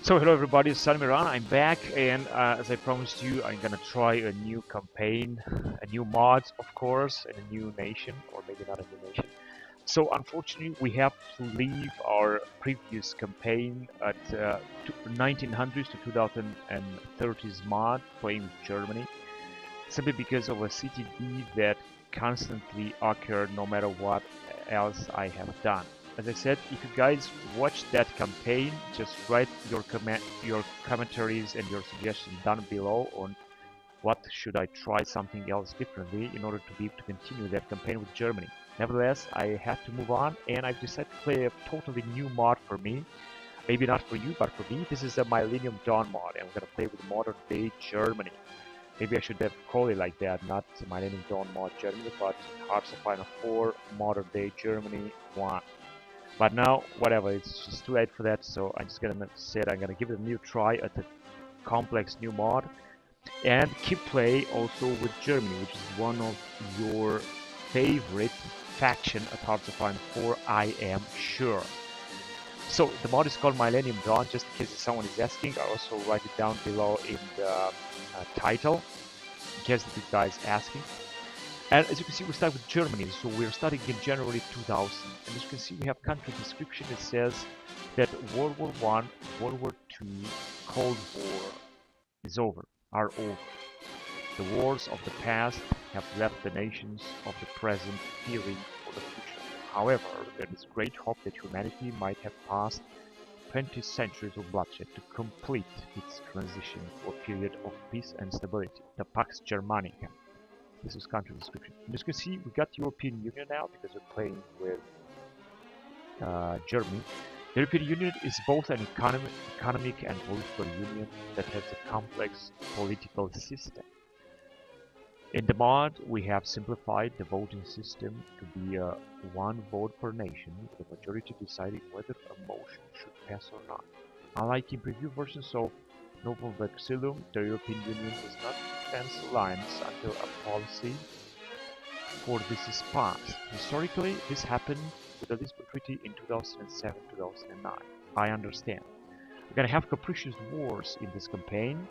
So hello everybody, it's Miran. I'm back, and as I promised you, I'm gonna try a new campaign, a new mod, of course, in a new nation, or maybe not a new nation. So unfortunately, we have to leave our previous campaign at 1900s to 2030s mod, playing with Germany, simply because of a CTD that constantly occurred no matter what else I have done. As I said, if you guys watch that campaign, just write your commentaries and your suggestions down below on what should I try something else differently in order to be able to continue that campaign with Germany. Nevertheless, I have to move on, and I've decided to play a totally new mod for me. Maybe not for you, but for me. This is a Millennium Dawn mod, and I'm gonna play with modern day Germany. Maybe I should have called it like that, not Millennium Dawn mod Germany, but Hearts of Final 4 modern day Germany 1. But now, whatever, it's just too late for that, so I'm just gonna say I'm gonna give it a new try at the complex new mod, and keep play also with Germany, which is one of your favorite faction at Hearts of Iron 4, I am sure. So the mod is called Millennium Dawn, just in case someone is asking. I also write it down below in the title, in case the guys asking. And as you can see, we start with Germany, so we're starting in January 2000. And as you can see, we have country description. It says that World War I, World War II, Cold War is over, are over. The wars of the past have left the nations of the present fearing for the future. However, there is great hope that humanity might have passed 20 centuries of bloodshed to complete its transition to a period of peace and stability, the Pax Germanica. This is country description. And as you can see, we got European Union now because we're playing with Germany. The European Union is both an economic and political union that has a complex political system. In the mod, we have simplified the voting system to be a one vote per nation, with the majority deciding whether a motion should pass or not. Unlike in preview versions of Novel Vexillum, the European Union does not advance alliance until a policy for this is passed. Historically, this happened with the Lisbon Treaty in 2007-2009. I understand. We're gonna have capricious wars in this campaign.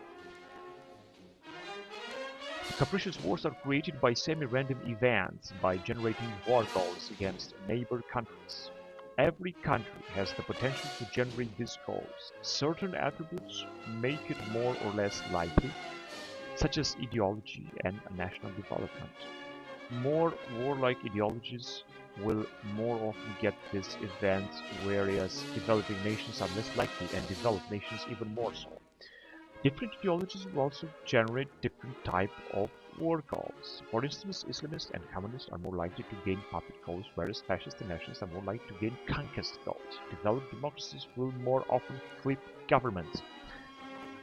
Capricious wars are created by semi-random events by generating war goals against neighbor countries. Every country has the potential to generate these goals. Certain attributes make it more or less likely, such as ideology and national development. More warlike ideologies will more often get these events, whereas developing nations are less likely, and developed nations even more so. Different ideologies will also generate different type of war goals. For instance, Islamists and communists are more likely to gain puppet goals, whereas fascists and nationalists are more likely to gain conquest goals. Developed democracies will more often flip governments.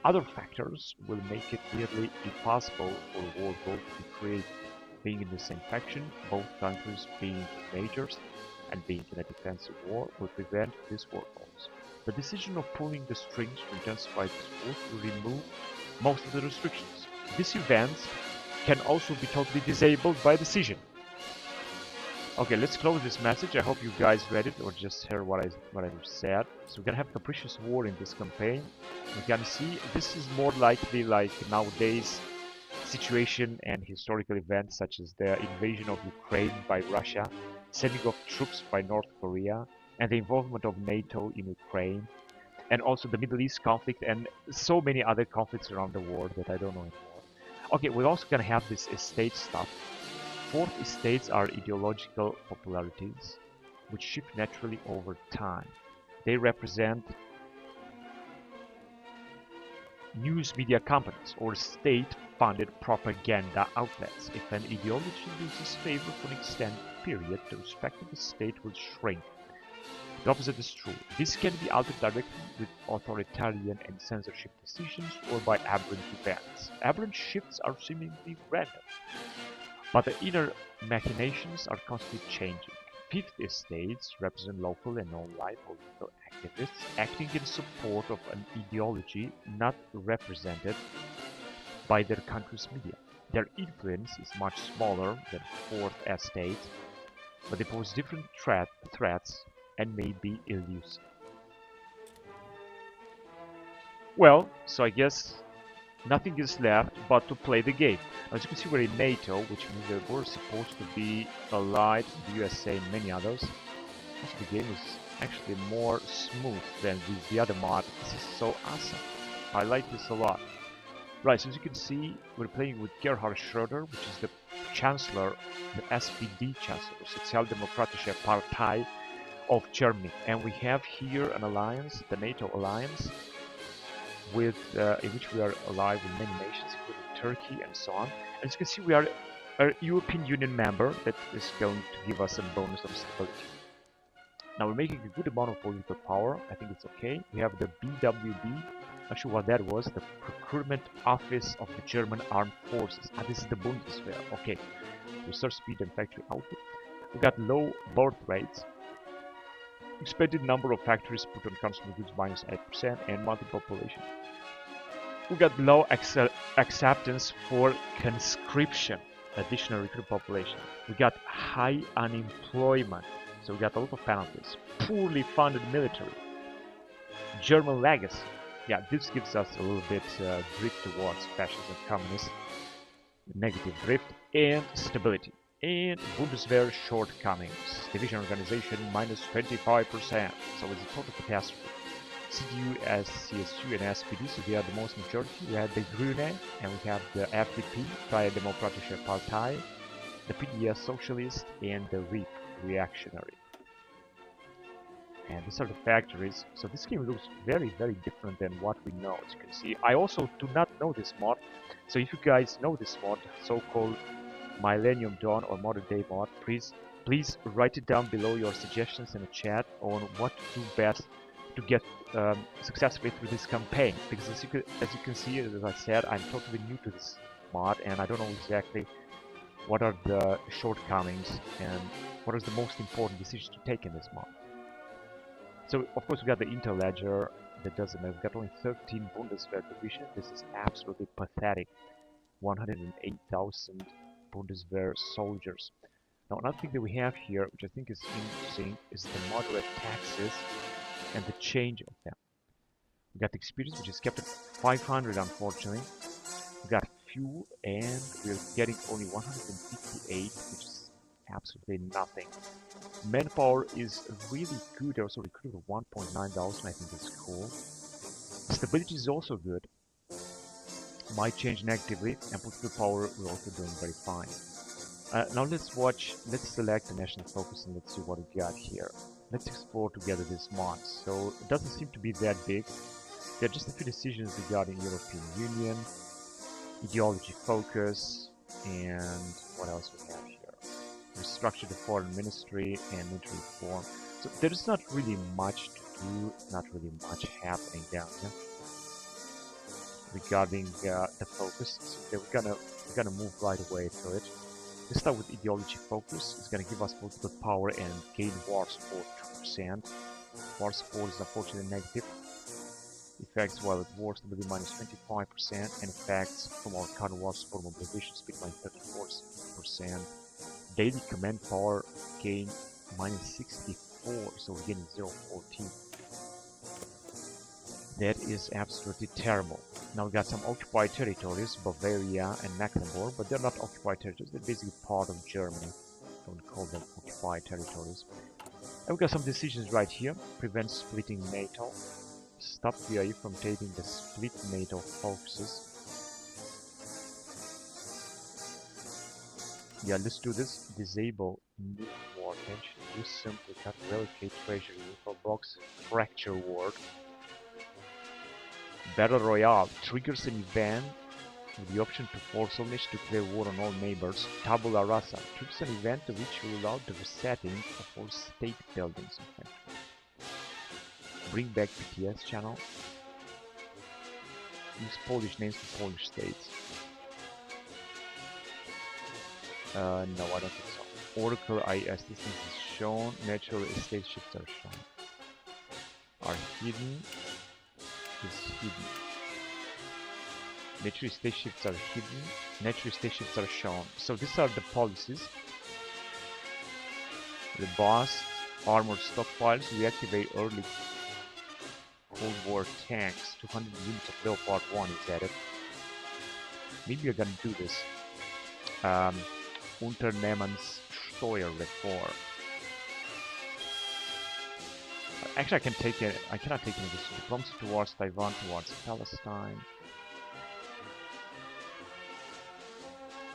Other factors will make it nearly impossible for a war goal to be created. Being in the same faction, both countries being majors and being in a defensive war will prevent these war goals. The decision of pulling the strings to intensify this war will remove most of the restrictions. These events can also be totally disabled by decision. Okay, let's close this message. I hope you guys read it or just heard what I said. So we're gonna have capricious war in this campaign. We're gonna see this is more likely like nowadays situation and historical events such as the invasion of Ukraine by Russia, sending of troops by North Korea, and the involvement of NATO in Ukraine, and also the Middle East conflict and so many other conflicts around the world that I don't know anymore. Okay, we're also gonna have this estate stuff. Fourth estates are ideological popularities which shift naturally over time. They represent news media companies or state-funded propaganda outlets. If an ideology loses favor for an extended period, the respective estate will shrink. The opposite is true. This can be altered directly with authoritarian and censorship decisions or by aberrant events. Aberrant shifts are seemingly random, but the inner machinations are constantly changing. Fifth estates represent local and non-life political activists acting in support of an ideology not represented by their country's media. Their influence is much smaller than fourth estate, but they pose different threats and may be elusive. Well, so I guess nothing is left but to play the game. As you can see, we're in NATO, which means that we're supposed to be allied with the USA and many others. Also, the game is actually more smooth than the other mod. This is so awesome. I like this a lot. Right, so as you can see, we're playing with Gerhard Schröder, which is the Chancellor, the SPD Chancellor, Sozialdemokratische Partei of Germany. And we have here an alliance, the NATO alliance, with in which we are allied with many nations, including Turkey and so on. As you can see, we are a European Union member that is going to give us a bonus of stability. Now we're making a good amount of political power. I think it's okay. We have the BWB. Not sure what that was. The Procurement Office of the German Armed Forces. Ah, this is the Bundeswehr. Okay. Research speed and factory output. We got low birth rates. Expected number of factories put on consumer goods -8% and monthly population. We got low acceptance for conscription, additional recruit population. We got high unemployment, so we got a lot of penalties. Poorly funded military. German legacy. Yeah, this gives us a little bit drift towards fascism, communism, negative drift, and stability. And Bundeswehr shortcomings. Division organization -25%. So it's a total catastrophe. CDU, CSU, and SPD, so they are the most majority. We have the Grüne, and we have the FDP, Freie Demokratische Partei, the PDS Socialist, and the RIP, Reactionary. And these are the factories. So this game looks very, very different than what we know, as you can see. I also do not know this mod. So if you guys know this mod, so-called Millennium Dawn or Modern Day mod, please write it down below your suggestions in the chat on what to do best to get successfully through this campaign. Because as you can see, as I said, I'm totally new to this mod and I don't know exactly what are the shortcomings and what are the most important decisions to take in this mod. So of course we got the Intel Ledger that doesn't matter. We've got only 13 Bundeswehr division. This is absolutely pathetic. 108,000 Bundeswehr soldiers. Now another thing that we have here, which I think is interesting, is the moderate taxes and the change of them. We got the experience, which is kept at 500, unfortunately. We got fuel, and we're getting only 158, which is absolutely nothing. Manpower is really good. I also recruited 1.9 thousand. I think that's cool. Stability is also good. Might change negatively, and political power we're also doing very fine. Now let's select the national focus and let's see what we got here. Let's explore together this mod. So it doesn't seem to be that big. There are just a few decisions regarding European Union, ideology focus, and what else we have here? Restructure the foreign ministry and military reform. So there's not really much to do, not really much happening down here regarding the focus. So we're gonna move right away to it. Let's start with ideology focus. It's gonna give us political power and gain war support 2%. War support is unfortunately negative. Effects while at war stability -25%, and effects from our current war support mobilization speed -34%. Daily command power gain -64, so we're getting 0.14. That is absolutely terrible. Now we got some occupied territories, Bavaria and Mecklenburg, but they're not occupied territories, they're basically part of Germany. Don't call them occupied territories. And we got some decisions right here. Prevent splitting NATO. Stop VIE from taking the split NATO focuses. Yeah, let's do this. Disable new war tension. Use simply cut relocate treasury info box. Fracture ward. Battle Royale triggers an event with the option to force all nations to declare war on all neighbors. Tabula Rasa triggers an event which will allow the resetting of all state buildings. Okay. Bring back PTS channel. Use Polish names for Polish states. No, I don't think so. Oracle IS distance is shown. Natural estate shifts are shown. Are hidden. Is hidden. Natural estate shifts are hidden. Natural estate shifts are shown. So these are the policies. The boss armored stockpiles reactivate early Cold War tanks. 200 units of Leopard 1 is added. Maybe you're gonna do this. Unternehmenssteuerreform. Actually, I cannot take any of this. Diplomacy towards Taiwan, towards Palestine.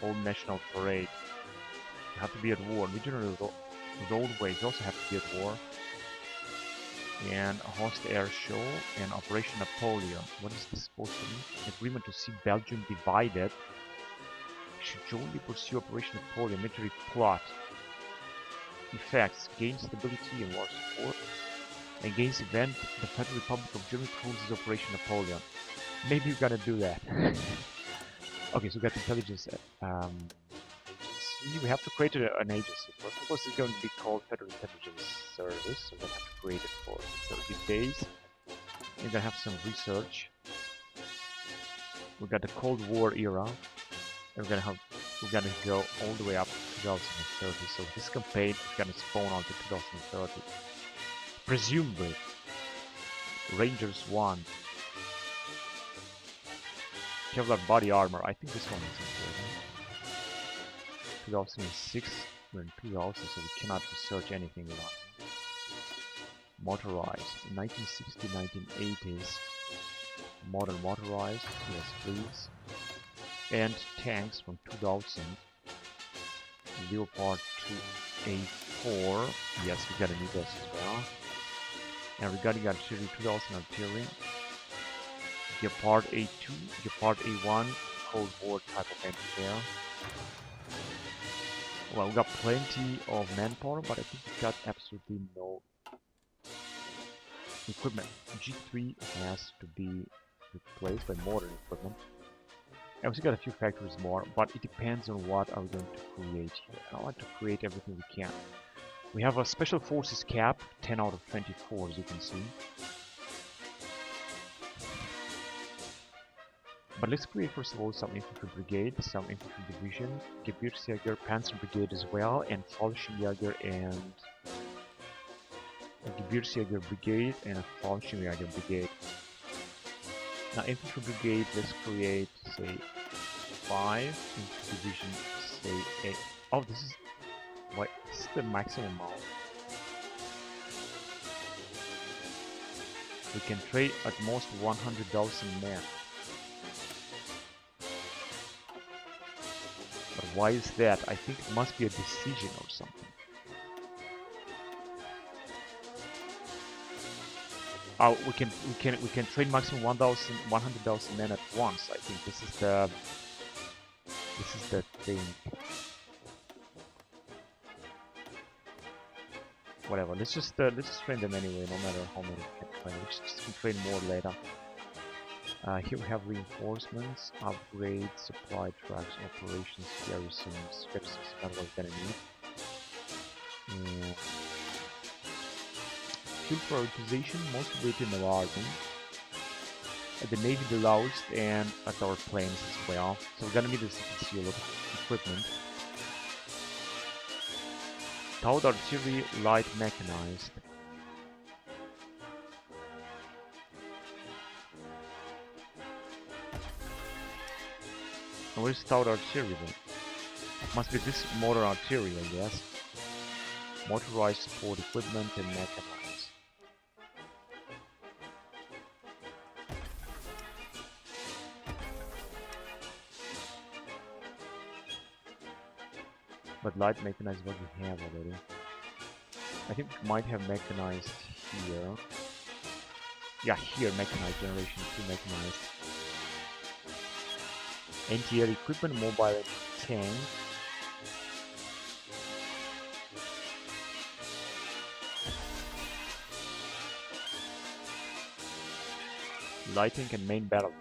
Old National Parade. You have to be at war. Regional roadways also have to be at war. And a host air show and Operation Napoleon. What is this supposed to mean? Agreement to see Belgium divided. Should jointly pursue Operation Napoleon. Military plot. Effects. Gain stability and war support. Against event, the Federal Republic of Germany closes Operation Napoleon. Maybe you're gonna do that. Okay, so we got intelligence agency. We have to create an agency. First, of course, it's going to be called Federal Intelligence Service. So we're gonna have to create it for 30 days. We're gonna have some research. We got the Cold War era. And we're gonna go all the way up to 2030. So this campaign is gonna spawn on to 2030. Presumably, Rangers 1. Kevlar body armor. I think this one is important. 2006. We're in 2000, so we cannot research anything about it. Motorized. 1960, 1980s. Modern motorized. Yes, please. And tanks from 2000. Leopard 2A4. Yes, we gotta need this as well. And regarding artillery, 2000 artillery. Gepard A2, Gepard A1, Cold War type of anti-air. Well, we got plenty of manpower, but I think we got absolutely no equipment. G3 has to be replaced by modern equipment. And we still got a few factories more, but it depends on what are we going to create here. I want to create everything we can. We have a special forces cap, 10 out of 24, as you can see. But let's create first of all some infantry brigade, some infantry division, Gebirgsjäger, Panzer brigade as well, and Fallschirmjäger and a Gebirgsjäger brigade and a Fallschirmjäger brigade. Now infantry brigade, let's create say 5, infantry division say 8. Oh, this is the maximum amount. We can trade at most 100,000 men. But why is that? I think it must be a decision or something. Oh, we can trade maximum 100,000 men at once. I think this is the thing. Whatever. Let's just train them anyway. No matter how many we can train. We can train more later. Here we have reinforcements, upgrades, supply tracks, operations, garrisons, scripts. That's what we're gonna need. And fuel prioritization, most of it in the army. At the Navy the lowest, and at our planes as well. So we're gonna need, as you can see, a lot of equipment. Towed artillery, light mechanized. And where's towed artillery then? Must be this modern artillery, I guess. Motorized support equipment and mechanized. But light mechanized is what we have already. I think we might have mechanized here. Yeah, here mechanized, generation 2 mechanized. Anti-air equipment, mobile tank. Light tank and main battle tank.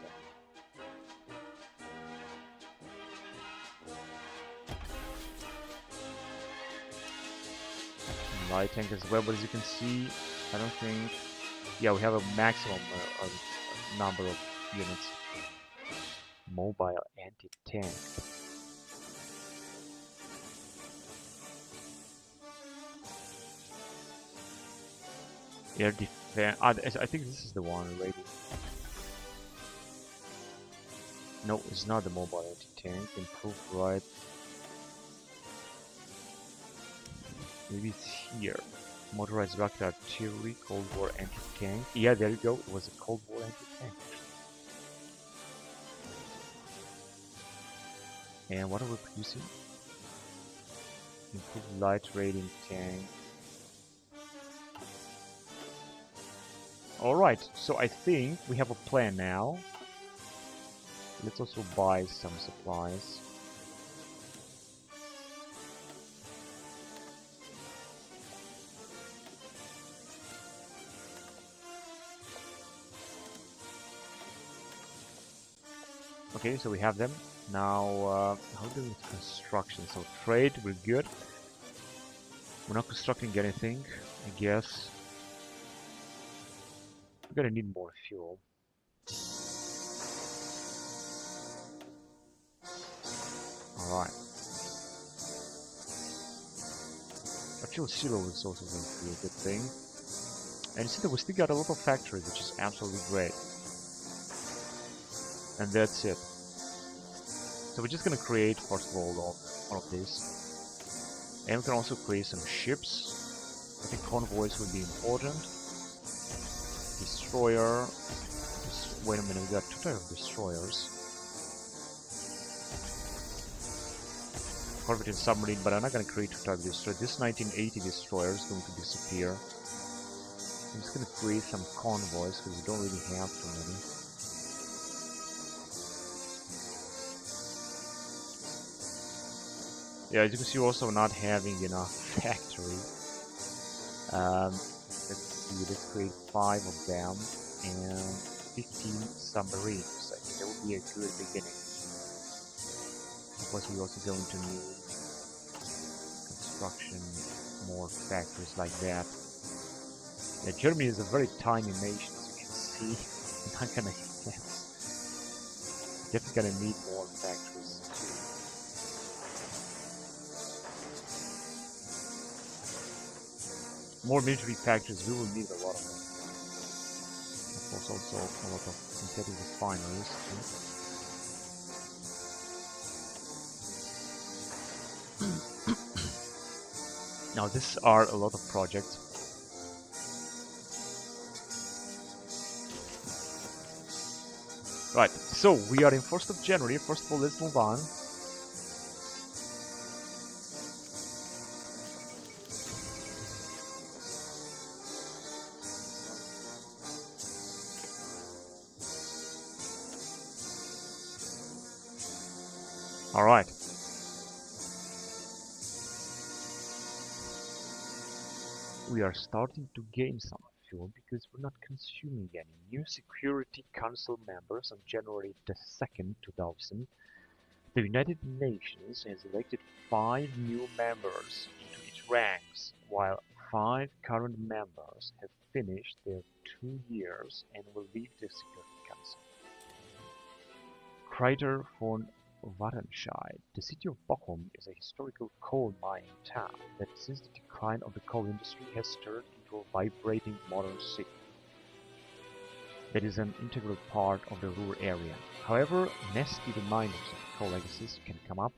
Light tank as well, but as you can see, I don't think... Yeah, we have a maximum number of units. Mobile anti-tank. Air Then I think this is the one already. No, it's not the mobile anti-tank. Improved, right? Maybe it's here. Motorized rocket artillery, Cold War anti-tank. Yeah, there you go. It was a Cold War anti-tank. And what are we producing? Improved light rating tank. Alright, so I think we have a plan now. Let's also buy some supplies. Okay, so we have them. Now, how do we construction? So trade, we're good. We're not constructing anything, I guess. We're gonna need more fuel. Alright. Fuel zero is also going to be a good thing. And you see that we still got a lot of factories, which is absolutely great. And that's it. So we're just gonna create, first of all of this. And we can also create some ships. I think convoys will be important. Destroyer. Wait a minute, we got 2 types of destroyers. Corvette and submarine, but I'm not gonna create 2 types of destroyer. This 1980 destroyer is going to disappear. I'm just gonna create some convoys because we don't really have too many. Yeah, as you can see, also not having enough factory. Let's see, let's create 5 of them and 15 submarines. I think that would be a good beginning. Of course, we're also going to need construction, more factories like that. Yeah, Germany is a very tiny nation, as you can see. Not gonna get. Definitely gonna need more factories. More military factories, we will need a lot of them. Of course, also a lot of synthetic refineries too. Now, these are a lot of projects. Right, so we are in 1st of January. First of all, let's move on. Alright. We are starting to gain some fuel because we're not consuming any. New Security Council members on January the 2nd, 2000. The United Nations has elected 5 new members into its ranks, while 5 current members have finished their 2 years and will leave the Security Council. Crater von Wattenscheid. The city of Bochum is a historical coal mining town that, since the decline of the coal industry, has turned into a vibrating modern city that is an integral part of the rural area. However, nasty reminders of coal legacies can come up,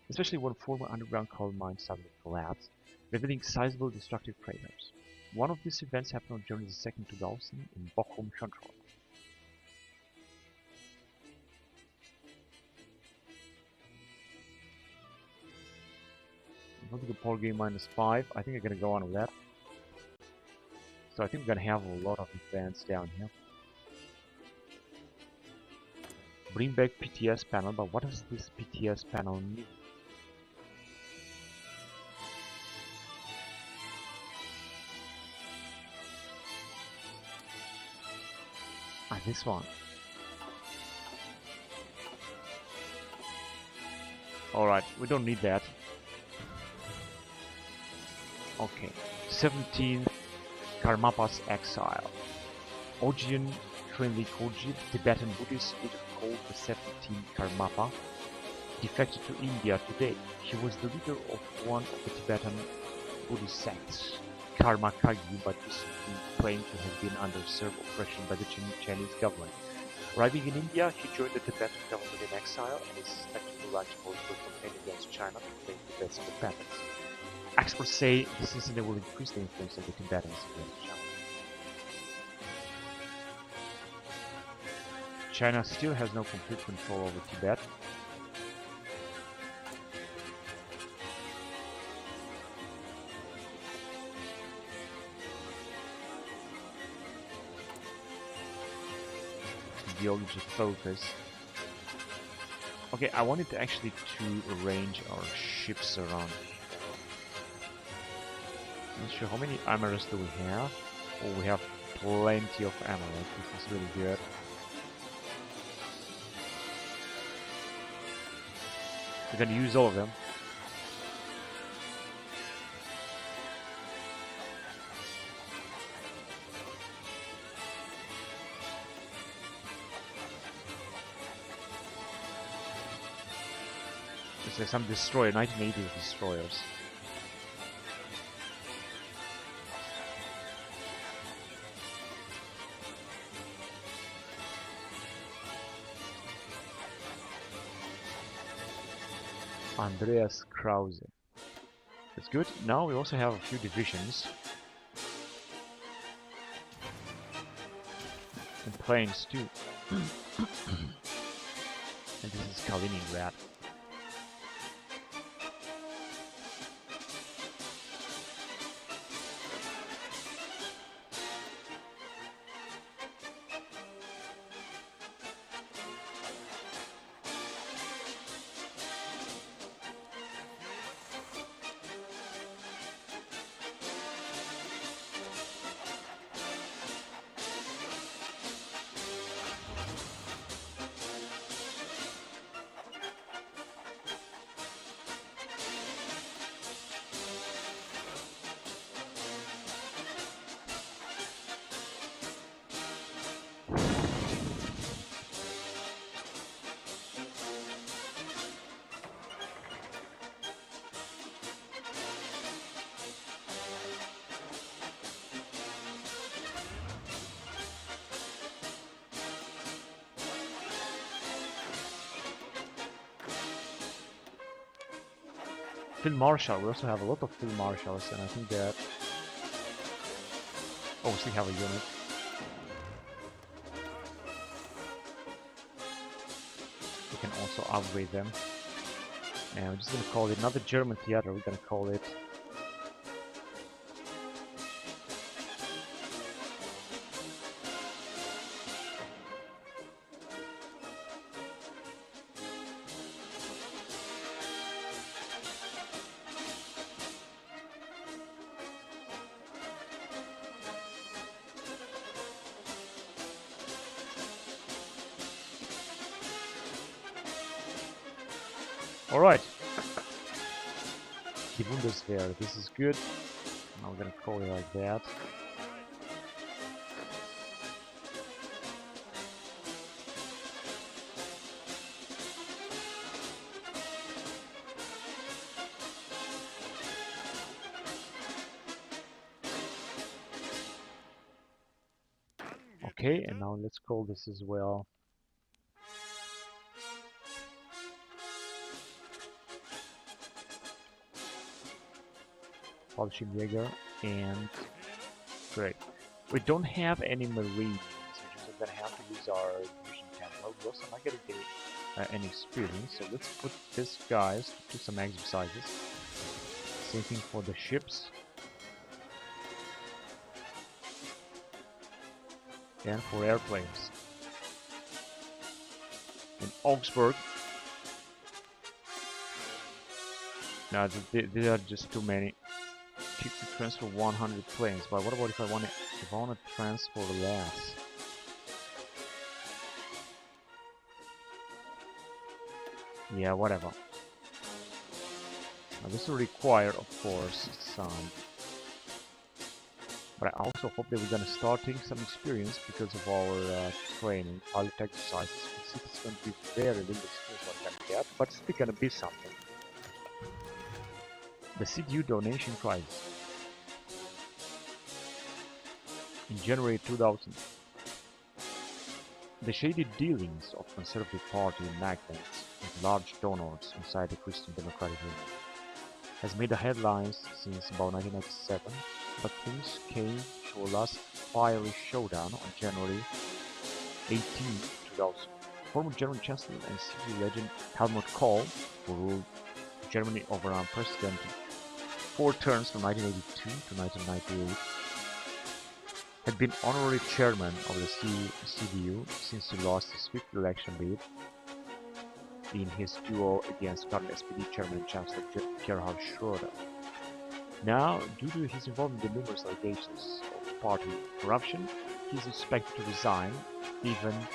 especially when former underground coal mines suddenly collapse, revealing sizable destructive craters. One of these events happened on January 2nd, 2000 in Bochum Central. Political power game -5. I think I'm gonna go on with that. So I think we're gonna have a lot of events down here. Bring back PTS panel, but what does this PTS panel mean? Ah, this one. Alright, we don't need that. Okay, 17th Karmapa's exile. Ojian Trinli Kojib, Tibetan Buddhist leader called the 17th Karmapa, defected to India today. He was the leader of one of the Tibetan Buddhist sects Karma Kagyu, but recently claimed to have been under severe oppression by the Chinese government. Arriving in India, he joined the Tibetan government in exile and is expected to launch a political campaign against China to claim Tibet's independence. Experts say this incident will increase the influence of the Tibetans against China. China still has no complete control over Tibet. Ideological focus. Okay, I wanted to actually arrange our ships around. Not sure how many armors do we have. Oh, we have plenty of ammo. This is really good. We're gonna use all of them. There's some destroyer, 1980s destroyers. Andreas Krause. That's good. Now we also have a few divisions. And planes too. And this is Kaliningrad. Field Marshal, we also have a lot of Field Marshals, and I think that... Oh, we still have a unit. We can also upgrade them. And we're just gonna call it, not the German theater, we're gonna call it... Alright. Die Bundeswehr, this is good. Now we're gonna call it like that. Okay, and now let's call this as well. Fallschirmjäger, and great. We don't have any marines, which is gonna have to use our division tempo. We also not gonna get any experience, so let's put these guys to do some exercises. Same thing for the ships. And for airplanes. In Augsburg. No, these are just too many. Keep to transfer 100 planes, but what about if I want to transfer less? Yeah, whatever. Now this will require, of course, some. But I also hope that we're gonna start taking some experience because of our training, pilot exercises. We see it's gonna be very little experience what I'm gonna get, but it's still gonna be something. The CDU donation crisis. In January 2000, the shady dealings of Conservative Party magnates with large donors inside the Christian Democratic Union has made the headlines since about 1997, but things came to a last fiery showdown on January 18, 2000. Former German Chancellor and CDU legend Helmut Kohl, who ruled Germany over unprecedented 4 terms from 1982 to 1998, had been honorary chairman of the CDU since he lost his 5th election bid in his duel against current SPD chairman and Chancellor Gerhard Schröder. Now, due to his involvement in numerous allegations of party corruption, he is expected to resign, even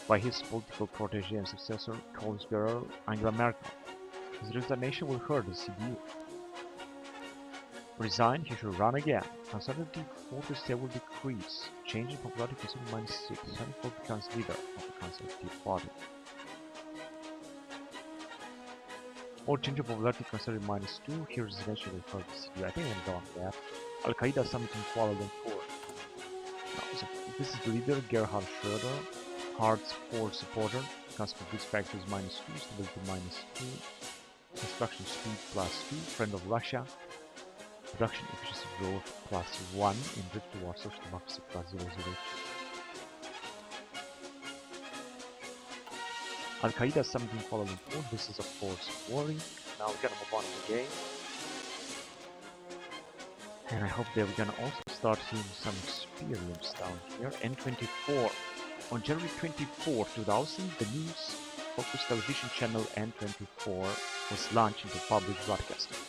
by his political protege and successor, Kohl's girl, Angela Merkel. His resignation will hurt the CDU. Resign, he should run again. Conservative voters will decrease, changing popularity to -6. Helmut becomes leader of the Conservative Party. Or change of popularity considered -2, here resignation will hurt the CDU. I think I'm done with that. Al-Qaeda summit in Kuala Lumpur. Now, so this is the leader, Gerhard Schröder, hard core supporter, customer risk factors -2, stability -2, construction speed +2, friend of Russia, production efficiency growth +1, and drift towards social democracy +002. Al-Qaeda summit in Kuala Lumpur, this is of course worrying. Now we're gonna move on in the game. And I hope that we're gonna also start seeing some experience down here. N24. On January 24, 2000, the news-focused television channel N24 was launched into public broadcasting.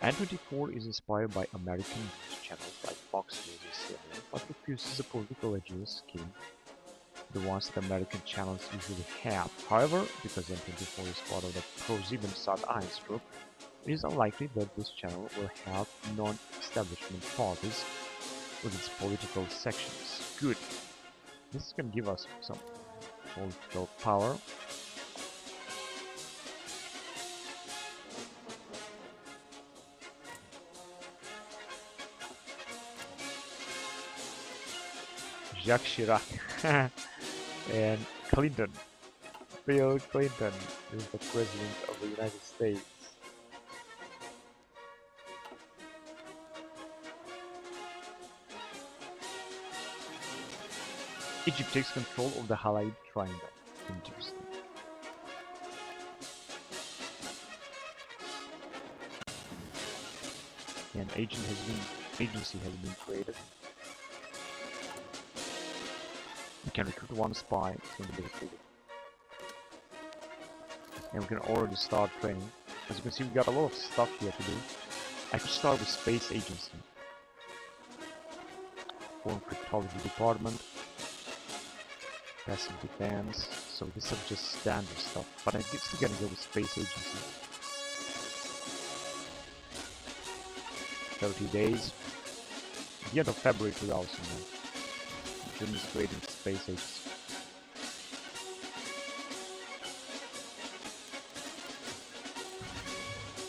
N24 is inspired by American news channels like Fox News and CNN, but refuses a political agenda scheme, the ones that American channels usually have. However, because N24 is part of the pro-Sieben Sat.1 group, it is unlikely that this channel will have non-establishment parties with its political sections. Good. This can give us some political power. Jacques Chirac and Clinton. Bill Clinton is the President of the United States. Egypt takes control of the Halide Triangle. Interesting. An agency has been created. We can recruit 1 spy from the recruited. And we can already start training. As you can see, we got a lot of stuff here to do. I could start with Space Agency. Foreign Cryptology Department. Passive Defense. So this is just standard stuff. But I'm still gonna go with Space Agency. 30 days. The end of February 2000. Administrating Space Agency.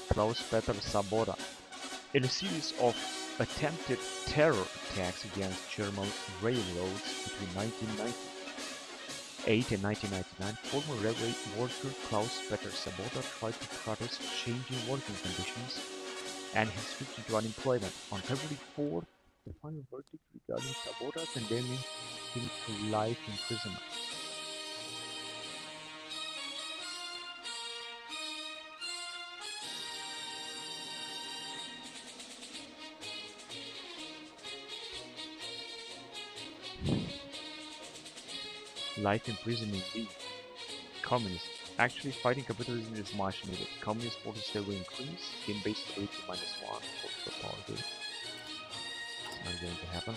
Klaus-Peter Sabora. In a series of attempted terror attacks against German railroads between 1998 and 1999, former railway worker Klaus-Peter Sabora tried to protest changing working conditions and his restriction to unemployment. On February 4th, the final verdict regarding Sabora condemning him to life imprisonment. Life in prison indeed. Communists. Actually, fighting capitalism is much needed. Communist forces will increase. Game-based stability -1 for the power game. Not going to happen.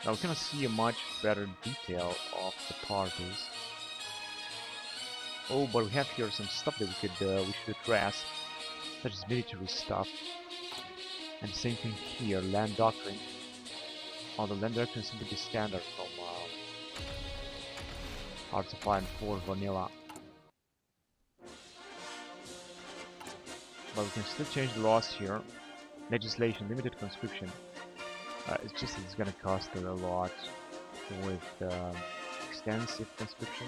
Now we're gonna see a much better detail of the parties. Oh, but we have here some stuff that we should address, such as military stuff. And same thing here, land doctrine. Oh, the land doctrine is simply standard from Hearts of Iron 4 Vanilla. But we can still change the laws here. legislation, limited conscription. It's gonna cost a lot with extensive conscription.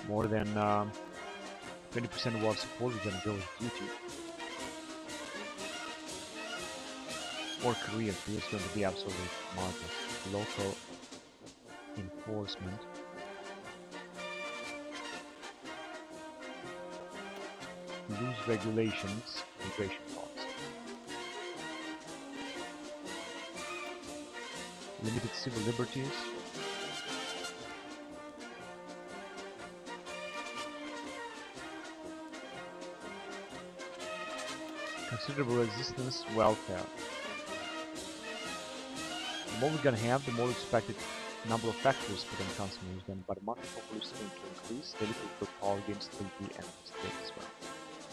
More than 20% war support is gonna go with duty. Or Korea. Korea is going to be absolute market. Local enforcement. Loose regulations. Migration policy. Limited civil liberties. Considerable resistance, welfare. The more we're gonna have, the more expected number of factories put on consumers, then but the monthly population is going to increase, daily political power gains stability and state as well.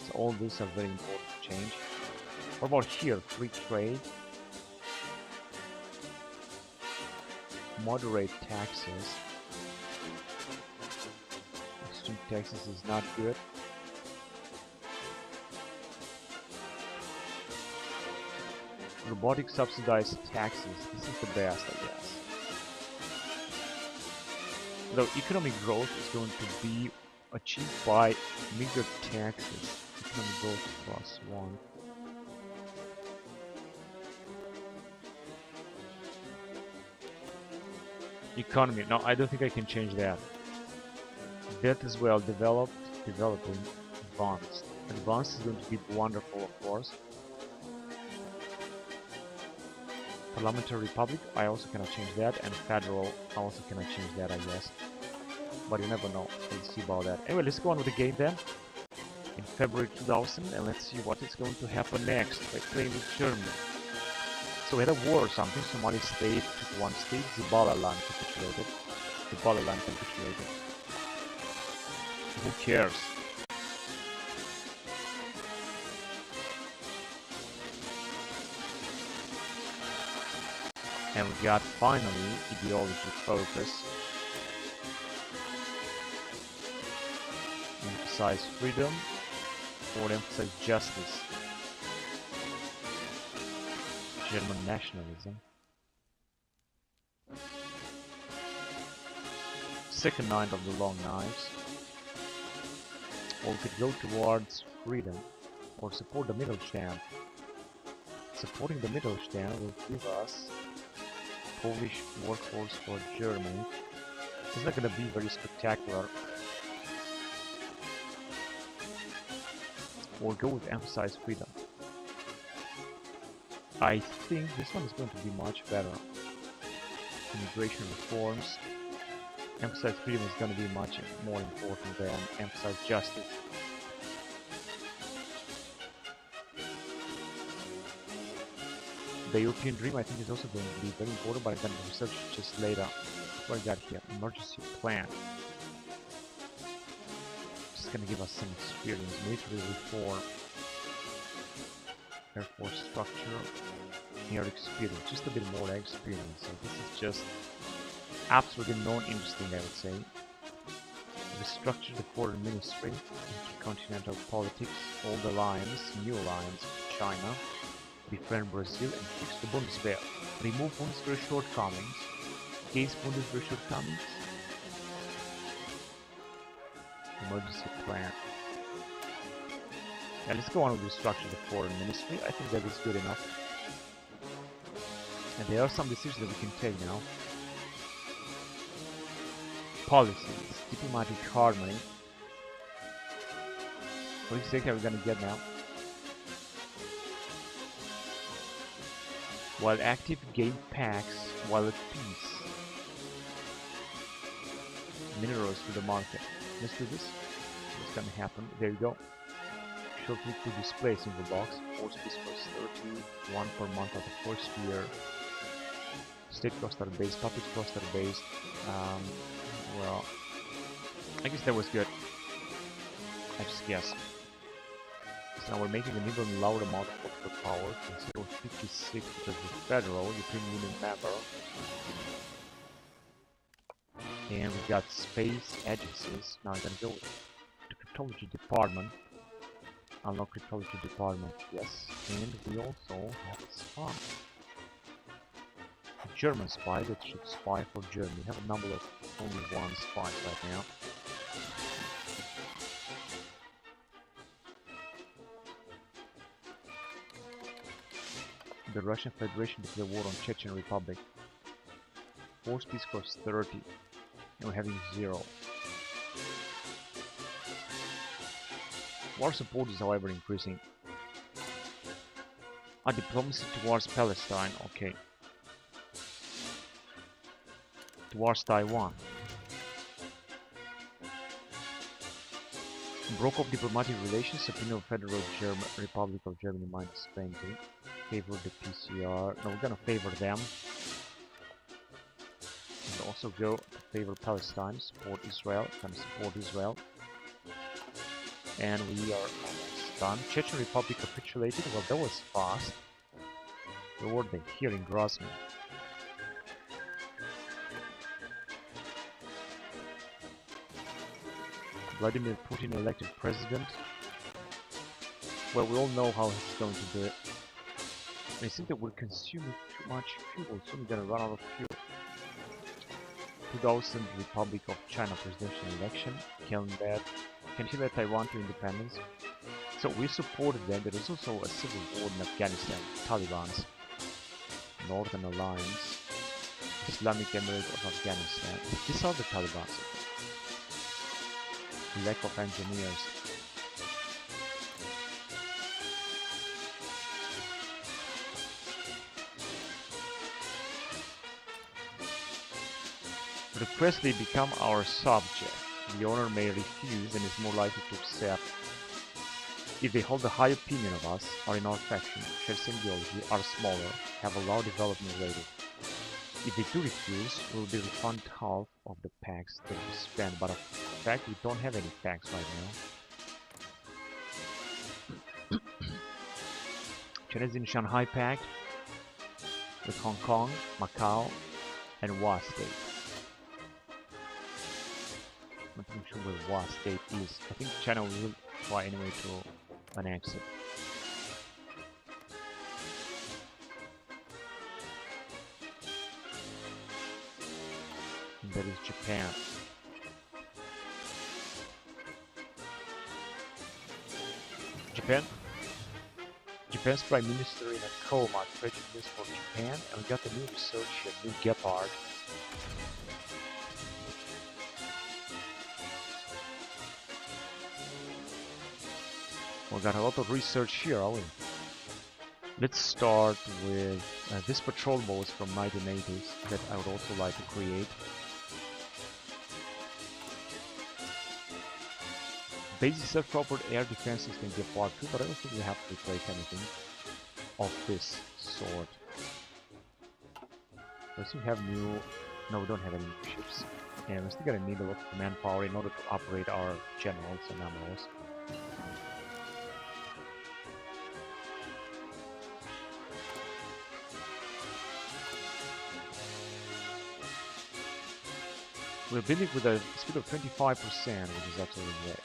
So all these are very important to change. What about here? Free trade, moderate taxes. Extreme taxes is not good. Robotic subsidized taxes. This is the best, I guess. Though economic growth is going to be achieved by meager taxes. Economic growth +1. Economy. No, I don't think I can change that. Debt as well. Developed, developing, advanced. Advanced is going to be wonderful, of course. Parliamentary republic, I also cannot change that, and federal, I also cannot change that, I guess. But you never know. We'll see about that. Anyway, let's go on with the game then. In February 2000, and let's see what is going to happen next by playing with Germany. So we had a war or something. Somali state took one state. Zabalaland capitulated. Zabalaland capitulated. Who cares? And we got finally ideology focus. Emphasize freedom or emphasize justice. German nationalism. Second night of the long knives. Or we could go towards freedom or support the Mittelstand. Supporting the Mittelstand will give us Polish workforce for Germany. It's not going to be very spectacular. Or go with emphasize freedom. I think this one is going to be much better. Immigration reforms. Emphasize freedom is going to be much more important than emphasize justice. The European dream, I think, is also going to be very important, but I'm going to research just later. What I got here? Emergency plan. Just going to give us some experience. Military reform. Air Force structure. Air experience. Just a bit more experience. So this is just absolutely non-interesting, I would say. Restructure the foreign ministry. Intercontinental politics. Old alliance. New alliance with China. Befriend Brazil and fix the Bundeswehr. Remove Bundeswehr shortcomings. Case Bundeswehr shortcomings. Emergency plan. Yeah, let's go on with restructure the foreign ministry. I think that is good enough. And there are some decisions that we can take now. Policies. Diplomatic harmony. What exactly are we going to get now? While active, gain packs while at peace. Minerals to the market. Let's do this. What's gonna happen? There you go. Short click to display single box. Force piece cost 30. 1 per month of the first year. State costs are based. Puppet costs are based. Well, I guess that was good. I just guess. So now we're making an even louder amount of political power. Instead of 56 because we're federal, European Union member. And we got space agencies. Now I'm gonna go with the cryptology department. Unlock cryptology department, yes. And we also have a spy. A German spy that should spy for Germany. We have a number of only one spy right now. The Russian Federation declared war on Chechen Republic. Force peace cost 30. And we're having 0. War support is however increasing. Our diplomacy towards Palestine, okay. Towards Taiwan. Broke up diplomatic relations, subpoena Federal Republic of Germany minus 20. Favor the PCR. No, we're gonna favor them. And also go to favor Palestine, support Israel, gonna support Israel. And we are almost done. Chechen Republic capitulated. Well, that was fast. Where were they? Here in Grozny. Vladimir Putin elected president. Well, we all know how he's going to do it. I think that we're consuming too much fuel. Soon we're gonna run out of fuel. 2000 Republic of China presidential election. Can Taiwan to independence. So we supported them. There is also a civil war in Afghanistan. Taliban's Northern Alliance, Islamic Emirate of Afghanistan. These are the Taliban. Lack of engineers. Request they become our subject. The owner may refuse and is more likely to accept if they hold a high opinion of us, are in our faction, share same ideology, are smaller, have a low development rating. If they do refuse, we will be refunded half of the packs that we spend, but in fact we don't have any packs right now. China is in Shanghai Pact with Hong Kong, Macau, and Hua State. I'm not sure where Hua State is. I think China will try anyway to annex it. And that is Japan. Japan's Prime Minister in a coma, prejudice for Japan, and we got the new research here, new Gepard. We got a lot of research here, are we? Let's start with this patrol boat from 1980s that I would also like to create. Basic self-propelled air defense system GeForce RTX, but I don't think we have to replace anything of this sort. Unless we have new... No, we don't have any new ships. And we're still gonna need a lot of manpower in order to operate our generals and admirals. We're building with a speed of 25%, which is absolutely great.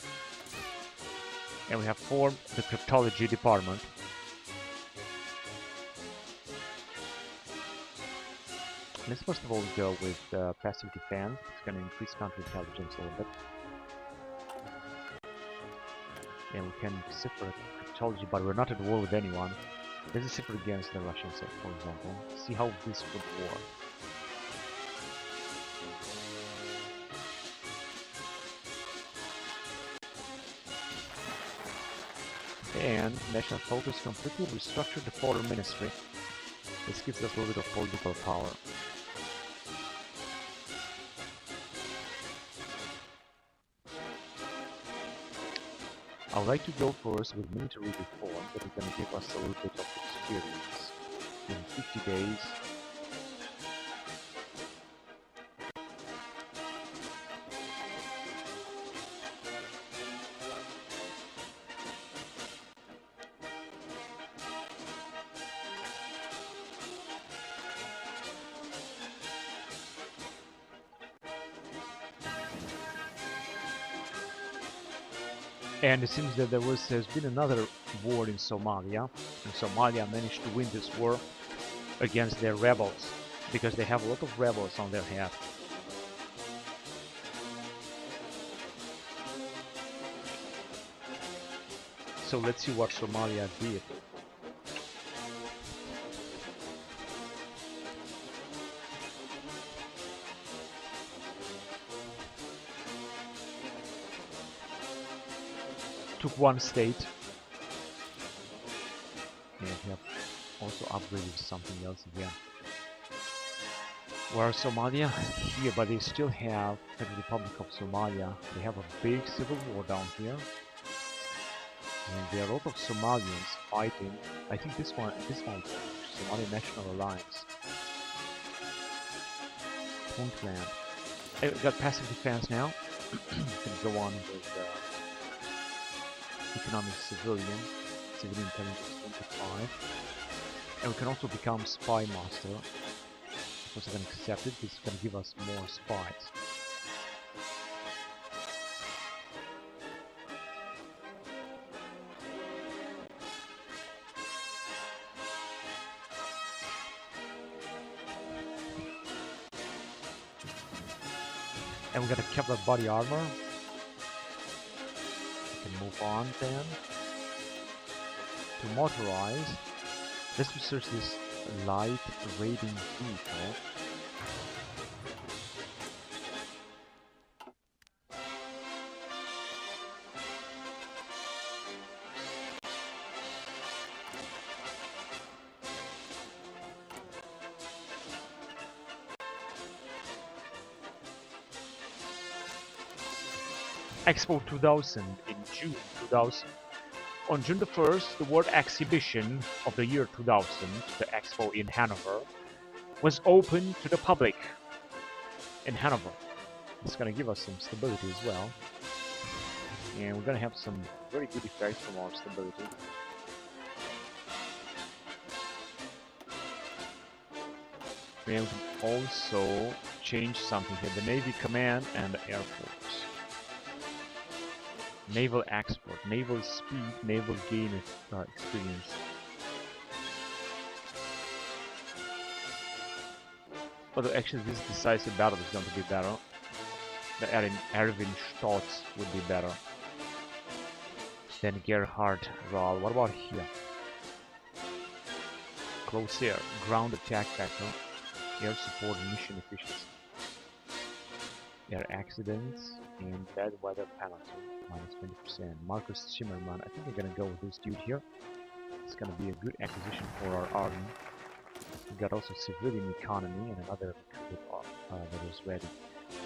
And we have formed the cryptology department. Let's first of all go with passive defense. It's going to increase counterintelligence a little bit. And we can cipher cryptology, but we're not at war with anyone. Let's cipher against the Russians, for example. See how this would work. And national focus completely restructured the foreign ministry. This gives us a little bit of political power. I would like to go first with military reform that is going to give us a little bit of experience in 50 days. And it seems that there's been another war in Somalia, and Somalia managed to win this war against their rebels, because they have a lot of rebels on their head. So let's see what Somalia did. Took one state. And we have also upgraded something else again. Where Somalia? Here, but they still have the Republic of Somalia. They have a big civil war down here. And there are a lot of Somalians fighting. I think this one, Somali National Alliance. Puntland. Hey, we got passive defense now. Can go on with economic civilian intelligence 25. And we can also become spy master. Of course I can accept it, this is going to give us more spies. And we got a Kevlar body armor. We can move on then. To motorize, let's research this light raiding vehicle. Expo 2000 in June 2000. On June the 1st, the World Exhibition of the year 2000, the Expo in Hanover, was open to the public in Hanover. It's going to give us some stability as well. And we're going to have some very good effects from our stability. And we can also change something here, the Navy Command and the Air Force. Naval export, naval speed, naval gain experience. Although actually this decisive battle is going to be better. The Erwin Stotz would be better than Gerhard Rahl. What about here? Close air, ground attack factor, air support, mission efficiency. Air accidents and bad weather penalty, -20%. Marcus Zimmerman, I think I'm gonna go with this dude here. It's gonna be a good acquisition for our army. We got also civilian economy and another recruit that is ready.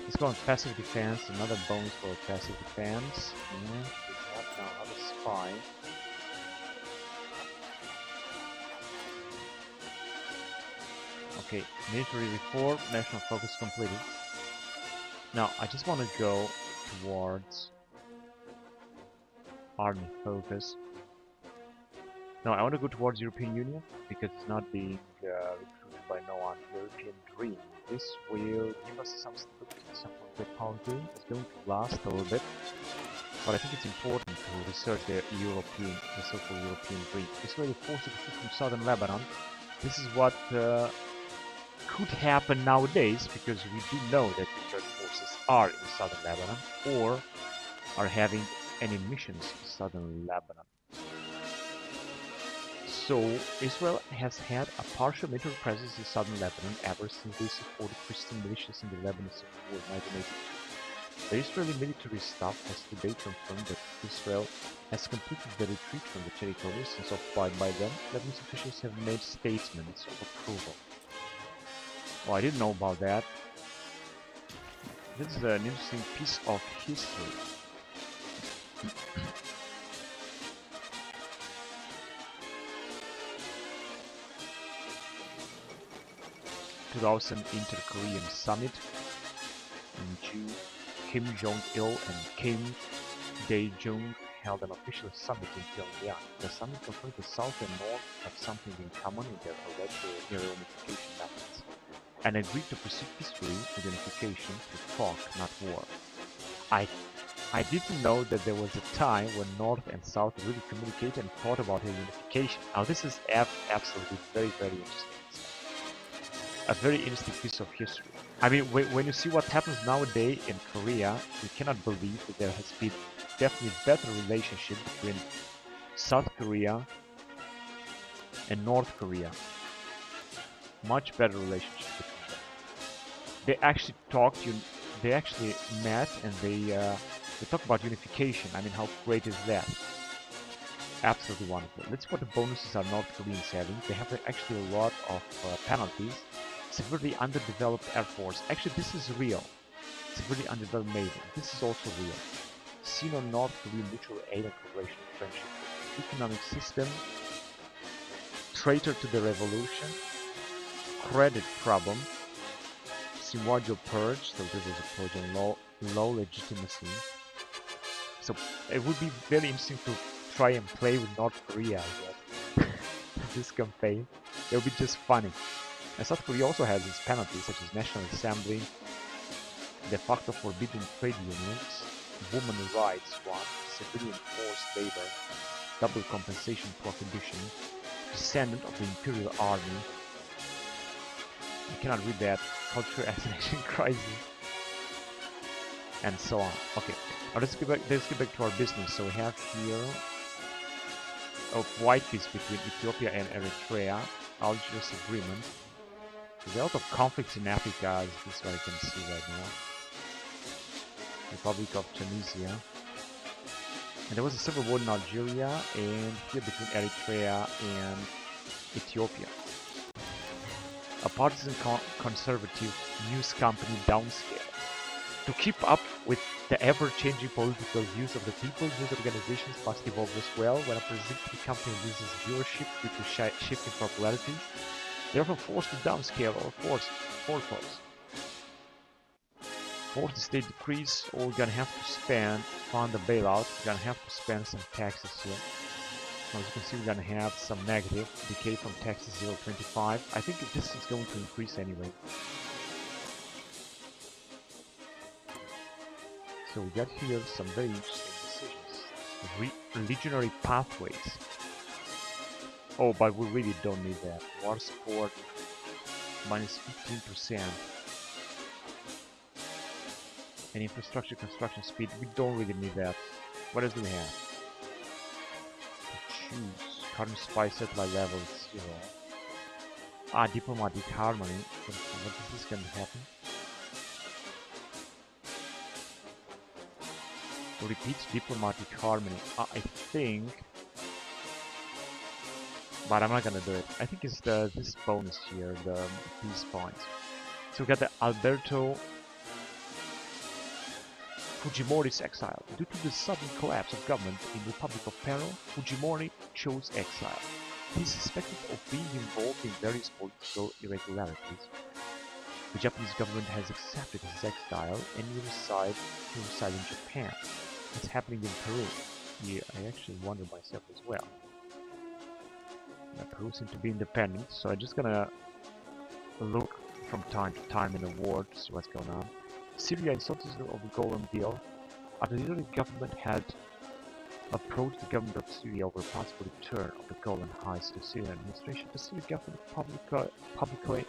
Let's go on passive defense, another bonus for passive defense. And we have now another spy. Okay, military reform, national focus completed. Now, I just want to go towards army focus. No, I want to go towards European Union because it's not being recruited by no one. European Dream. This will give us some stability. Some of the power gain is going to last a little bit, but I think it's important to research the so-called European Dream. Israeli forces from southern Lebanon. This is what could happen nowadays, because we do know that Israeli forces are in southern Lebanon or are having any missions in southern Lebanon. So Israel has had a partial military presence in southern Lebanon ever since they supported Christian militias in the Lebanon Civil War in 1982. The Israeli military staff has today confirmed that Israel has completed the retreat from the territories since occupied by them. Lebanese officials have made statements of approval. Well, I didn't know about that. This is an interesting piece of history. 2000 Inter-Korean Summit in June. Kim Jong-il and Kim Dae-jung held an official summit in Pyongyang. The summit confirmed the South and North have something in common in their alleged reunification methods, and agreed to pursue peacefully with unification through talk, not war. I I didn't know that there was a time when North and South really communicated and thought about a unification. Now this is absolutely very, very interesting. A very interesting piece of history. I mean, when you see what happens nowadays in Korea, you cannot believe that there has been definitely better relationship between South Korea and North Korea. Much better relationship between them. They actually talked, they actually met, and they talk about unification. I mean, how great is that? Absolutely wonderful. Let's see what the bonuses are North Koreans having. They have actually a lot of penalties. Severely underdeveloped Air Force. Actually, this is real. Severely underdeveloped Navy. This is also real. Sino North Korean mutual aid and cooperation friendship. Economic system. Traitor to the revolution. Credit problem. Simwajo purge. So this is a purge on low legitimacy. So it would be very interesting to try and play with North Korea, I guess. This campaign. It would be just funny. And South Korea also has its penalties, such as National Assembly, de facto forbidden trade unions, women's rights one, civilian forced labor, double compensation prohibition, descendant of the Imperial Army. You cannot read that. Cultural assassination crisis, and so on. Okay, now let's get back to our business. So we have here a white peace between Ethiopia and Eritrea, Algiers agreement. There's a lot of conflicts in Africa, this is what I can see right now. Republic of Tunisia. And there was a civil war in Algeria, and here between Eritrea and Ethiopia. A partisan conservative news company downscale. To keep up with the ever-changing political views of the people, news organizations must evolve as well. When a presenting company loses viewership due to shifting popularity, therefore forced to downscale or foreclose. Force the state decrease, or we're gonna have to fund the bailout, we're gonna have to spend some taxes here. As you can see, we're gonna have some negative decay from taxes 0.25. I think this is going to increase anyway. So we got here some very interesting decisions. Legionary pathways. Oh, but we really don't need that. War support minus 15%. And infrastructure construction speed, we don't really need that. What else do we have? To choose. Current spy satellite level 0. Ah, diplomatic harmony. What is this gonna happen? Repeat diplomatic harmony. I think, but I'm not gonna do it. I think it's this bonus here, the peace points. So we got the Alberto Fujimori's exile. Due to the sudden collapse of government in the Republic of Peru, Fujimori chose exile. He is suspected of being involved in various political irregularities. The Japanese government has accepted his exile and he reside in Japan. What's happening in Peru? Yeah, I actually wonder myself as well. Peru seems to be independent, so I'm just gonna look from time to time in the war to see what's going on. Syria insulted of the Golan deal. After the Israeli government had approached the government of Syria over a possible return of the Golan Heights to Syrian administration, the Syrian government publicly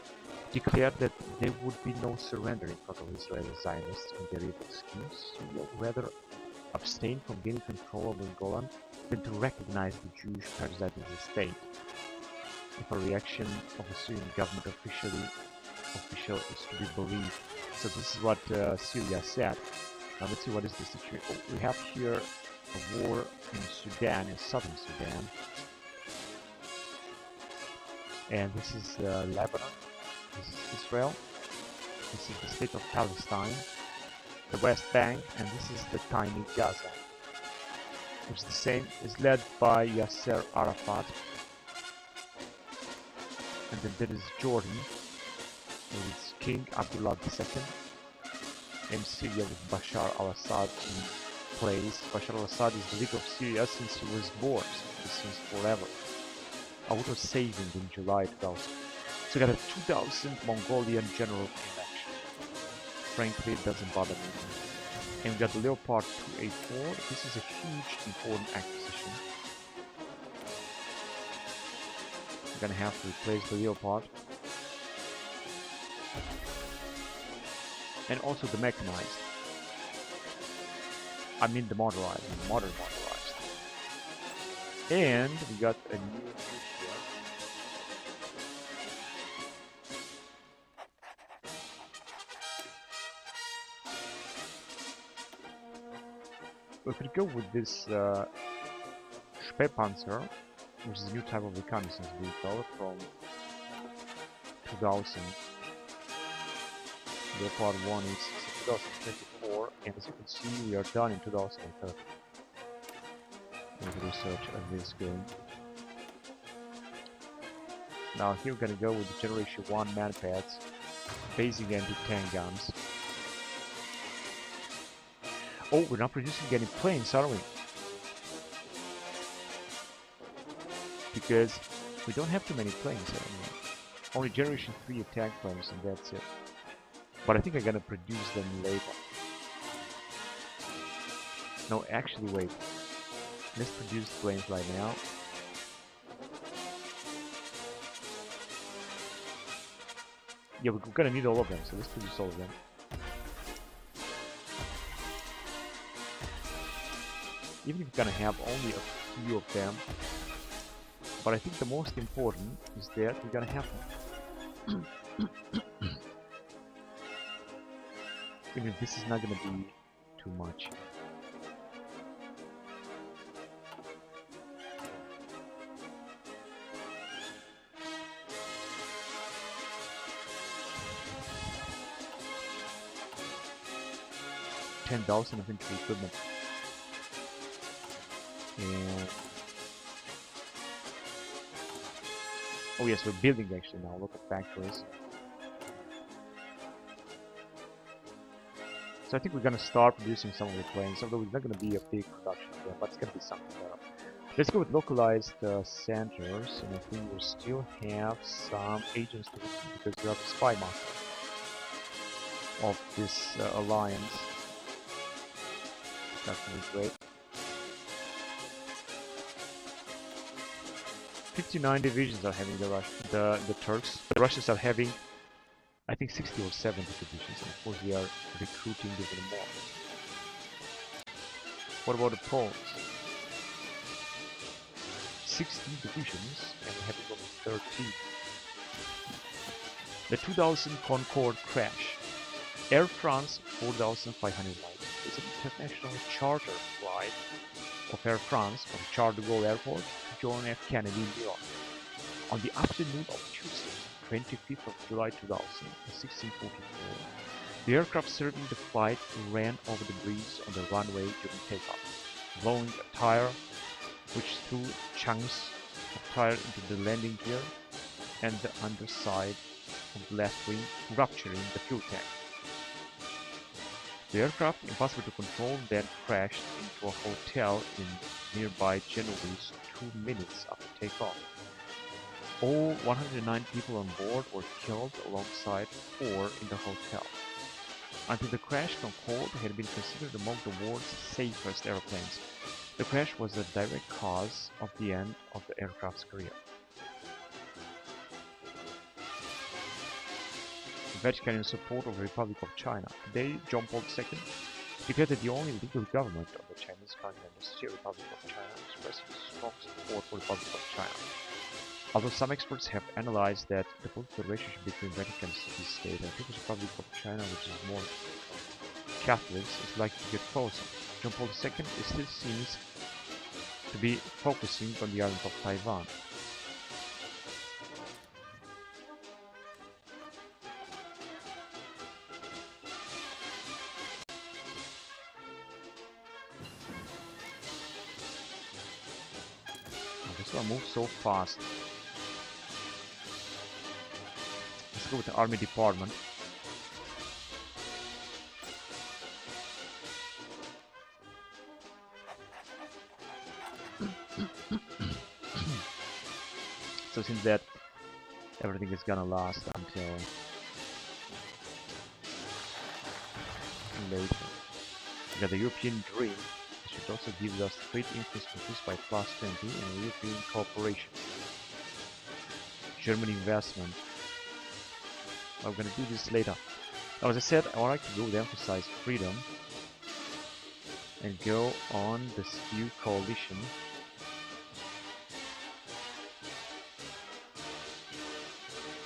declared that there would be no surrender in front of Israeli Zionists and their evil schemes. Syria rather abstain from gaining control over Golan than to recognize the Jewish parasite as a state. If a reaction of the Syrian government official is to be believed. So this is what Syria said. Now let's see what is the situation. Oh, we have here a war in Sudan, in southern Sudan. And this is Lebanon. This is Israel. This is the state of Palestine. The West Bank, and this is the tiny Gaza, which is the same, is led by Yasser Arafat. And then there is Jordan, with its King Abdullah II, and Syria with Bashar al-Assad in place. Bashar al-Assad is the leader of Syria since he was born, so since forever. Out of saving in July 2000. So we got a 2000 Mongolian general election. Frankly, it doesn't bother me. And we got the Leopard 2A4. This is a huge, important acquisition. We're gonna have to replace the Leopard. And also the mechanized. I mean the motorized, modern motorized. And we got a new here. If we go with this Spähpanzer, which is a new type of reconnaissance vehicle from 2000. Leopard 1 is 2024, and as you can see, we are done in 2030. There's research of this going. Now here we're gonna go with the Generation 1 manpads, basic anti-tank guns. Oh, we're not producing any planes, are we? Because we don't have too many planes anymore. Only Generation 3 attack planes, and that's it. But I think I'm gonna produce them later. No, actually, wait. Let's produce planes right now. Yeah, we're gonna need all of them, so let's produce all of them. Even if we're gonna have only a few of them. But I think the most important is that we're gonna have them. Even if this is not gonna be too much. $10,000 of infantry equipment. And oh yes, we're building actually now, local factories. So I think we're gonna start producing some of the planes, although it's not gonna be a big production of them, but it's gonna be something better. Let's go with localized centers, and I think we still have some agents to recruit because we have a spy master of this alliance. That's really great. 59 divisions are having the Turks. The Russians are having, I think, 60 or 70 divisions, and of course we are recruiting even more. What about the Poles? 16 divisions, and we're having only 13. The 2000 Concorde crash. Air France 4590. It's an international charter flight of Air France from Charles de Gaulle Airport to John F. Kennedy in New York. On the afternoon of Tuesday, 25th of July 2000, 1644, the aircraft serving the flight ran over the breeze on the runway during takeoff, blowing a tire which threw chunks of tire into the landing gear and the underside of the left wing, rupturing the fuel tank. The aircraft, impossible to control, then crashed into a hotel in nearby Genoese 2 minutes after takeoff. All 109 people on board were killed alongside 4 in the hotel. Until the crash, Concorde had been considered among the world's safest airplanes. The crash was a direct cause of the end of the aircraft's career. Vatican in support of the Republic of China. Today, John Paul II declared that the only legal government of the Chinese continent is the Republic of China, expressing strong support for the Republic of China. Although some experts have analyzed that the political relationship between Vatican City-State and the People's Republic of China, which is more Catholics, is likely to get closer. John Paul II still seems to be focusing on the island of Taiwan. This one moves so fast. Let's go with the Army Department. So since that everything is gonna last until later. We got the European Dream. It should also give us trade influence reduced by +20 and European cooperation. German investment. I'm gonna do this later. Now, as I said, I would like to go to emphasize freedom and go on this new coalition.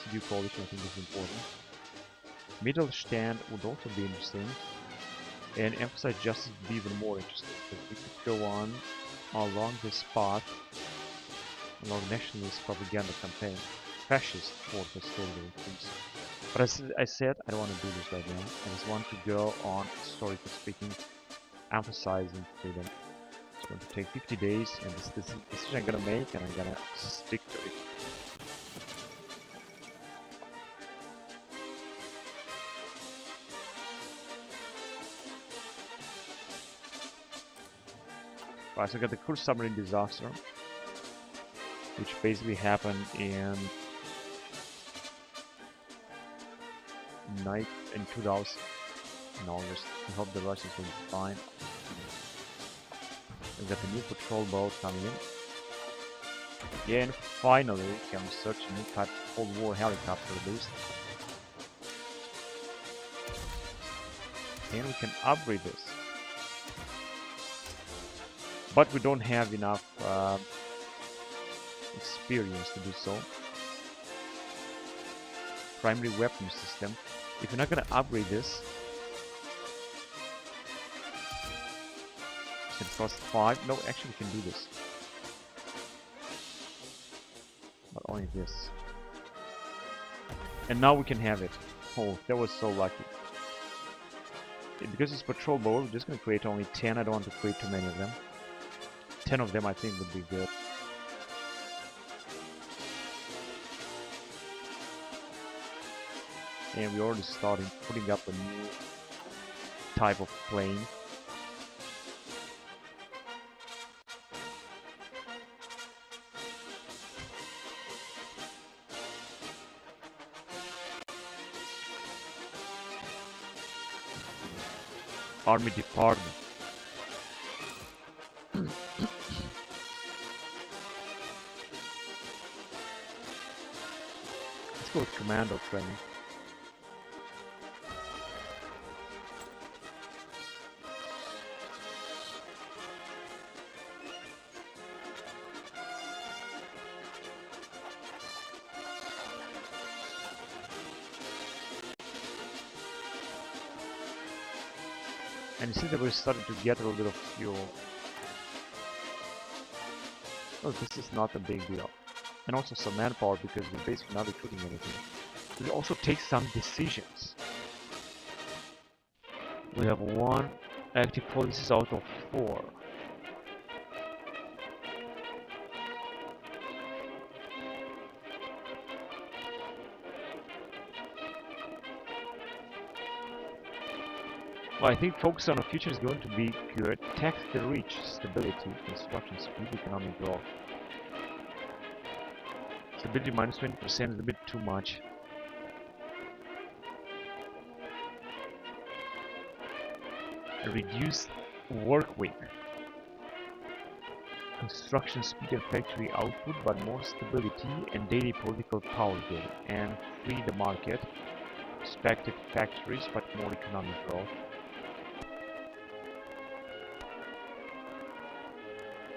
This new coalition I think is important. Mittelstand would also be interesting. And emphasize justice would be even more interesting. Because we could go on along this path, along nationalist propaganda campaign. Fascist forces totally increase. But as I said, I don't want to do this right now. I just want to go on, historically speaking, emphasizing freedom. It's going to take 50 days, and this is the decision I'm going to make, and I'm going to stick to it. Right, so I got the Kursk submarine disaster, which basically happened in 2000 in August. We hope the Russians will be fine. We got the new patrol boat coming in. Yeah, and finally we can research a new type of Cold War helicopter released. And we can upgrade this. But we don't have enough experience to do so. Primary weapon system. If you're not gonna upgrade this, it costs 5. No, actually we can do this. But only this. And now we can have it. Oh, that was so lucky. Because it's patrol boat, we're just gonna create only 10. I don't want to create too many of them. 10 of them I think would be good. And we already started putting up a new type of plane. Army Department. Let's go with commando training. And you see that we're starting to get a little bit of fuel. Oh, this is not a big deal. And also some manpower because we're basically not recruiting anything. We also take some decisions. We have 1 active policies out of 4. Well, I think focus on the future is going to be good. Tax the rich, stability, construction speed, economic growth. Stability minus 20% is a bit too much. A reduced work week. Construction speed and factory output, but more stability and daily political power gain. And free the market. Expected factories, but more economic growth.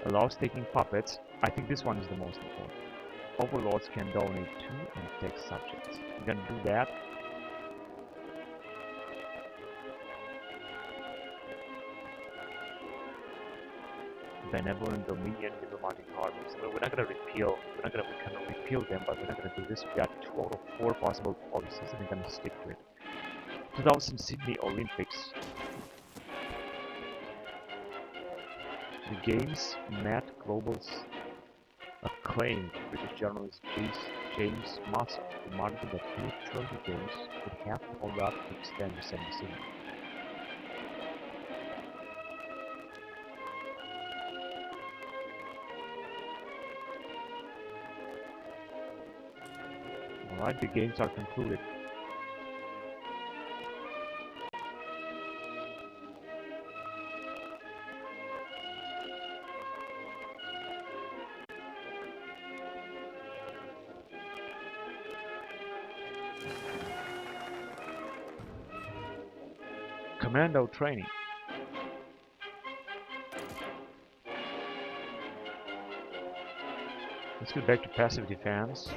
Allows taking puppets. I think this one is the most important. Overlords can donate to and take subjects. We're gonna do that. Benevolent Dominion, diplomatic armies. We're not gonna repeal. We can repeal them, but we're not gonna do this. We got 2 out of 4 possible policies, and we're gonna stick to it. 2000 Sydney Olympics. The games met Global's acclaimed British journalist James Massey remarked that future games would have to hold up to extend the same decision. Alright, the games are concluded. Commando training. Let's go back to passive defense.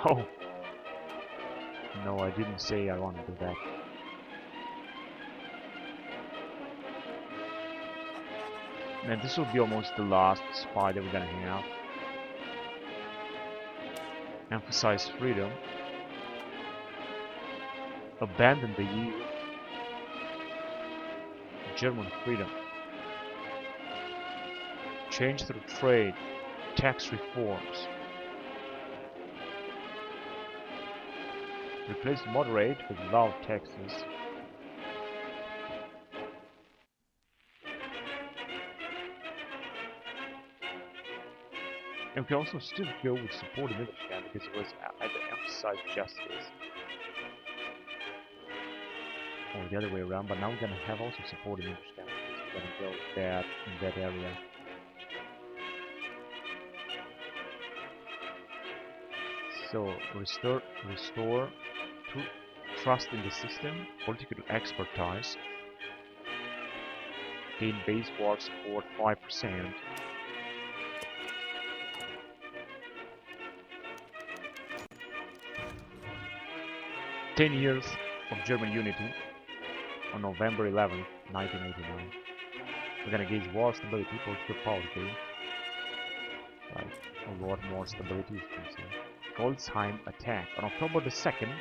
Oh! No, I didn't say I want to do that. Man, this will be almost the last spy that we're gonna have. Emphasize freedom. Abandon the EU. German freedom. Change through trade. Tax reforms. Replace moderate with low taxes. And we can also still go with support in Mittelstand because it was either emphasized justice or the other way around, but now we're gonna have also support in Mittelstand because we're gonna go with that in that area. So restore trust in the system, political expertise, gain base war support 5%. "10 years of German unity on November 11th, 1989. We're gonna gauge war stability, political policy, like a lot more stability as you can see. Goldsheim attack. On October the 2nd,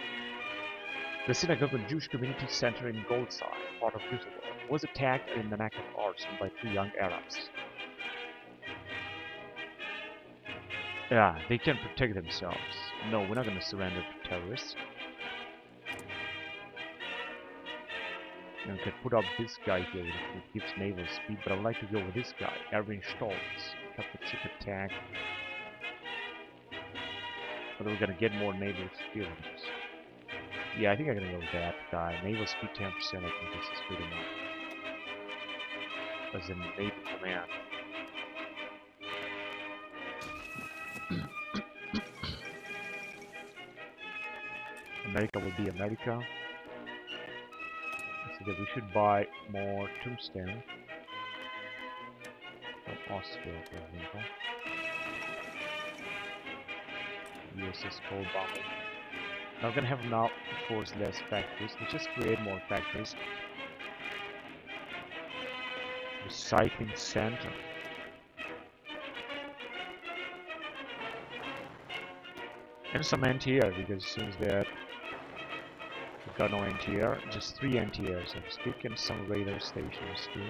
the synagogue and Jewish community center in Goldsheim, part of Düsseldorf, was attacked in an act of arson by 2 young Arabs. Yeah, they can protect themselves. No, we're not gonna surrender to terrorists. And we can put up this guy here, it gives naval speed, but I would like to go with this guy, Erwin Stolz. Cut the chip attack. But we're gonna get more naval experience. Yeah, I think I'm gonna go with that guy. Naval speed 10%, I think this is good enough. As a naval command. America will be America. So that we should buy more tungsten from Austria, for example. USS Cold Bomber. Now we're gonna have now, of course, less factories. Let's just create more factories. Recycling center. And some NTR, because it seems that we've got no NTR, just 3 NTRs, so to speak, and some radar stations too.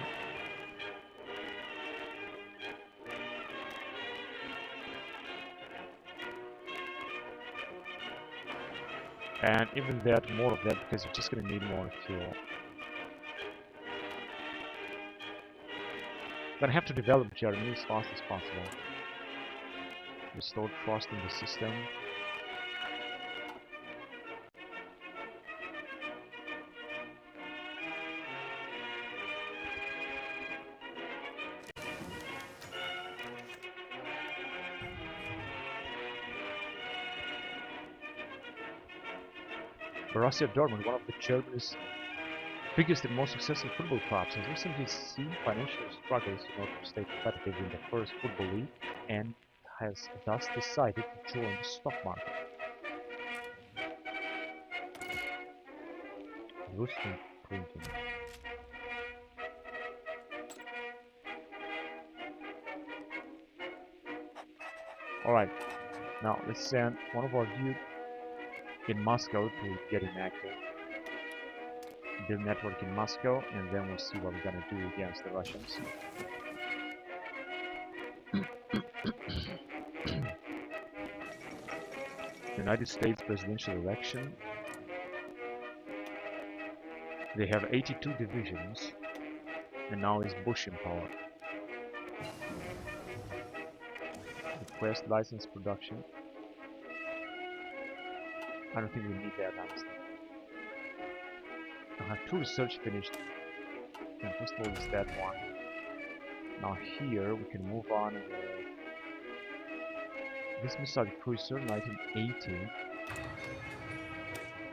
And even that, more of that, because we're just gonna need more fuel. Gonna have to develop Germany as fast as possible. Restore trust in the system. Borussia Dortmund, one of the Germany's biggest and most successful football clubs, has recently seen financial struggles in order to stay competitive in the first football league and has thus decided to join the stock market. Russian printing. Alright, now let's send one of our dude in Moscow to get him active. Build network in Moscow, and then we'll see what we're gonna do against the Russians. United States presidential election. They have 82 divisions, and now is Bush in power. Request license production. I don't think we need that, honestly. I have 2 research finished, and first of all is that one. Now here we can move on with this missile cruiser 1980,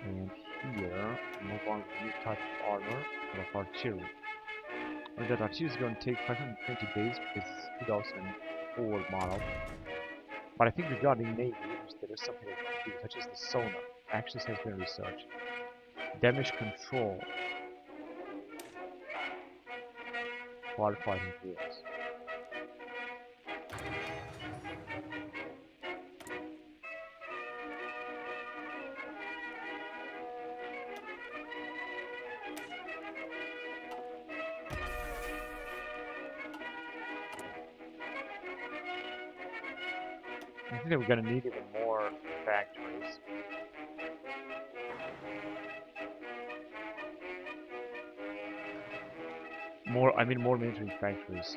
and here, move on with new type of armor of artillery. And that artillery is going to take 520 days because it's 2004 model. But I think regarding Navy, there is something that can do, such as the sonar. Actually, has been researched. Damage control. Firefighting drills. I think that we're going to need even more factories. More military factories.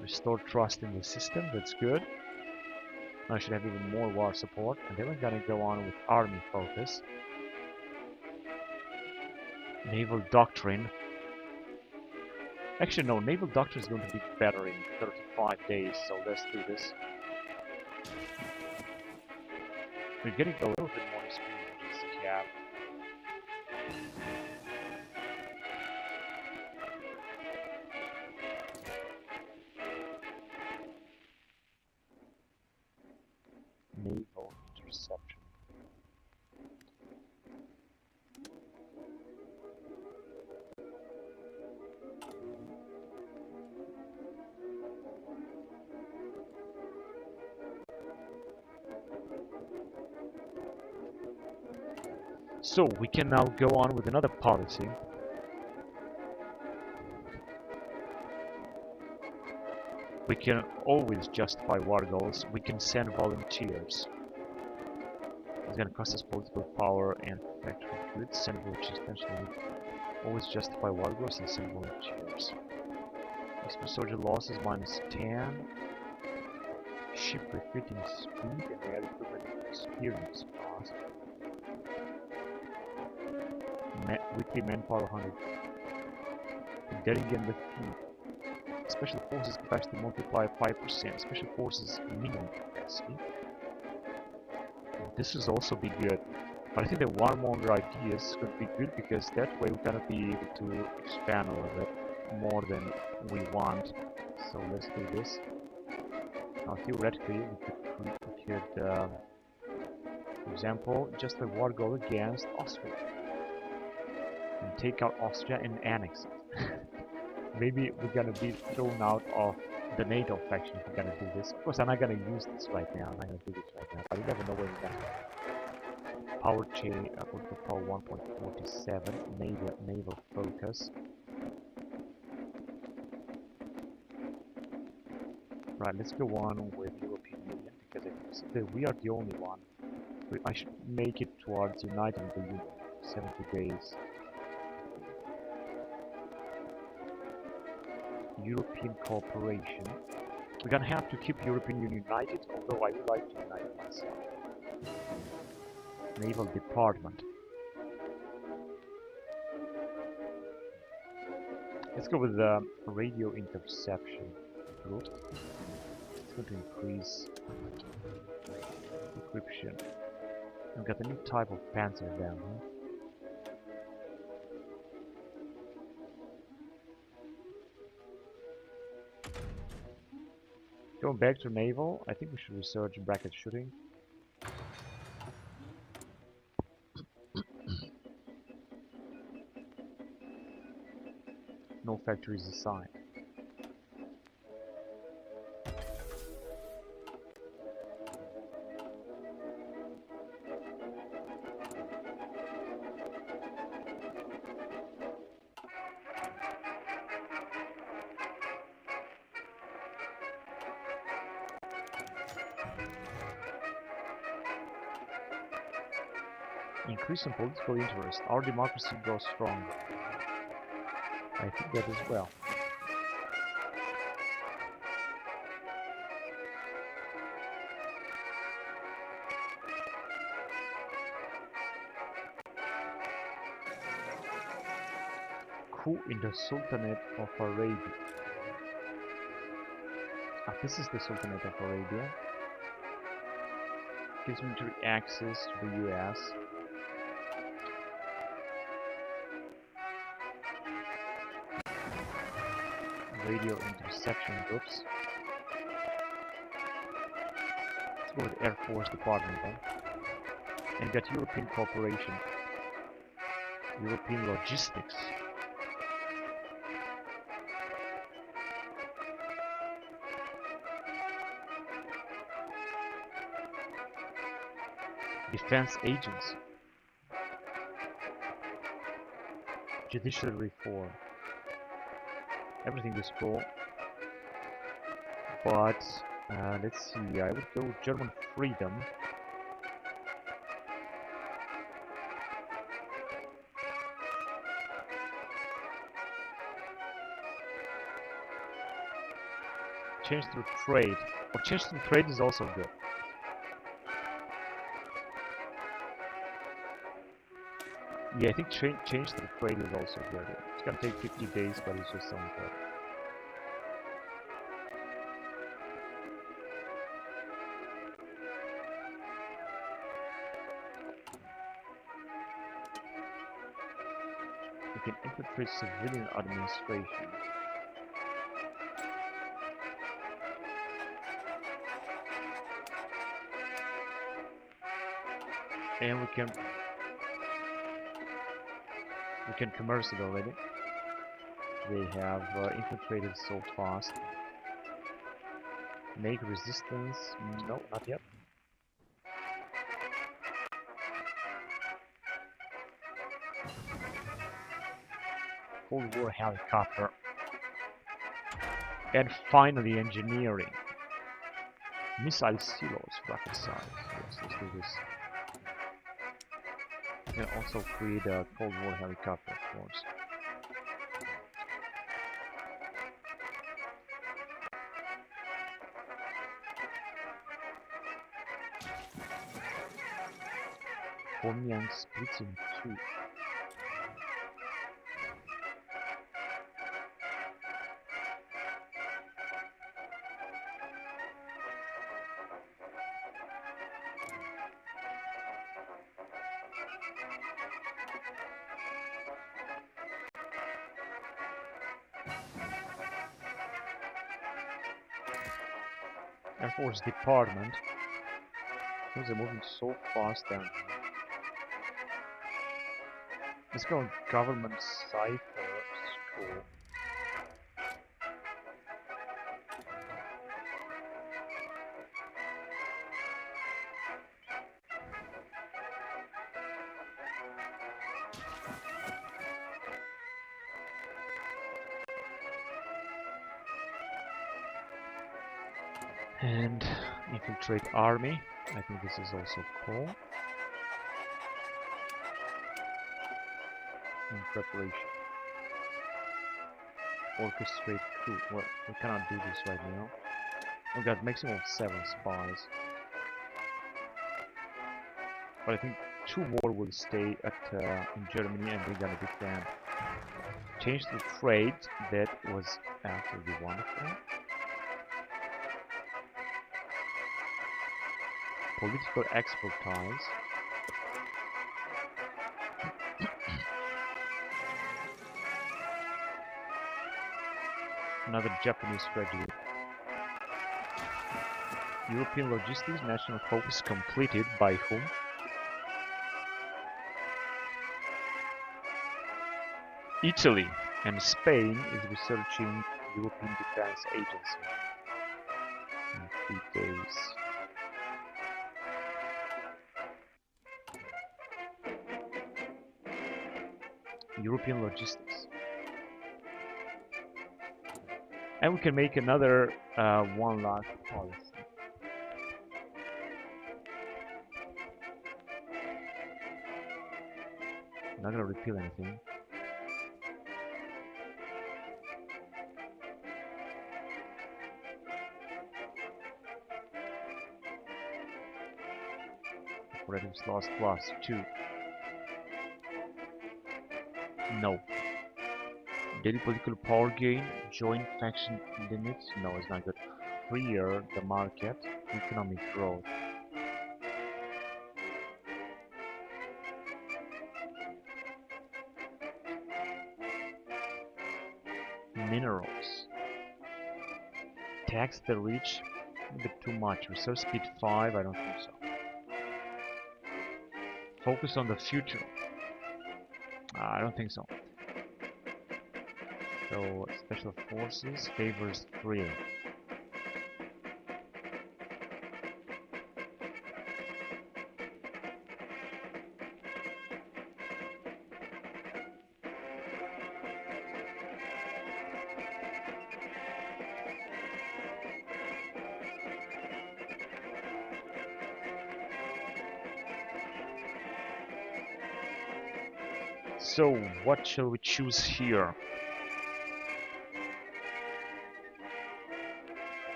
Restore trust in the system, that's good. I should have even more war support. And then we're going to go on with army focus. Naval doctrine. Actually, no, naval doctrine is going to be better in 35 days, so let's do this. We're getting a little bit more experience with this cap. Naval interception. So we can now go on with another policy. We can always justify war goals. We can send volunteers. It's going to cost us political power and factory goods. Send volunteers. Essentially, always justify war goals and send volunteers. Express soldier losses -10. Ship refitting speed and air equipment experience cost. Weekly manpower 100. Getting the feed. Special forces capacity multiplier 5%. Special forces minimum capacity. This will also be good. But I think the warmonger idea is going to be good because that way we're going to be able to expand a little bit more than we want. So let's do this. Now theoretically we could for example, just a war goal against Austria. And take out Austria and annex it. Maybe we're gonna be thrown out of the NATO faction if we're gonna do this. Of course, I'm not gonna use this right now. I'm not gonna do this right now, but you never know when we're gonna. Power chain, political power 1.47, naval focus. Right, let's go on with European Union because I think that we are the only one. I should make it towards uniting the Union. 70 days. European cooperation. We're gonna have to keep European Union united, although I would like to unite it myself. Naval Department. Let's go with the radio interception group. It's going to increase encryption. We've got a new type of panzer down here. Going back to naval, I think we should research bracket shooting. No factories assigned. Increase in political interest. Our democracy grows stronger. I think that as well. Coup in the Sultanate of Arabia. Ah, this is the Sultanate of Arabia. gives military access to the US. Radio interception groups. Let's go with Air Force Department then. And got European cooperation. European logistics. Defense agents. Judicial reform. Everything is cool. But let's see, I would go with German freedom. Change through trade. Or change through trade is also good. Yeah, I think change through trade is also good. It's gonna take 50 days, but it's just something good. We can infiltrate civilian administration. And we can commerce it already. They have infiltrated so fast. Make resistance? No, not yet. Cold War helicopter. And finally engineering. Missile silos, rocket size. Yes, let's do this. And also create a Cold War helicopter, of course. Pyongyang splits in two. Air Force Department. Things are moving so fast down here. Let's go on Government Cipher School. And infiltrate army. I think this is also cool. In preparation. Orchestrate coup. Well, we cannot do this right now. We've got maximum of 7 spies. But I think 2 more will stay at in Germany and they're gonna defend. Change the trade. That was absolutely wonderful. Political export ties. Another Japanese graduate. European logistics, national focus completed by whom? Italy and Spain is researching European Defense Agency in 3 days. European logistics. And we can make another one last policy. Not gonna repeal anything. Operatives lost +2. No. Daily political power gain, joint faction limits. No, it's not good. Freer the market, economic growth. minerals. Tax the rich, a bit too much. Research speed 5, I don't think so. Focus on the future. I don't think so. So, special forces favors 3. So, what shall we choose here?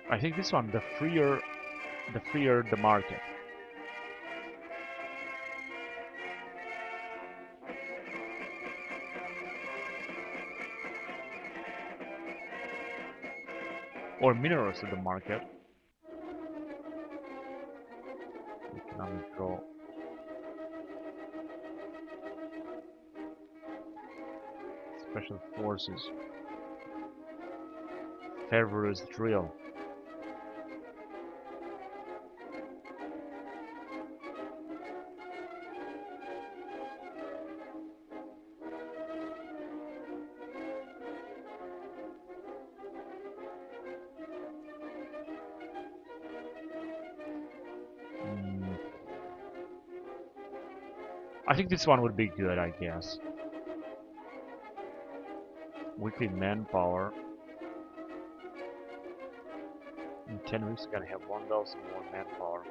I think this one, the freer the market. Or minerals of the market. Economic growth. Special forces. Fervorous drill. I think this one would be good, I guess. Weekly manpower. In 10 weeks, we're gonna have 1,000 more manpower.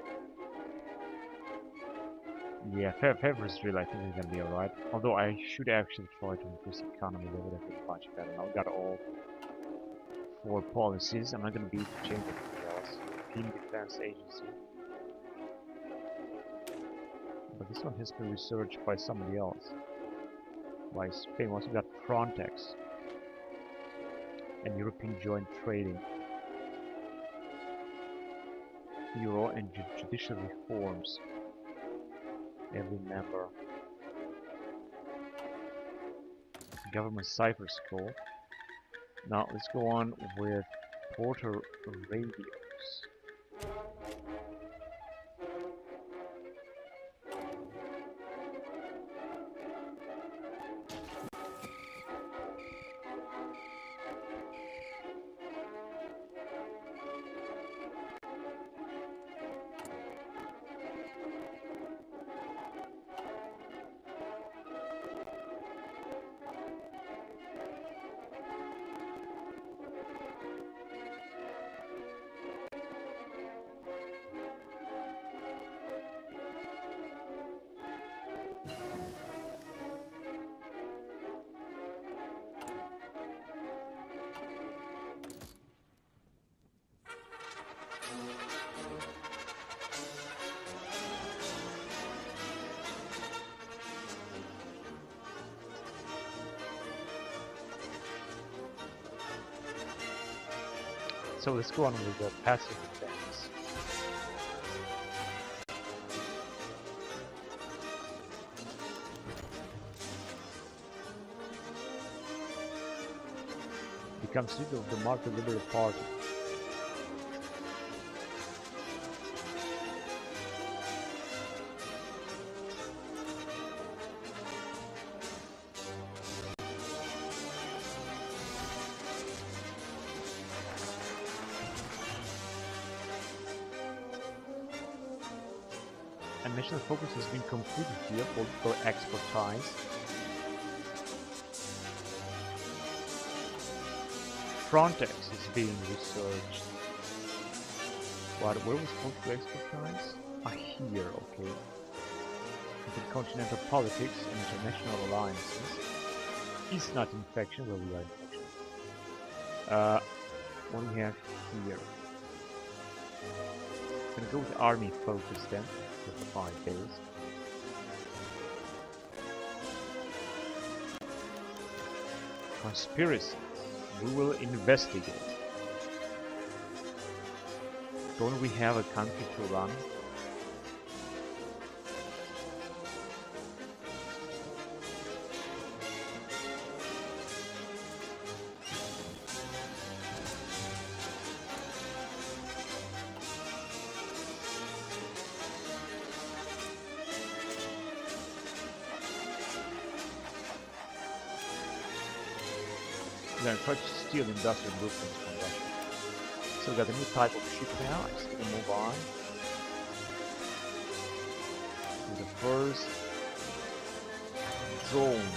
Yeah, February's drill, I think is gonna be alright. Although I should actually try to increase the economy, that would have been much better. Now we got all 4 policies. I'm not gonna be able to change anything else. European Defense Agency. But this one has been researched by somebody else. By Spain. Also got Frontex. And European Joint Trading. Euro and judicial reforms. Every member. Government Cipher School. Now let's go on with Porter Radios. So let's go on with the passive defense. Becomes leader of the Market Liberal Party. And national focus has been concluded here, political expertise. Frontex is being researched. What? Where was political expertise? Ah, here, okay. Intercontinental politics and international alliances. Is not infection, well, we are infection. What do we have here? I'm gonna go with army focus then. 5 days. Conspiracy. We will investigate. Don't we have a country to run? We're gonna try to steal industrial blueprints from Russia. So we got a new type of ship now. I'm just gonna move on to the first drone.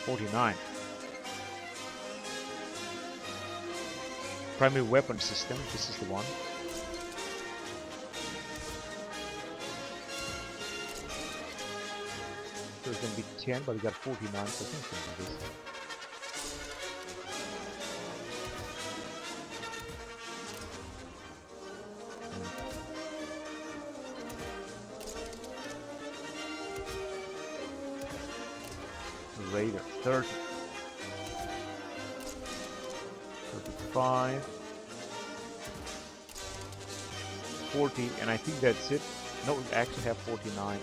'49. Primary weapon system. This is the one. So it's gonna be 10, but we got 49, so I think it's gonna be this. Raider 30, 35, 40, and I think that's it. No, we actually have 49.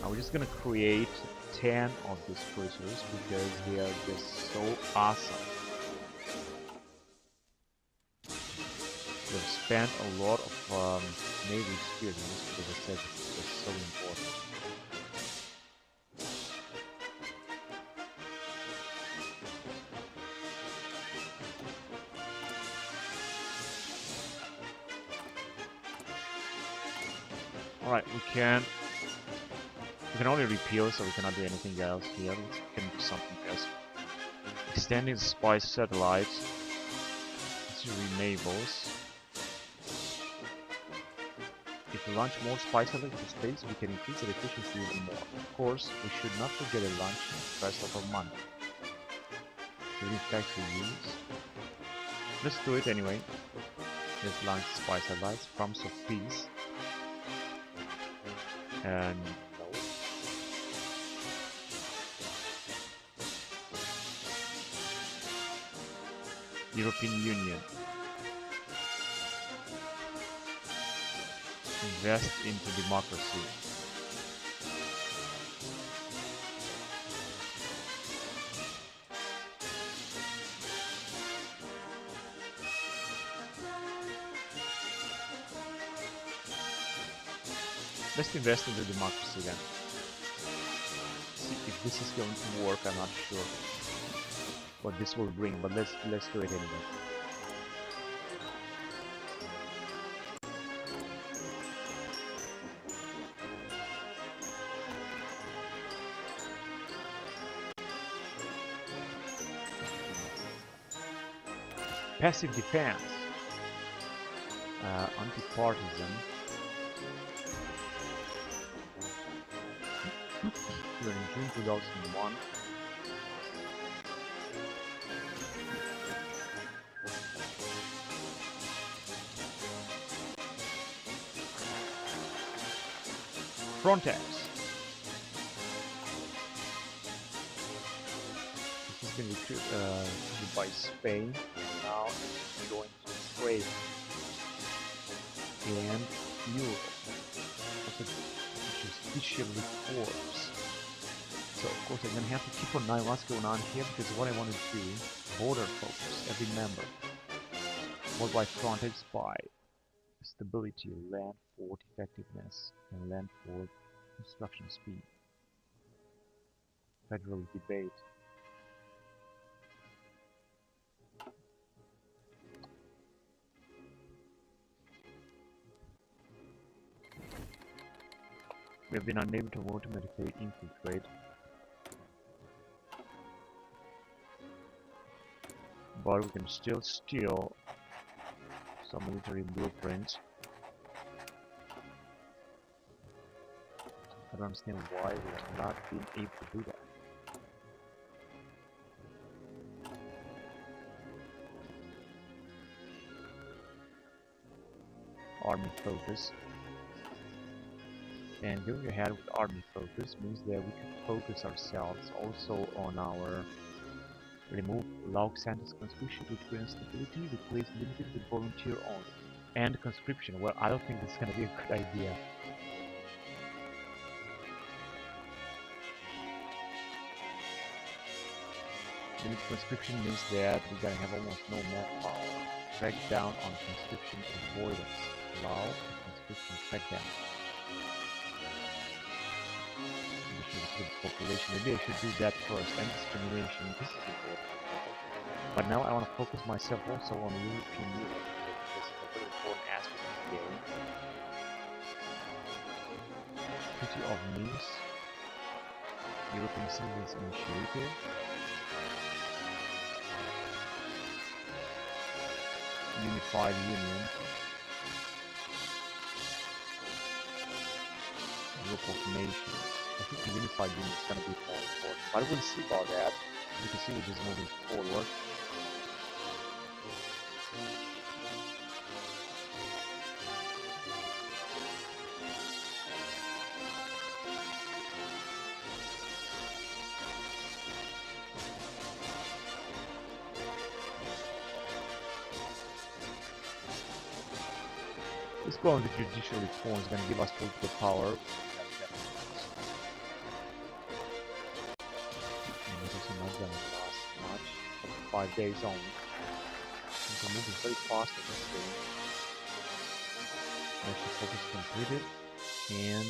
Now we're just gonna create 10 of these cruisers because they are just so awesome. We've spent a lot of Navy experience because I said it's so important. Alright, we can only repeal, so we cannot do anything else here. We can do something else. Extending the spy satellites. Let's do renables. If we launch more spy satellites into space, we can increase their efficiency even more. Of course, we should not forget a launch first of our money. During factory use. Let's do it anyway. Let's launch spy satellites. Promise of peace. And no. European Union. Invest into democracy. Let's invest into democracy then. See if this is going to work. I'm not sure what this will bring, but let's do it anyway. Passive defense, anti-partisan. We're in June 2001. Frontex. This has been recruited by Spain. Now it's going to trade and Europe, which is official reforms. So of course I'm going to have to keep an eye on what's going on here, because what I want to do, border focus every member, worldwide frontage by stability, land fort effectiveness, and land fort construction speed. Federal debate. We have been unable to automatically infiltrate. But we can still steal some military blueprints. I don't understand why we have not been able to do that. Army focus. And going ahead with army focus means that we can focus ourselves also on our remove log sentence conscription to create stability, replace limited with volunteer only. And conscription, well, I don't think this is going to be a good idea. Limit conscription means that we're going to have almost no manpower. Crack down on conscription avoidance. Allow conscription crackdown. Population. Maybe I should do that first. And discrimination. This is important. But now I want to focus myself also on European Europe. This is a very important aspect of the game. Treaty of Nice. European Citizens Initiative. Unified Union. Group of Nations. I think the Unified Union is going to be more important. But we'll see about that. You can see we're just moving forward. Let's go on the judicial reform. It's going to give us political power. And it's also not going to last much. 5 days only. Things are moving very fast in this game. National focus completed. And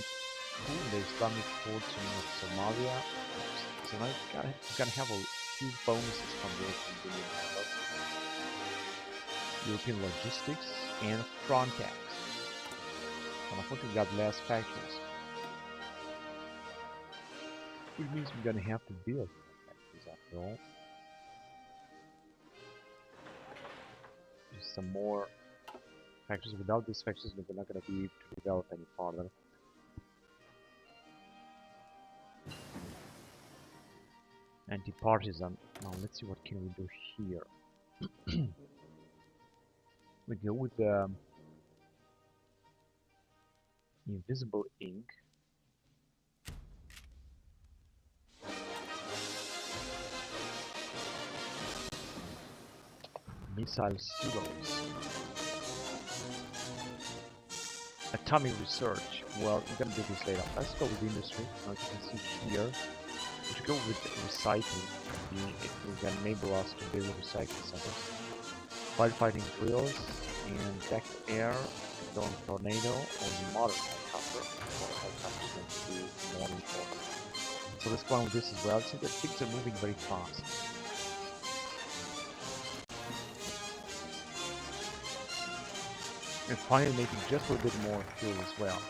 the Islamic fortune of Somalia. So now you're going to have a huge bonuses from the European Union. European logistics and Frontex. And unfortunately we got less factories. Which means we're gonna have to build factories after all. Just some more factories. Without these factories we're not gonna be able to develop any further. Anti-partisan. Now let's see what can we do here. We go with the invisible ink. Missile silos. Atomic research. Well, we're gonna do this later. Let's go with industry. Now you can see here. We should go with recycling. It will enable us to build recycling centers. Firefighting drills and back air, drone tornado, or the modern helicopter. Modern helicopter is going to be more important. So let's go on with this as well. See that things are moving very fast. And finally making just a little bit more fuel as well.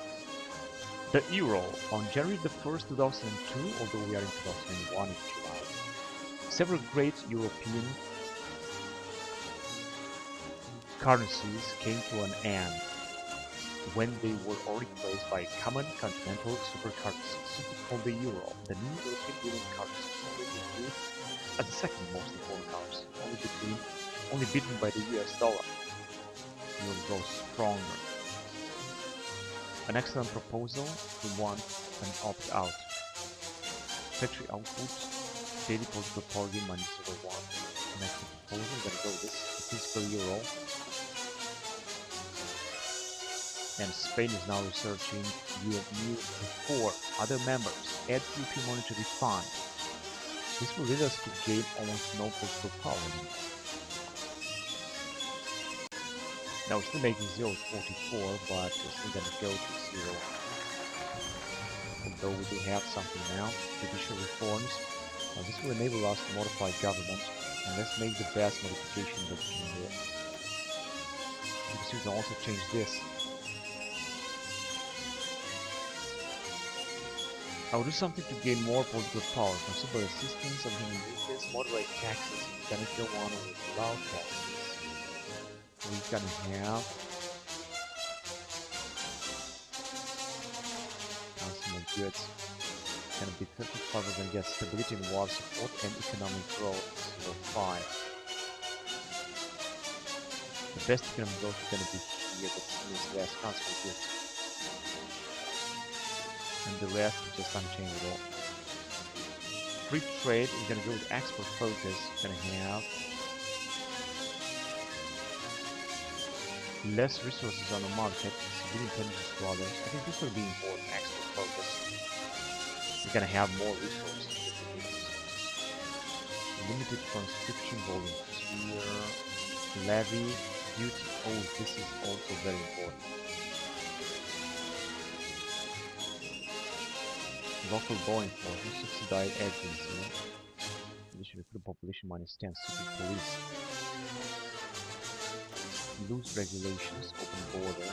The euro on January the 1st, 2002, although we are in 2001 in July. Several great European currencies came to an end when they were all replaced by common continental super currencies, simply called the euro. The new European Union currency is viewed as the second most important currency, only beaten by the US dollar. The euro grows stronger. An excellent proposal to want an opt-out. Factory output, daily political power game -01. An excellent proposal, I'm gonna go with this physical euro. And Spain is now researching EU before other members add European monetary fund. This will lead us to gain almost no political power anymore. Now we're still making 0.44, but we're still gonna go to 0. Although we do have something now, judicial reforms. Now this will enable us to modify government, and let's make the best modification that we can do. You can see we can also change this. I will do something to gain more political power. Consider assistance of human weakness, moderate taxes. We're gonna go on with low taxes. We're gonna have consumer goods. It's gonna be 35. We're gonna get stability and war support and economic growth 0.5. The best economic growth is gonna be here, but it's less consumer goods. and the rest is just unchangeable. Free trade is gonna go with export focus. Gonna have less resources on the market, civilian intelligence to others. I think this will be important. Export focus. We're gonna have more resources. Limited conscription volunteer levy duty. Oh, this is also very important. Local law enforcement, subsidized agency, addition recruit population -10, secret police, loose regulations, open border,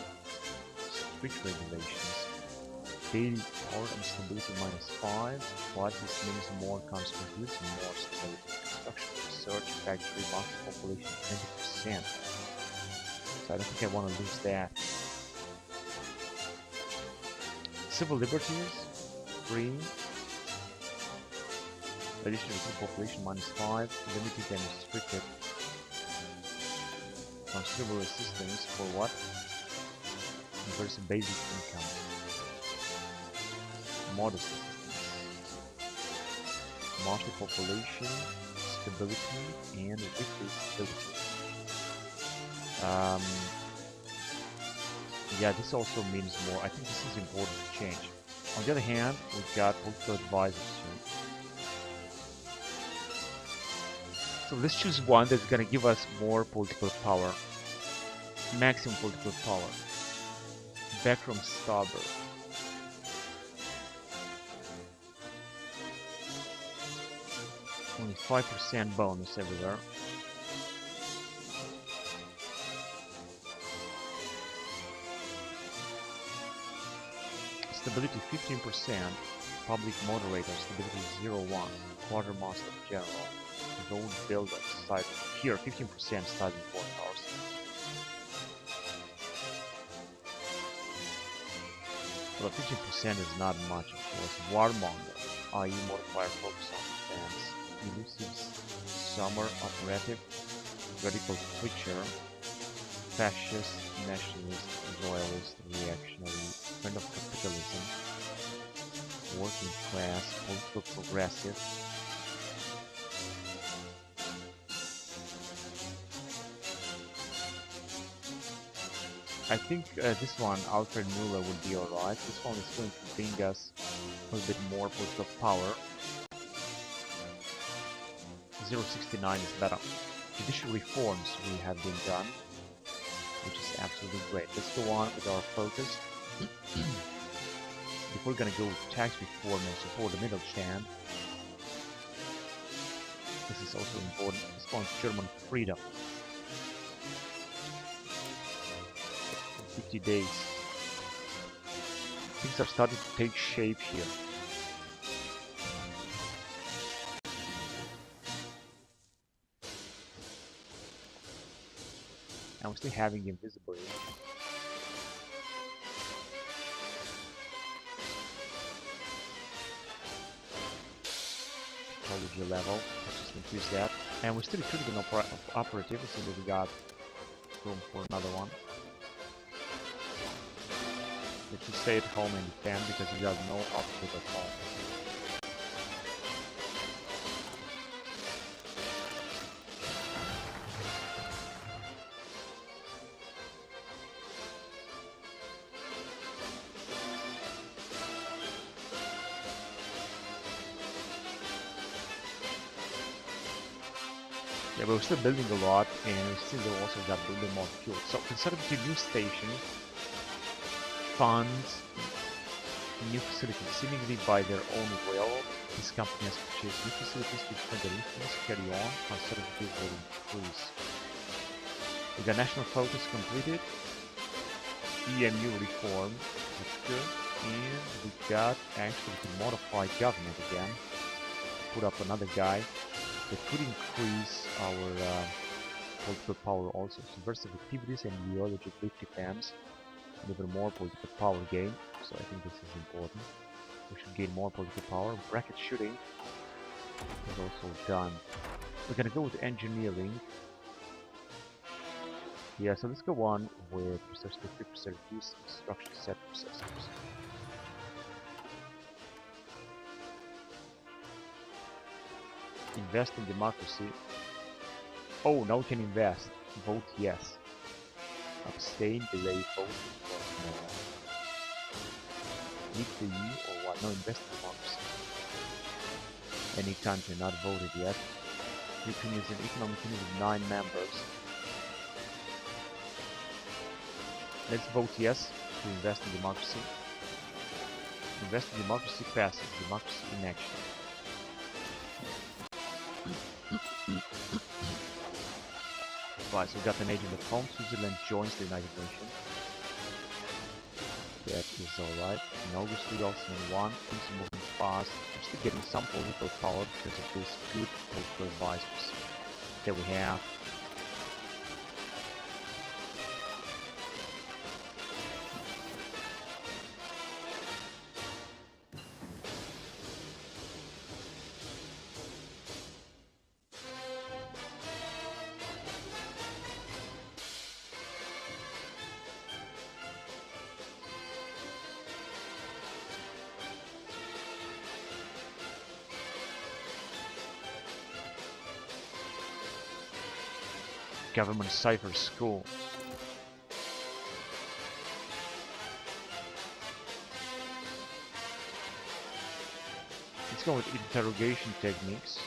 strict regulations, daily power and stability -5, but this means more constant goods and more stability. Construction, research, factory, market population 20%. So I don't think I want to lose that. Civil liberties. Free. Additional population -5, limited and restricted. Considerable assistance for what? Versus basic income. Modest assistance. Market population, stability, and weekly stability. Yeah, this also means more. I think this is important to change. On the other hand, we've got political advisors here. So let's choose one that's going to give us more political power. Maximum political power. Backroom Starber. Only 5% bonus everywhere. Stability 15%, public moderator, stability 0.1, quartermaster general, road builder, site here 15% starting workhouse. Well, 15% is not much, of course. Warmonger, i.e. modifier focus on defense, elusive summer operative, radical twitcher, fascist, nationalist, royalist, reactionary, friend of capitalism, working class, political progressive. I think this one, Alfred Muller, would be alright. This one is going to bring us a little bit more political power. 0.69 is better. Judicial reforms we have been done, which is absolutely great. Let's go on with our focus. If we're gonna go with tax reform and support the Mittelstand, this is also important. Let's go on German freedom. 50 days. Things are starting to take shape here. And we're still having invisibility. Technology level. Let's just increase that. And we're still recruiting an operative, so we got room for another one. Let's just stay at home and defend because we have no operative at home. Yeah, but we're still building a lot, and we still also got building more fuel. So Conservative New Station funds new facilities, seemingly by their own will. This company has purchased new facilities to extend their influence. Carry on, Conservative will increase. We got national focus completed. EMU reform, that's good. And we got actually to modify government again. Put up another guy. That could increase our political power also. Subversive activities and ideological defense deliver more political power gain. So I think this is important. We should gain more political power. Bracket shooting is also done. We're gonna go with engineering. Yeah, so let's go on with research to 3% reduce instruction set processors. Invest in democracy. Oh, now we can invest. Vote yes. Abstain, delay, vote. No. Need the E or what? No, invest in democracy. Any country not voted yet. European Union, Economic Union with 9 members. Let's vote yes to invest in democracy. Invest in democracy passes. Democracy in action. Right, so we got an agent at home. Switzerland joins the United Nations. That is alright. In August 2001, things are moving fast. We're still getting some political power because of this good political advisors that we have. Government cipher school. Let's go with interrogation techniques.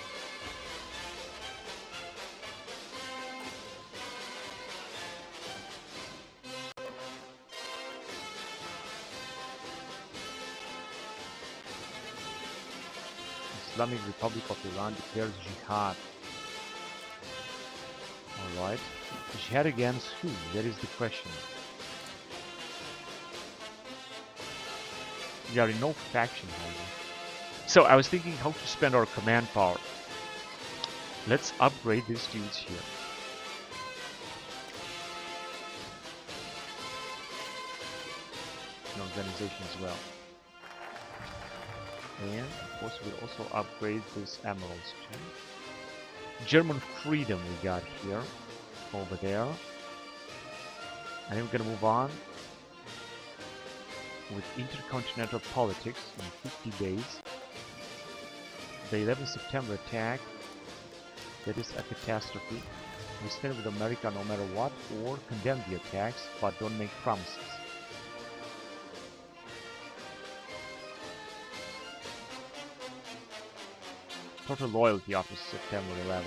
Islamic Republic of Iran declares jihad. Alright. Jihad against who? That is the question. We are in no faction, however. So I was thinking how to spend our command power. Let's upgrade these dudes here. An organization as well. And of course we'll also upgrade this Emeralds chain. German freedom we got here, over there. And then we're gonna move on with intercontinental politics in 50 days. The 11 September attack, that is a catastrophe. We stand with America no matter what, or condemn the attacks, but don't make promises. Total loyalty after September 11.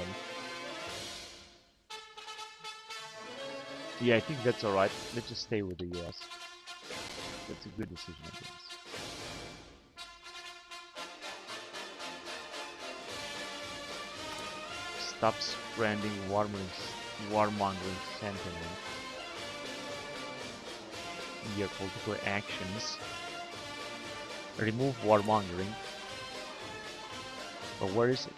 Yeah, I think that's alright. Let's just stay with the US. That's a good decision, I guess. Stop spreading warmongering sentiment. Your political actions. Remove warmongering. But where is it?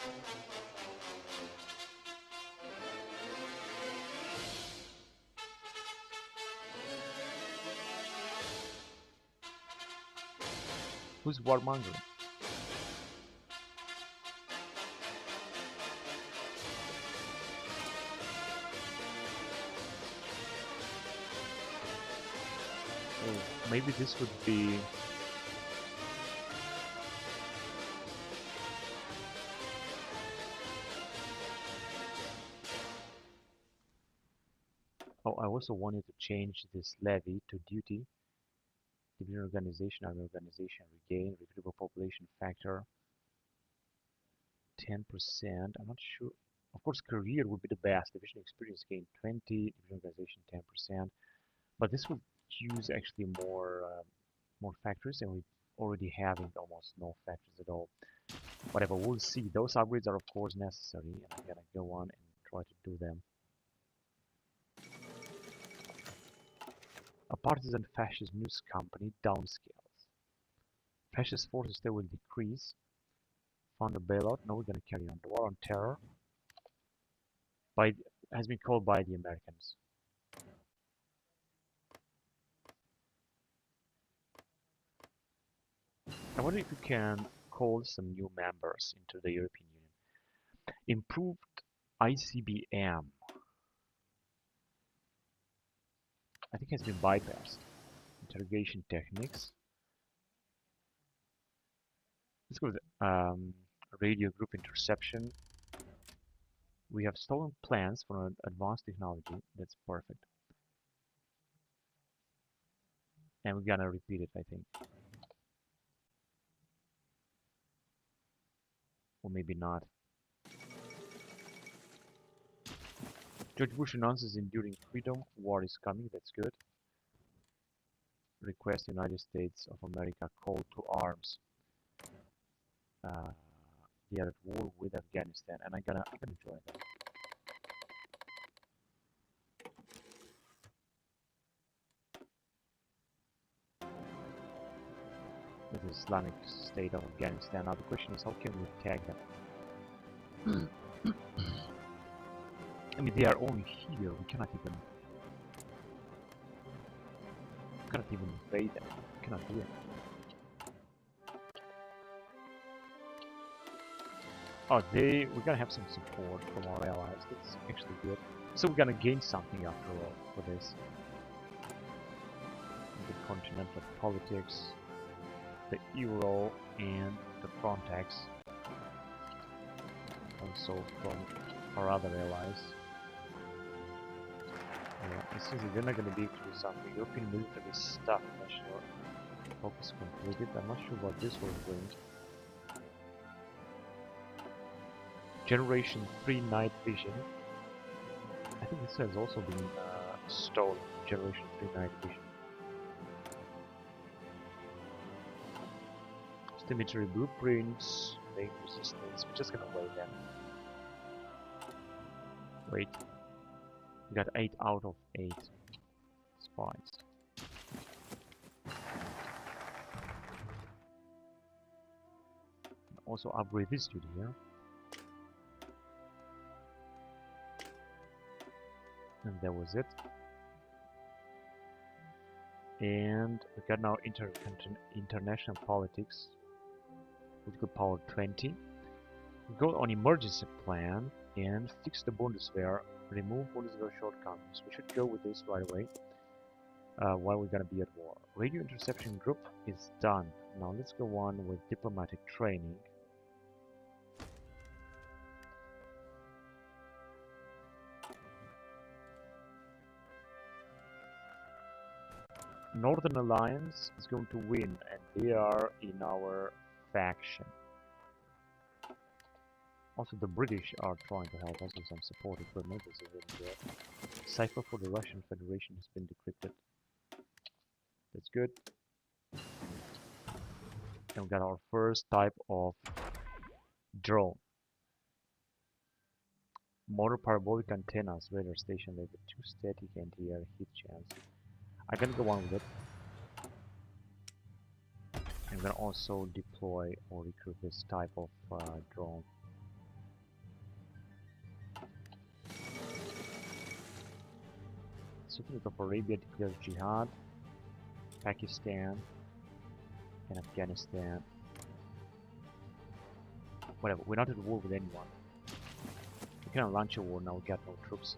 Who's warmongering? Oh, maybe this would be... Oh, I also wanted to change this levy to duty. Division organization, army organization, regain, retrievable population factor, 10%. I'm not sure. Of course, career would be the best. Division experience gain 20, division organization 10%. But this would use actually more factors, and we already having almost no factors at all. Whatever, we'll see. Those upgrades are of course necessary, and I'm gonna go on and try to do them. A partisan fascist news company downscales. Fascist forces they will decrease. Fund a bailout. No, we're gonna carry on. The war on terror has been called by the Americans. I wonder if we can call some new members into the European Union. Improved ICBM. I think has been bypassed. Interrogation techniques. Let's go with radio group interception. We have stolen plans for an advanced technology. That's perfect. And we're gonna repeat it, I think. Or maybe not. George Bush announces enduring freedom. War is coming. That's good. Request United States of America call to arms. They are at war with Afghanistan, and I'm gonna join them. With the Islamic State of Afghanistan. Now the question is, how can we attack them? I mean, they are only here. We cannot even invade them. We cannot do it. Oh, we're gonna have some support from our allies. That's actually good. So we're gonna gain something after all for this. The continental politics, the euro, and the Frontex. Also from our other allies. Yeah, this is they're not gonna be able to do something. European military stuff. National focus completed. I'm not sure what this was doing. Generation 3 night vision. I think this has also been stolen. Generation 3 night vision. Military blueprints, main resistance. We're just gonna wait then. Wait. We got 8 out of 8 spies. Also upgrade this dude here. And that was it. And we got now international politics. Political power 20. We go on emergency plan and fix the Bundeswehr. Remove Bundeswehr shortcomings. We should go with this right away. While we're gonna be at war. Radio interception group is done. Now let's go on with diplomatic training. Northern Alliance is going to win, and they are in our faction. Also, the British are trying to help us with some support equipment. This is really good. Cipher for the Russian Federation has been decrypted. That's good. And we got our first type of drone. Motor parabolic antennas, radar station level 2 static anti-air hit chance. I'm gonna go on with it. I'm gonna also deploy or recruit this type of drone. Sultanate of Arabia declares jihad. Pakistan and Afghanistan. Whatever, we're not at war with anyone. We cannot launch a war now, we got no troops.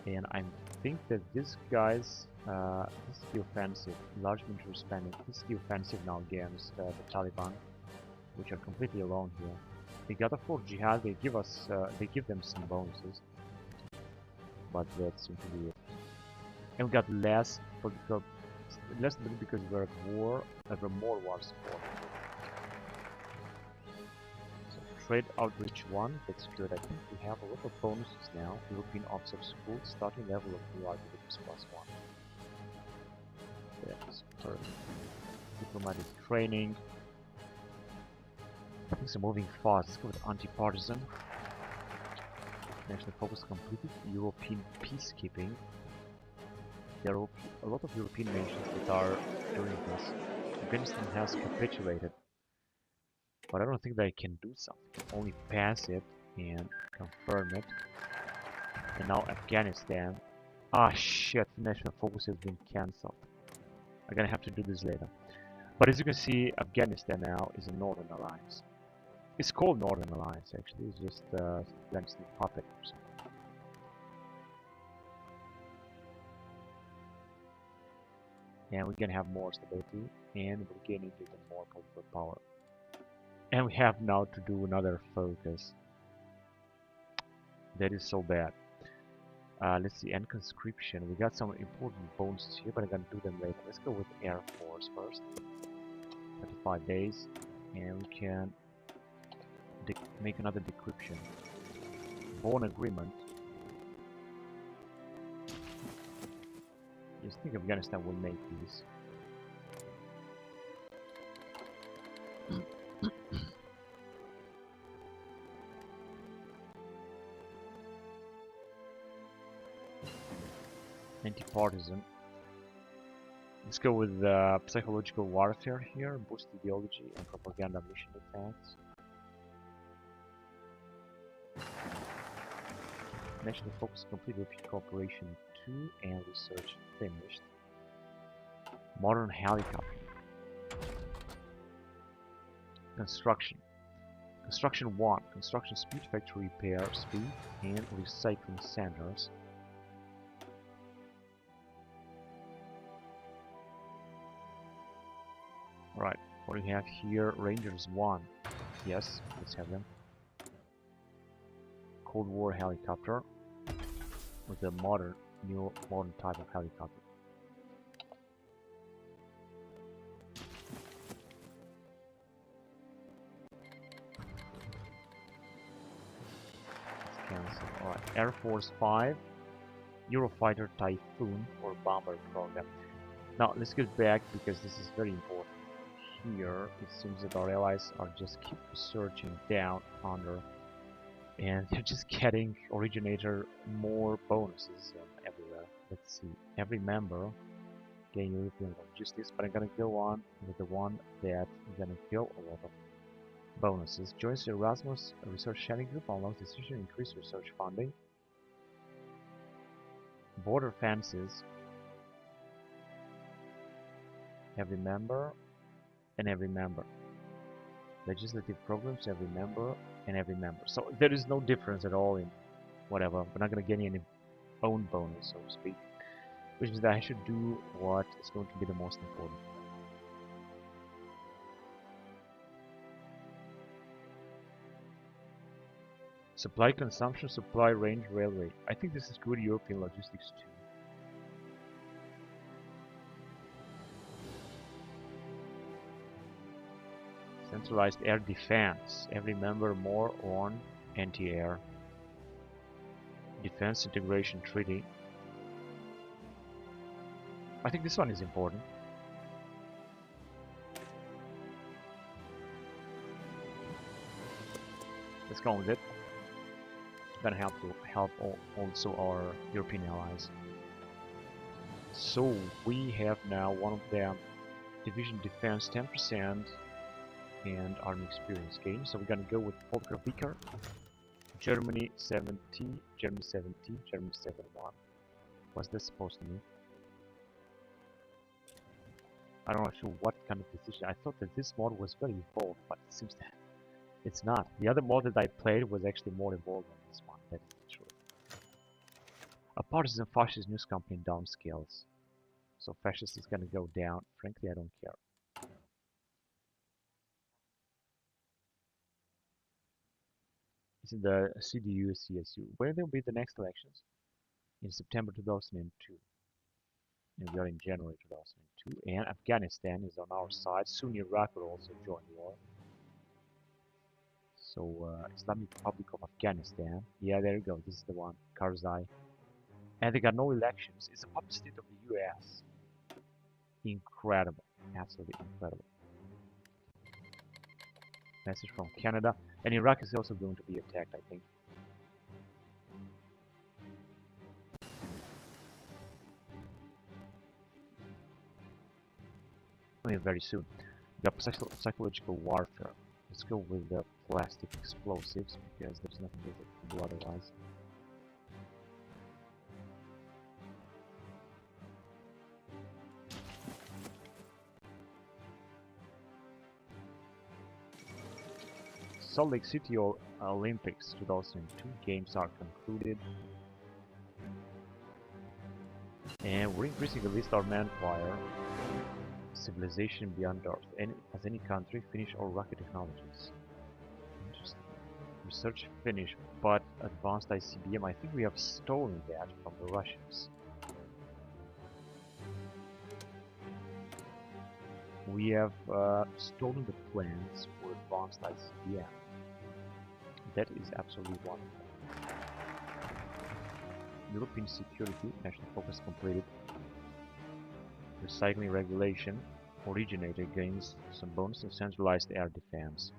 And I think that these guys, this is the offensive, large military spending, this is the offensive now against the Taliban, which are completely alone here. They got a for jihad, they give us, they give them some bonuses. But that seems to be it. And we got less political, less because we're at war, ever more war support. So trade outreach 1, that's good. I think we have a lot of bonuses now. European officer school, starting level of new arguments +1. That's perfect. Diplomatic training. Things are moving fast. Let's go with anti-partisan. National focus completed. European peacekeeping. There are a lot of European nations that are doing this. Afghanistan has capitulated. But I don't think that I can do something. Only pass it and confirm it. And now Afghanistan. Ah shit, national focus has been cancelled. I'm gonna have to do this later. But as you can see, Afghanistan now is a Northern Alliance. It's called Northern Alliance actually, it's just Afghanistan puppet or something. And we can have more stability, and we're gaining even more political power. And we have now to do another focus. That is so bad. Let's see, and conscription. We got some important bonuses here, but I'm gonna do them later. Let's go with Air Force first. 35 days, and we can make another decryption. Bone agreement. I just think Afghanistan will make these. Anti-partisan. Let's go with psychological warfare here, boost ideology and propaganda mission attacks. National focus complete with cooperation 2 and research finished. Modern helicopter. Construction. Construction 1. Construction speed, factory repair speed, and recycling centers. Right, what do we have here? Rangers 1. Yes, let's have them. Cold War helicopter with a new modern type of helicopter. Let's cancel. Alright, Air Force 5, Eurofighter Typhoon or bomber program. Now let's get back because this is very important. Here it seems that our allies are just keep researching down under, and they're just getting originator more bonuses everywhere. Let's see, every member gain European logistics, but I'm gonna go on with the one that is gonna kill a lot of bonuses. Joins the Erasmus Research Sharing Group, unlocks decision, increase research funding. Border fences. Every member and every member. Legislative programs, every member and every member. So there is no difference at all in whatever. We're not going to get any own bonus, so to speak. Which means that I should do what is going to be the most important. Supply consumption, supply range, railway. I think this is good European logistics too. Centralized air defense. Every member more on anti-air. Defense integration treaty. I think this one is important. Let's go with it. It's gonna help also our European allies. So we have now one of them. Division defense 10%. And army experience gain. So we're gonna go with Volker Vicker, Germany 70, Germany 70, Germany 71. What's this supposed to mean? I don't know sure what kind of decision. I thought that this mod was very evolved, but it seems that it's not. The other mod that I played was actually more evolved than this one. That is true. A partisan fascist news company downscales. So fascist is gonna go down. Frankly, I don't care. It's in the CDU, CSU. Where will be the next elections? In September 2002. And we are in January 2002. And Afghanistan is on our side. Soon Iraq will also join the war. So, Islamic Republic of Afghanistan. Yeah, there you go. This is the one. Karzai. And they got no elections. It's a puppet state of the US. Incredible. Absolutely incredible. Message from Canada. And Iraq is also going to be attacked, I think. I mean, very soon. We got psychological warfare. Let's go with the plastic explosives, because there's nothing that we can do otherwise. Salt Lake City Olympics 2002 games are concluded, and we're increasing the list of manpower. Civilization beyond Earth. Has any country finished all rocket technologies? Interesting. research finished, but advanced ICBM, I think we have stolen that from the Russians. We have stolen the plans for advanced ICBM. That is absolutely wonderful. European security, national focus completed. Recycling regulation, originator gains some bonus and centralized air defense.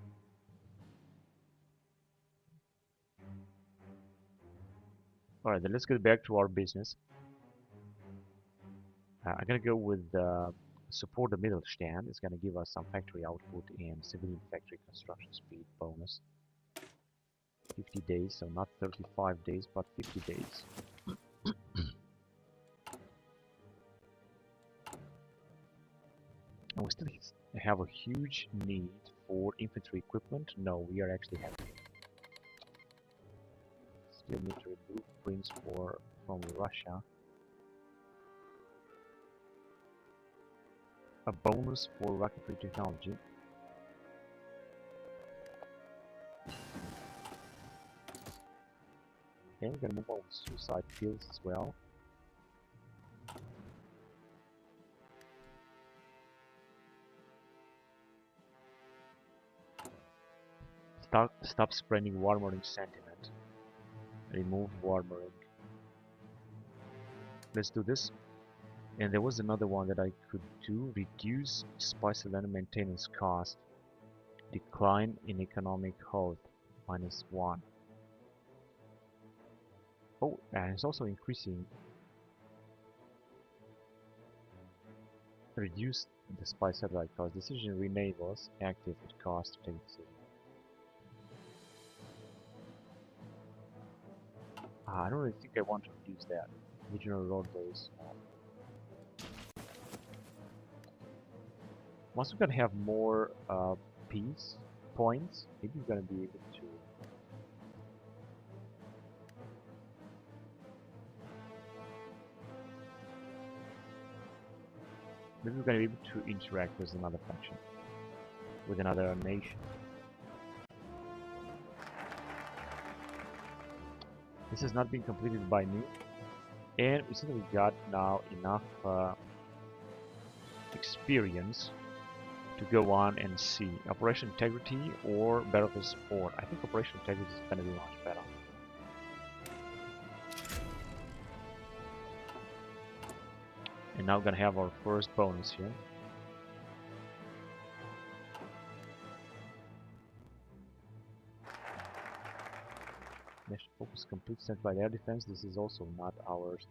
Alright, then let's get back to our business. I'm gonna go with support the Mittelstand. It's gonna give us some factory output and civilian factory construction speed bonus. 50 days, so not 35 days, but 50 days. And we still have a huge need for infantry equipment. No, we are actually having it. Still need to remove blueprints from Russia. A bonus for rocketry technology. Okay, we're gonna move on with suicide fields as well. Stop spreading warmongering sentiment. Remove warmongering. Let's do this. And there was another one that I could do. Reduce spice land maintenance cost. Decline in economic health. -1. Oh, and it's also increasing. Reduce the spice satellite cost. Decision renewables active at cost to take decision. I don't really think I want to reduce that. Regional roadways. Once we're gonna have more peace points, maybe we're gonna be able to. Maybe we're gonna be able to interact with another faction, with another nation. This has not been completed by me, and we simply got now enough experience to go on and see Operation Integrity or Battlefield Support. I think Operation Integrity is going to be much better. And now we're going to have our first bonus here. National focus complete sent by air defense. This is also not ours.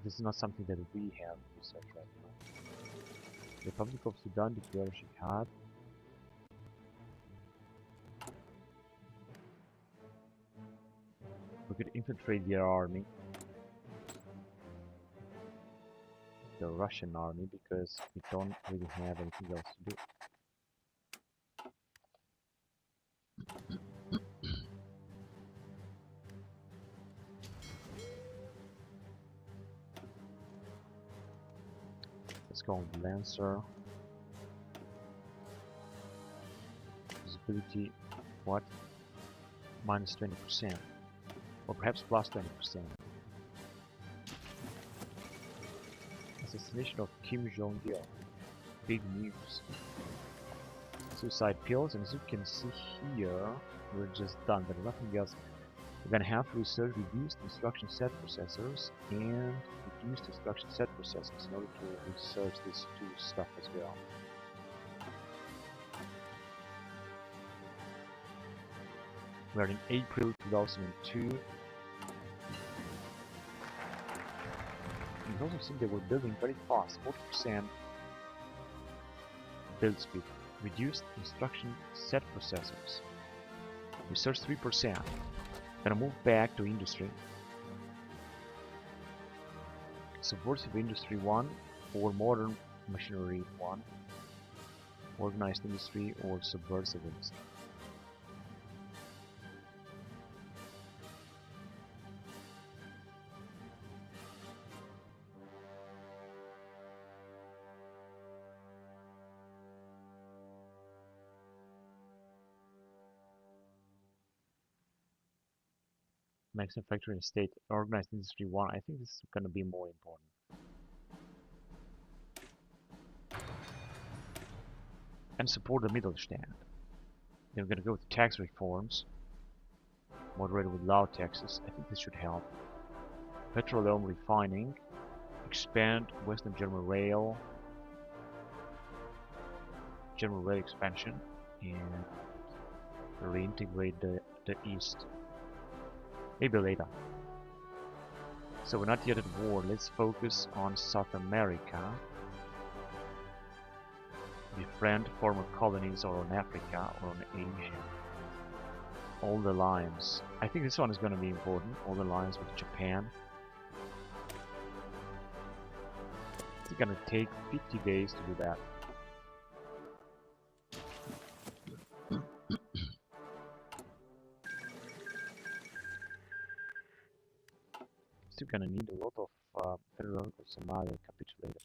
This is not something that we have research right now. Republic of Sudan declares jihad. We could infiltrate their army, the Russian army, because we don't really have anything else to do. Let's go with Lancer. Visibility, what? -20%. Or perhaps +20%. Assassination of Kim Jong-il. Big news. Suicide pills, and as you can see here, we're just done, but nothing else. We're gonna have to research reduced instruction set processors and reduced instruction set processors in order to research these two stuff as well. We're in April 2002. You can also see they were building very fast, 40% build speed. Reduced instruction set processors. Research 3%. Gonna move back to industry. Subversive industry 1 or modern machinery 1. Organized industry or subversive industry. Maximum factory and state. Organized industry 1. I think this is going to be more important. And support the Mittelstand. Then we're going to go with tax reforms. Moderated with low taxes. I think this should help. Petroleum refining. Expand Western German rail. German rail expansion. And reintegrate the East. Maybe later. So we're not yet at war. Let's focus on South America. Befriend former colonies or on Africa or on Asia. Old alliance. I think this one is going to be important. Old alliance with Japan. It's going to take 50 days to do that. Still going to need a lot of Federal Somalia capitulated.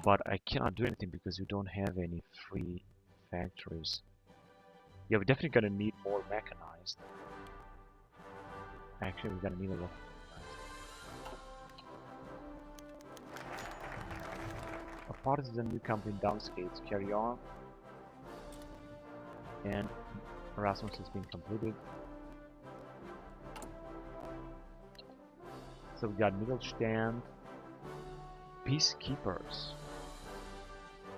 But I cannot do anything because we don't have any free factories. Yeah, we're definitely gonna need more mechanized. Actually, we're gonna need a lot of mechanized. A partisan new company downscales carry on. And Erasmus has been completed. So we got Mittelstand, Peacekeepers,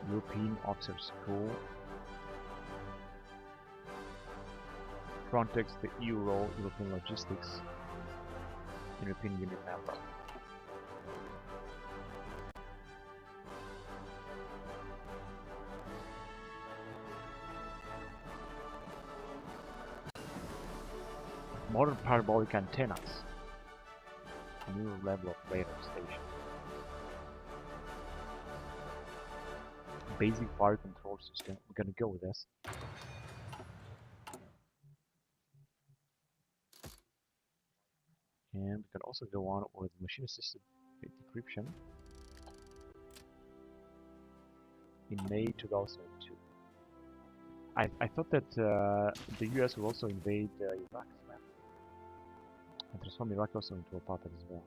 European Officer School, Frontex, the EU role, European Logistics, European Union member. Modern parabolic antennas, new level of radar station. Basic fire control system. We're gonna go with this. And we can also go on with machine assisted decryption in May 2002. I thought that the US will also invade Iraq and transform Iraq also into a puppet as well.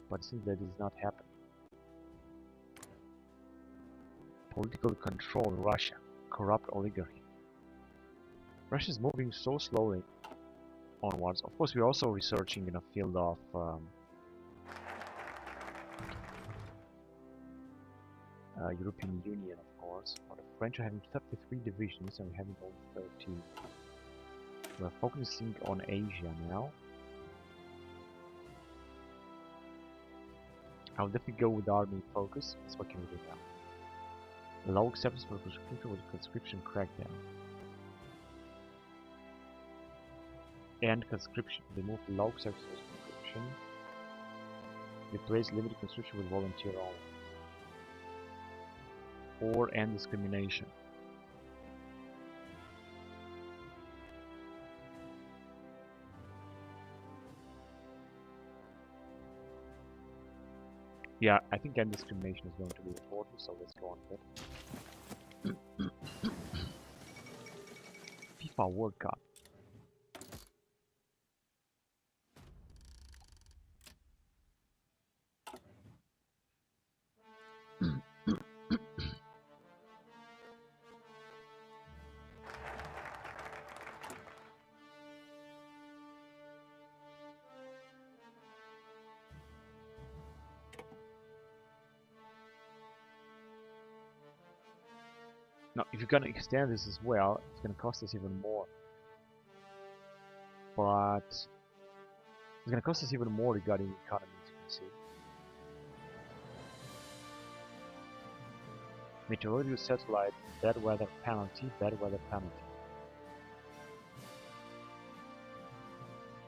But since that did not happen. Political control in Russia, corrupt oligarchy. Russia is moving so slowly onwards. Of course, we're also researching in a field of European Union, of course. But the French are having 33 divisions and we're having only 13. We're focusing on Asia now. I'll definitely go with army focus. That's what can we do now. Low acceptance for conscription with conscription crackdown. End conscription. Remove low acceptance for conscription. Replace limited conscription with volunteer only. Or end discrimination. Yeah, I think end discrimination is going to be important, so let's go on with it. FIFA World Cup. Now, if you're gonna extend this as well, it's gonna cost us even more. But it's gonna cost us even more regarding the economy, as you can see. Meteorological satellite, bad weather penalty, bad weather penalty.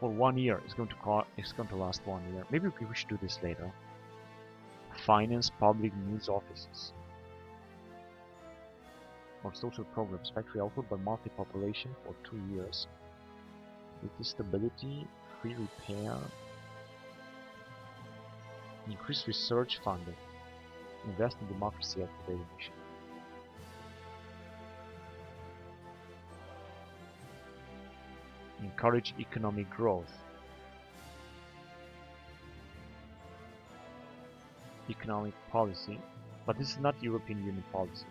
For 1 year, it's going to last 1 year. Maybe we should do this later. Finance public news offices. Or social programs, factory output by multi-population for 2 years. With stability, free repair, increase research funding, invest in democracy activated mission. Encourage economic growth. Economic policy, but this is not European Union policy.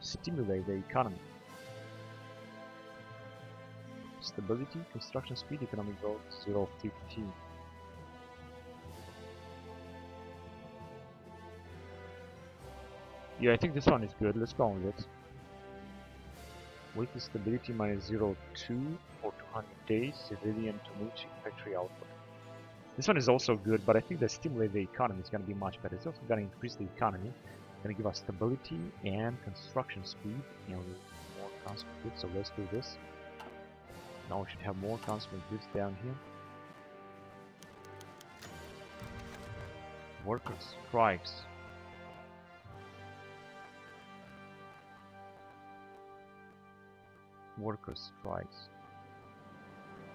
Stimulate the economy. Stability, construction speed, economic growth, 0.15. Yeah, I think this one is good. Let's go on with it. Weekly stability minus 0.2 for 200 days, civilian to military factory output. This one is also good, but I think the stimulate the economy is going to be much better. It's also going to increase the economy, going to give us stability and construction speed, and more consumer goods. So let's do this. Now we should have more consumer goods down here. Workers strikes. Workers strikes.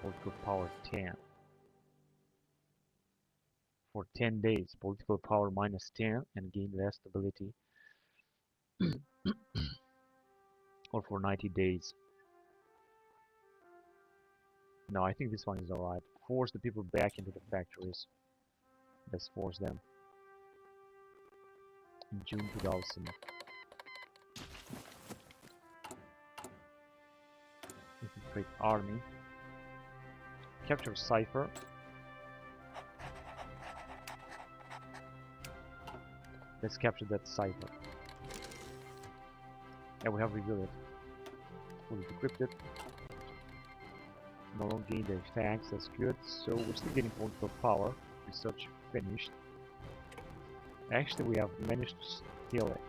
Political power 10. For 10 days, political power minus 10 and gain less stability. Or for 90 days. No, I think this one is alright. Force the people back into the factories. Let's force them. In June 2000. Infiltrate army. Capture cipher. Let's capture that cipher. Yeah, we have revealed it. Fully decrypted. No longer gain the effects, that's good. So we're still getting political power. Research finished. Actually, we have managed to steal it.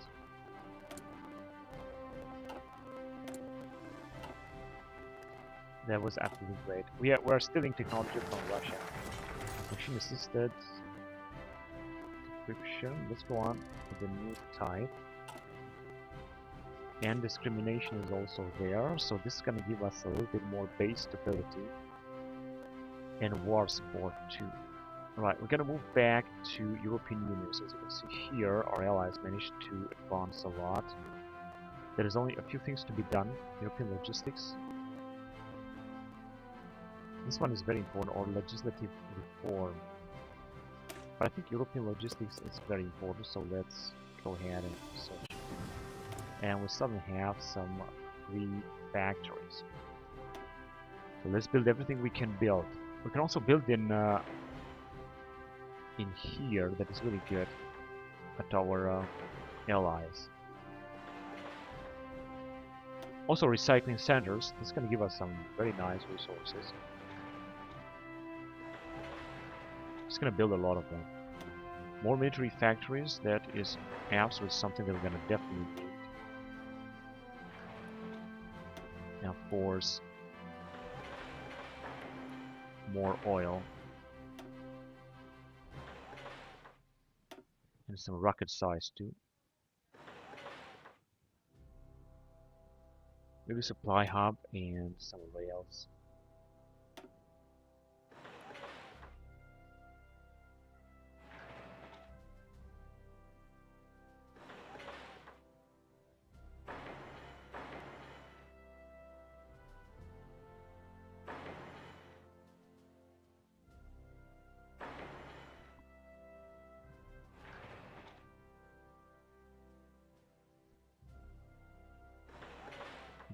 That was absolutely great. We're stealing technology from Russia. Machine assisted encryption. Let's go on with the new type. And discrimination is also there, so this is going to give us a little bit more base stability and war support too. Alright, we're going to move back to European Union. So as you can see here, our allies managed to advance a lot. There is only a few things to be done. European logistics. This one is very important, or legislative reform. But I think European logistics is very important, so let's go ahead and search. And we suddenly have some free factories. So let's build everything we can build. We can also build in here. That is really good at our allies. Also recycling centers. This is going to give us some very nice resources. Just going to build a lot of them. More military factories. That is absolutely something that we're going to definitely need. And of course, more oil. And some rocket size too. Maybe supply hub and some rails.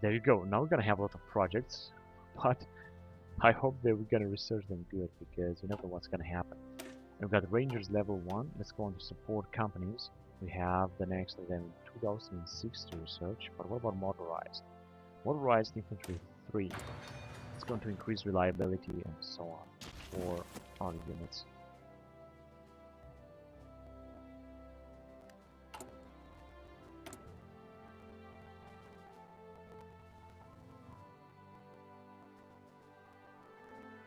There you go. Now we're gonna have a lot of projects, but I hope that we're gonna research them good, because you never know what's gonna happen. And we've got Rangers level 1. Let's go on to support companies. We have the next of them 2006 to research, but what about motorized? Motorized infantry 3. It's going to increase reliability and so on for our units.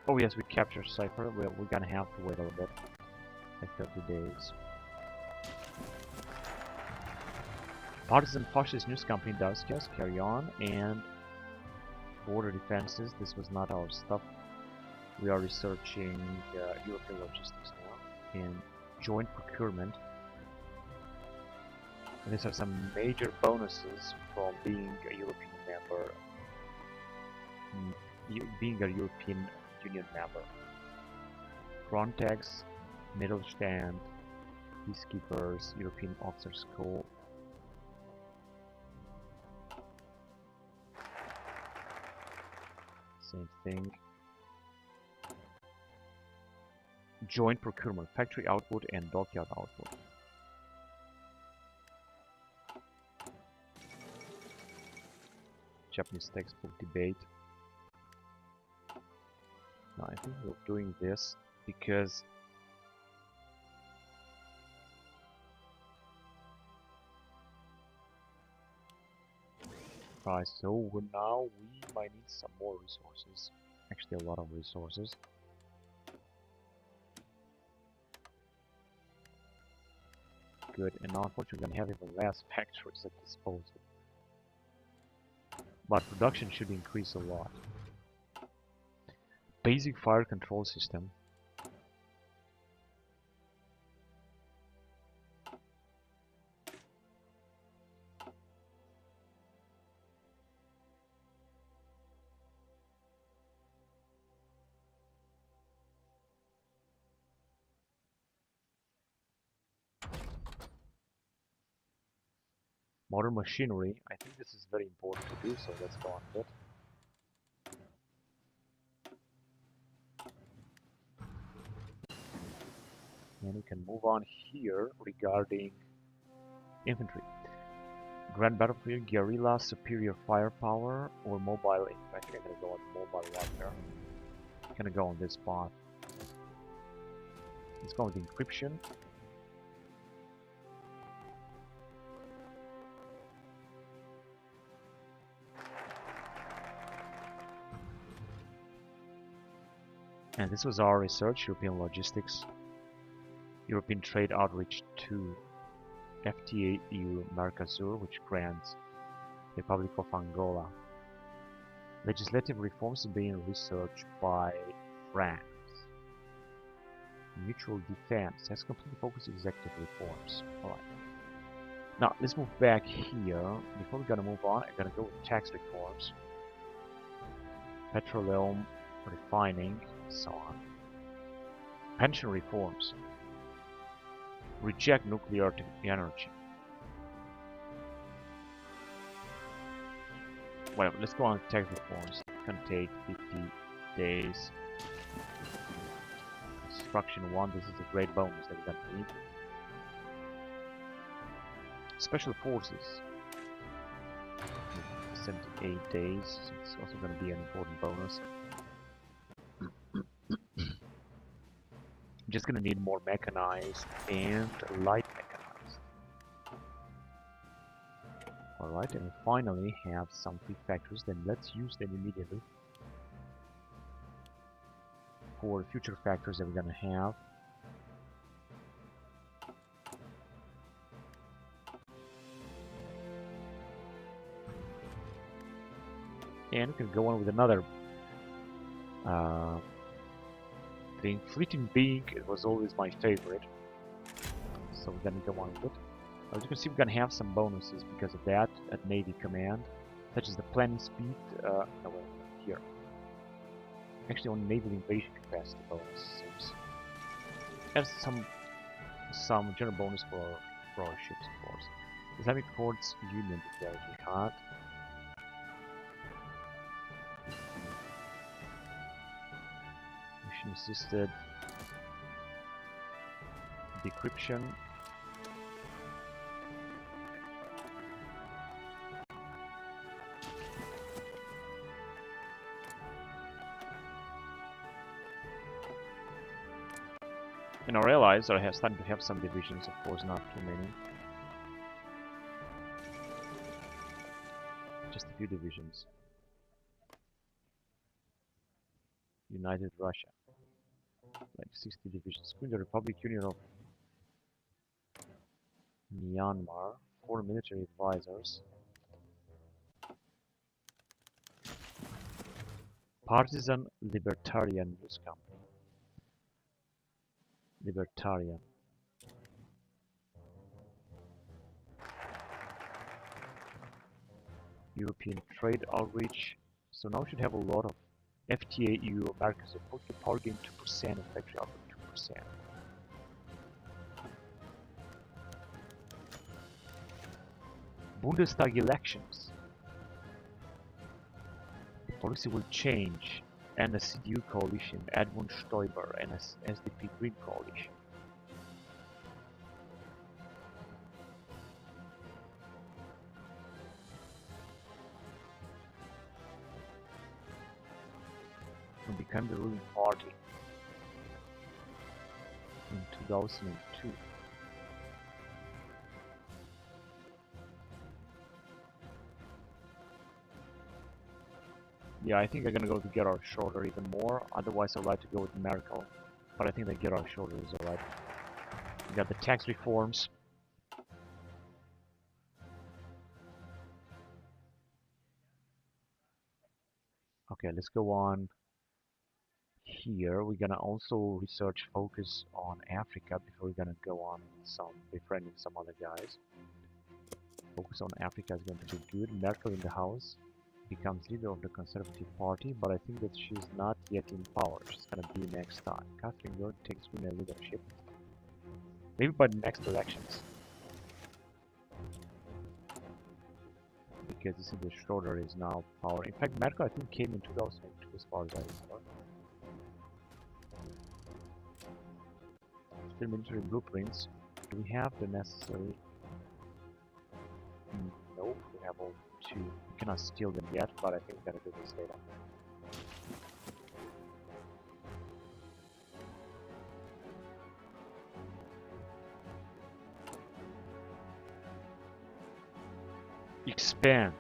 Oh yes, we captured Cypher. We're gonna have to wait a little bit, like 30 days. Partisan fascist news company does just carry on, and border defenses. This was not our stuff. We are researching European logistics now and joint procurement. And these are some major bonuses from being a European member, being a European Union member. Frontex, Mittelstand, Peacekeepers, European Officer School. Same thing. Joint procurement, factory output and dockyard output. Japanese textbook debate. No, I think we're doing this because right, so now we might need some more resources. Actually, a lot of resources. Good, and now unfortunately we're gonna have even less factories at disposal. But production should increase a lot. Basic fire control system. Modern machinery. I think this is very important to do, so let's go on with it. And we can move on here regarding infantry. Grand battlefield, guerrilla, superior firepower, or mobile infantry. I'm gonna go on mobile warfare. I'm gonna go on this path. Let's go with encryption. And this was our research, European logistics, European trade outreach to FTA EU Mercosur, which grants the Republic of Angola. Legislative reforms are being researched by France. Mutual defense has completely focused executive reforms. Alright. Now let's move back here. Before we're gonna move on, I'm gonna go with tax reforms. Petroleum, refining, so on. Pension reforms. Reject nuclear energy. Well, let's go on tax reforms. It can take 50 days. Construction 1, this is a great bonus that we're gonna need. Special forces. 78 days. It's also going to be an important bonus. Just going to need more mechanized and light mechanized. Alright, and we finally have some free factories. Then let's use them immediately for future factories that we're going to have. And we can go on with another thing. Fleeting being, it was always my favorite. So we're gonna go on with it. As you can see, we're gonna have some bonuses because of that at Navy Command, such as the planning speed. No, wait, here. Actually, on naval invasion capacity bonus seems. And some general bonus for our ships, of course. Islamic Courts Union declared jihad. Assisted decryption. And our allies are starting to have some divisions, of course, not too many. Just a few divisions. United Russia. Like 60 divisions. Queen the Republic Union of Myanmar, 4 military advisors. Partisan Libertarian News Company. Libertarian. European trade outreach. So now we should have a lot of FTA, EU, America support. The power gain 2% and factory output 2%. Bundestag elections. The policy will change. And a CDU coalition, Edmund Stoiber, and a SDP Green coalition. And became the ruling party in 2002. Yeah, I think I'm gonna go to Gerhard Schroeder even more. Otherwise, I'd like to go with Merkel, but I think that Gerhard Schroeder is alright. We got the tax reforms. Okay, let's go on. Here, we're gonna also research focus on Africa before we're gonna go on some befriending some other guys. Focus on Africa is going to be good. Merkel in the house becomes leader of the Conservative Party, but I think that she's not yet in power. She's gonna be next time. Catherine Gord takes winner leadership. Maybe by the next elections. Because this is the Schroeder is now power. In fact, Merkel I think came in 2002 as far as I remember. Still military blueprints. Do we have the necessary? Nope, we have all two. We cannot steal them yet, but I think we're gonna do this later. Expand.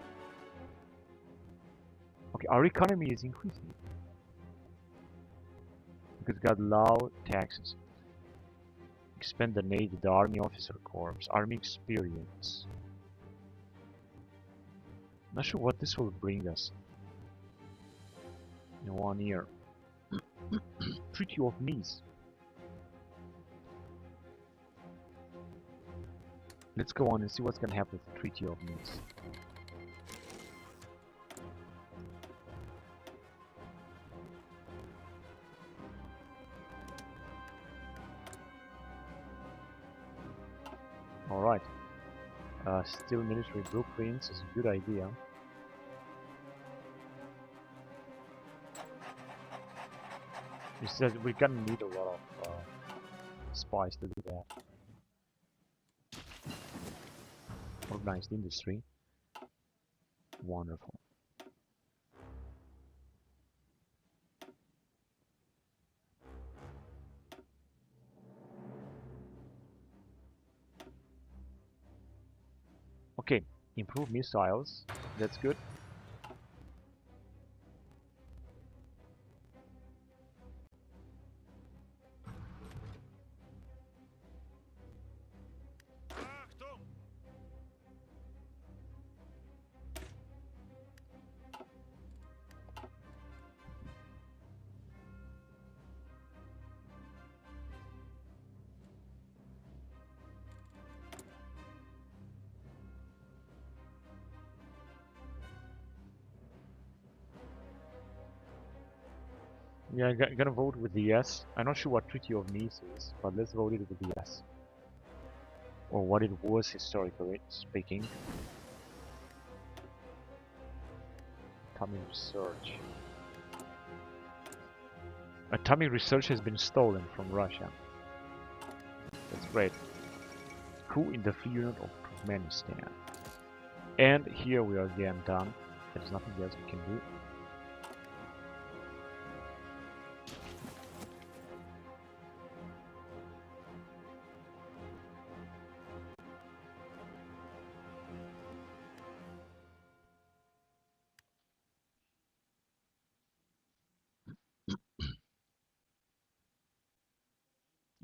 Okay, our economy is increasing. Because we got low taxes. Expand the Navy, the Army Officer Corps, Army Experience. Not sure what this will bring us in 1 year. Treaty of Nice. Let's go on and see what's gonna happen with the Treaty of Nice. Alright. Still military blueprints is a good idea. It says we're gonna need a lot of spies to do that. Organized industry. Wonderful. Okay, improve missiles. That's good. Yeah, I'm gonna vote with the yes. I'm not sure what Treaty of Nice is, but let's vote it with the yes. Or what it was historically speaking. Atomic research. Atomic research has been stolen from Russia. That's great. Coup in the Free Unit of Turkmenistan. And here we are again done. There's nothing else we can do.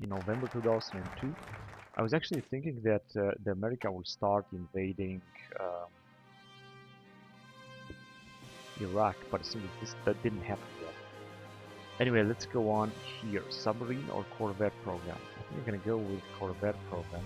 In November 2002, I was actually thinking that the America will start invading Iraq, but it seems that didn't happen yet. Anyway, let's go on here. Submarine or Corvette program? I think I'm gonna go with Corvette program.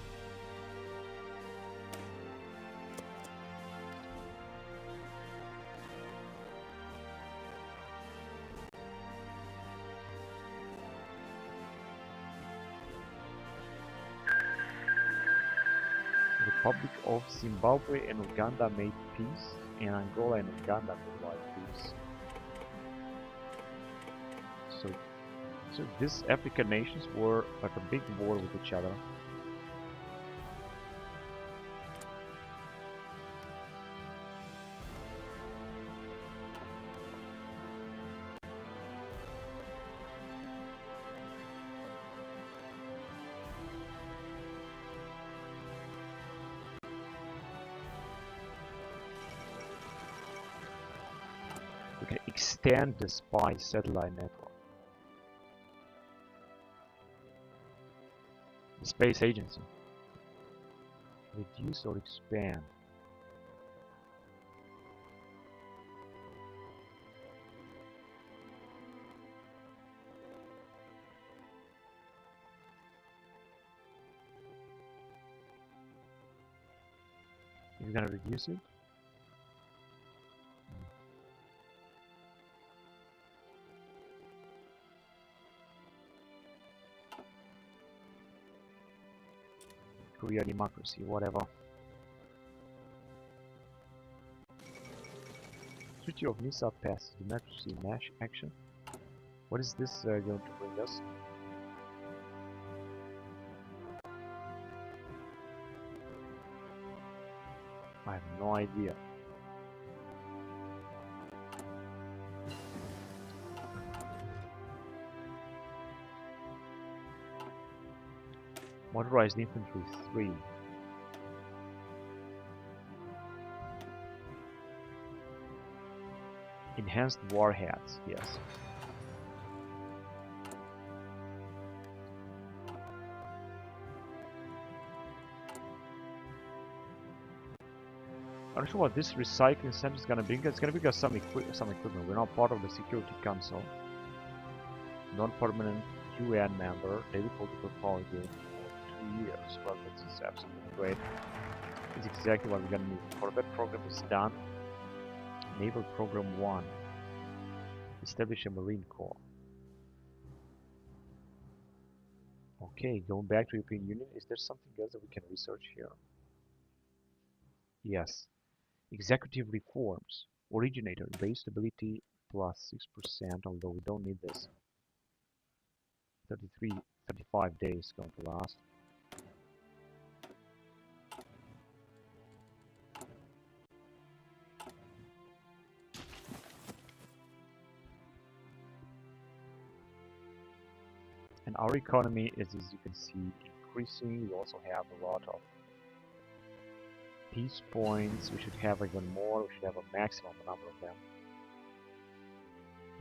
Republic of Zimbabwe and Uganda made peace, and Angola and Uganda made peace. So these African nations were like a big war with each other. We can extend the spy satellite network. The space agency. Reduce or expand. You're gonna reduce it? Korea democracy, whatever. Treaty of Nisa passes. Democracy MASH action. What is this going to bring us? I have no idea. Motorized infantry 3. Enhanced warheads, yes. I'm not sure what this recycling center is gonna bring. It's gonna bring us some equipment. We're not part of the Security Council. Non-permanent UN member. Daily political power game for 2 years. Well, this is absolutely great. It's exactly what we're gonna need. Corvette program is done. Naval program 1. Establish a Marine Corps. Okay, going back to European Union. Is there something else that we can research here? Yes. Executive reforms. Originator. Base stability plus 6%, although we don't need this. 35 days going to last. And our economy is, as you can see, increasing. We also have a lot of peace points. We should have even more. We should have a maximum number of them.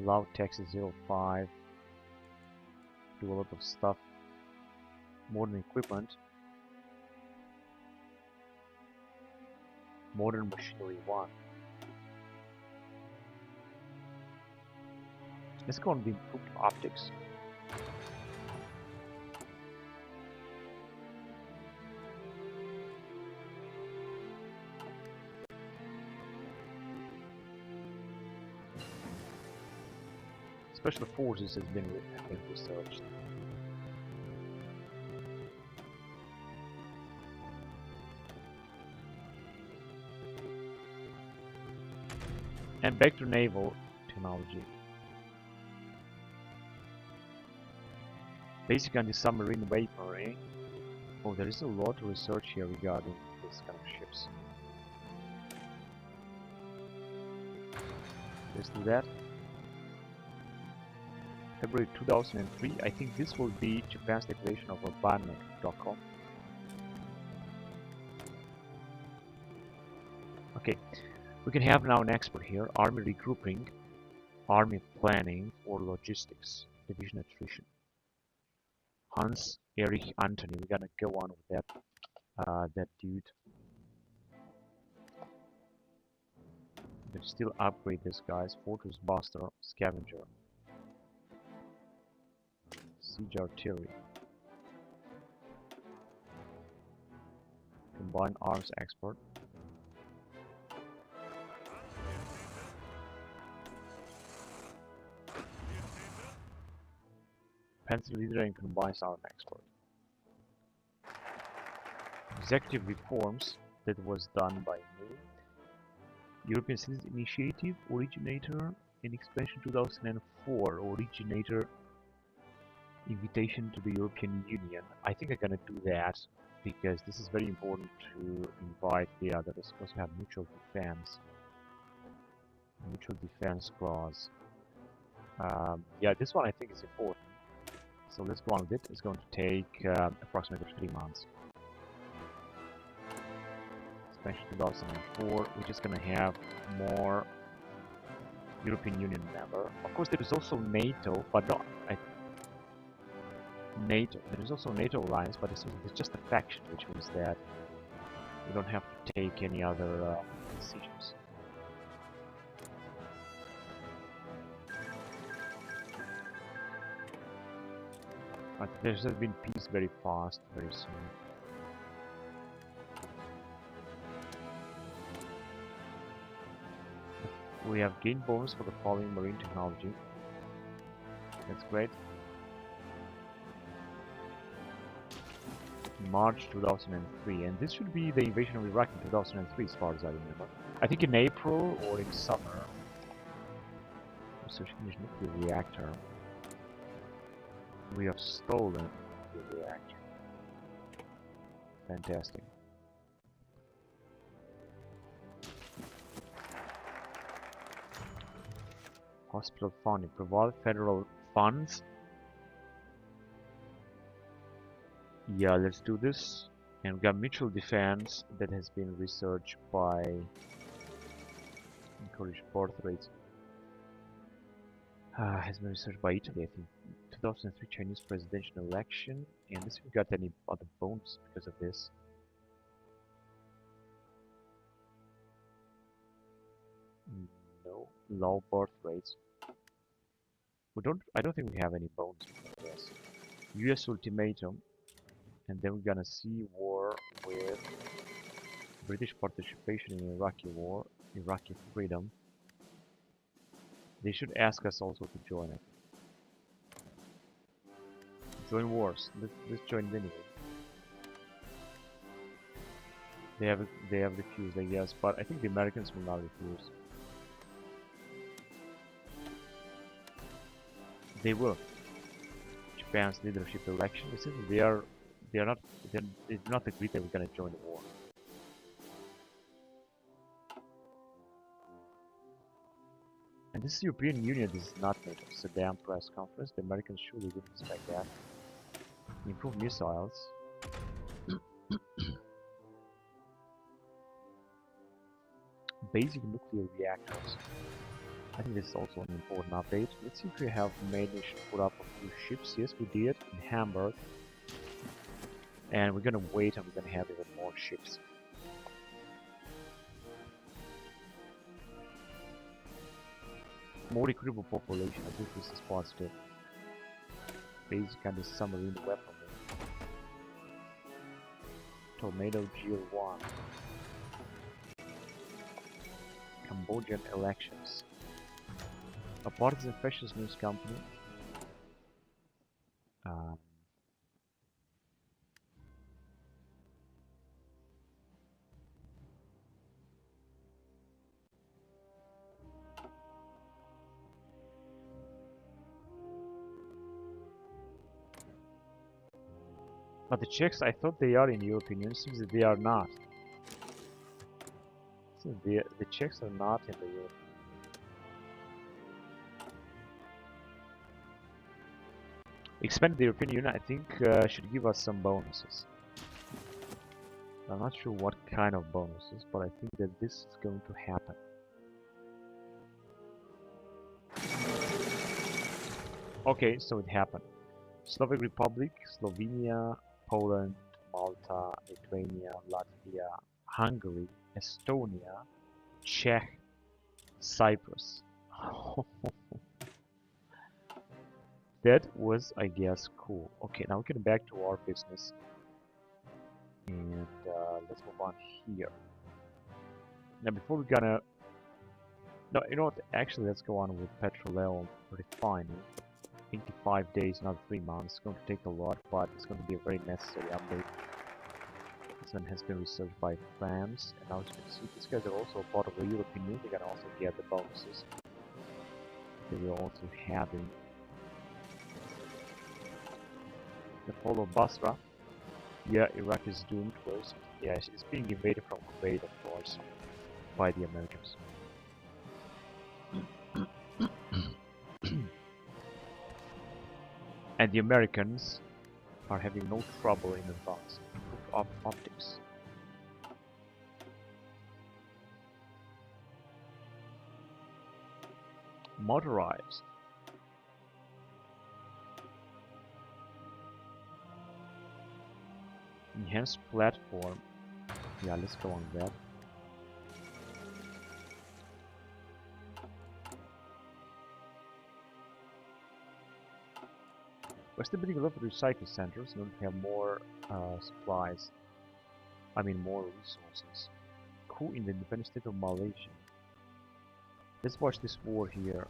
Allow taxes 0.5. Do a lot of stuff. Modern equipment. Modern machinery 1. Let's go on the improved optics. Special forces has been researched. And back to naval technology. Basic anti-submarine weaponry. Oh, there is a lot of research here regarding this kind of ships. Let's do that. February 2003. I think this will be Japan's declaration of abandonment.com. Okay, we can have now an expert here. Army regrouping, army planning, or logistics, division attrition. Hans Erich Anthony. We're gonna go on with that dude. We can still upgrade this guys. Fortress Buster, Scavenger. Siege artillery. Combined arms export. Pencil leader and combined arm export. executive reforms that was done by me. European Citizens Initiative, originator in expansion 2004, originator invitation to the European Union. I think I'm gonna do that because this is very important to invite the others, because we have mutual defense clause. Yeah, this one I think is important. So let's go on with it. It's going to take approximately 3 months. Expansion 2004. We're just going to have more European Union member. Of course, there is also NATO, but not NATO. There is also NATO alliance, but it's just a faction, which means that we don't have to take any other decisions. But there's been peace very fast, very soon. We have gained bonus for the following marine technology. That's great. March 2003, and this should be the invasion of Iraq in 2003, as far as I remember. I think in April or in summer. Research English nuclear reactor. We have stolen the reactor. Fantastic. Hospital funding. Provide federal funds. Yeah, let's do this. And we got mutual defense that has been researched by encourage birth rates. Has been researched by Italy, I think. 2003 Chinese presidential election, and this we got any other bonus because of this. No, low birth rates. I don't think we have any bonus because of this. US ultimatum, and then we're gonna see war with British participation in Iraqi war, Iraqi freedom. They should ask us also to join it. Join wars. Let's join anyway. They have refused, I guess, but I think the Americans will not refuse. They will. Japan's leadership election. They do not agree that we're gonna join the war. And this is European Union. This is not NATO. It's a damn press conference. The Americans surely didn't expect that. Improve missiles. Basic nuclear reactors. I think this is also an important update. Let's see if we have managed to put up a few ships. Yes, we did in Hamburg. And we're gonna wait and we're gonna have even more ships. More recruitable population. I think this is positive. Basic kind of submarine weaponry. Tornado GL1. Cambodian elections. A partisan fascist news company. But the Czechs, I thought they are in the European Union, seems that they are not. Seems the Czechs are not in the European Union. Expand the European Union, I think, should give us some bonuses. I'm not sure what kind of bonuses, but I think that this is going to happen. Okay, so it happened. Slovak Republic, Slovenia, Poland, Malta, Lithuania, Latvia, Hungary, Estonia, Czech, Cyprus. That was, I guess, cool. Okay, now we're getting back to our business. And let's move on here. Now before we're gonna... No, you know what? Actually, let's go on with petroleum refining. 85 days, not 3 months. It's going to take a lot, but it's going to be a very necessary update. Switzerland has been researched by France, and now as you can see, these guys are also a part of the European Union. They can also get the bonuses. They will also having the fall of Basra. Yeah, Iraq is doomed. Close. Yes, it's being invaded from Kuwait, of course, by the Americans. And the Americans are having no trouble in advance. Improved optics. Motorized. Enhanced platform. Yeah, let's go on that. We're still building a lot of recycle centers in order to have more supplies. I mean more resources. Coup in the independent state of Malaysia. Let's watch this war here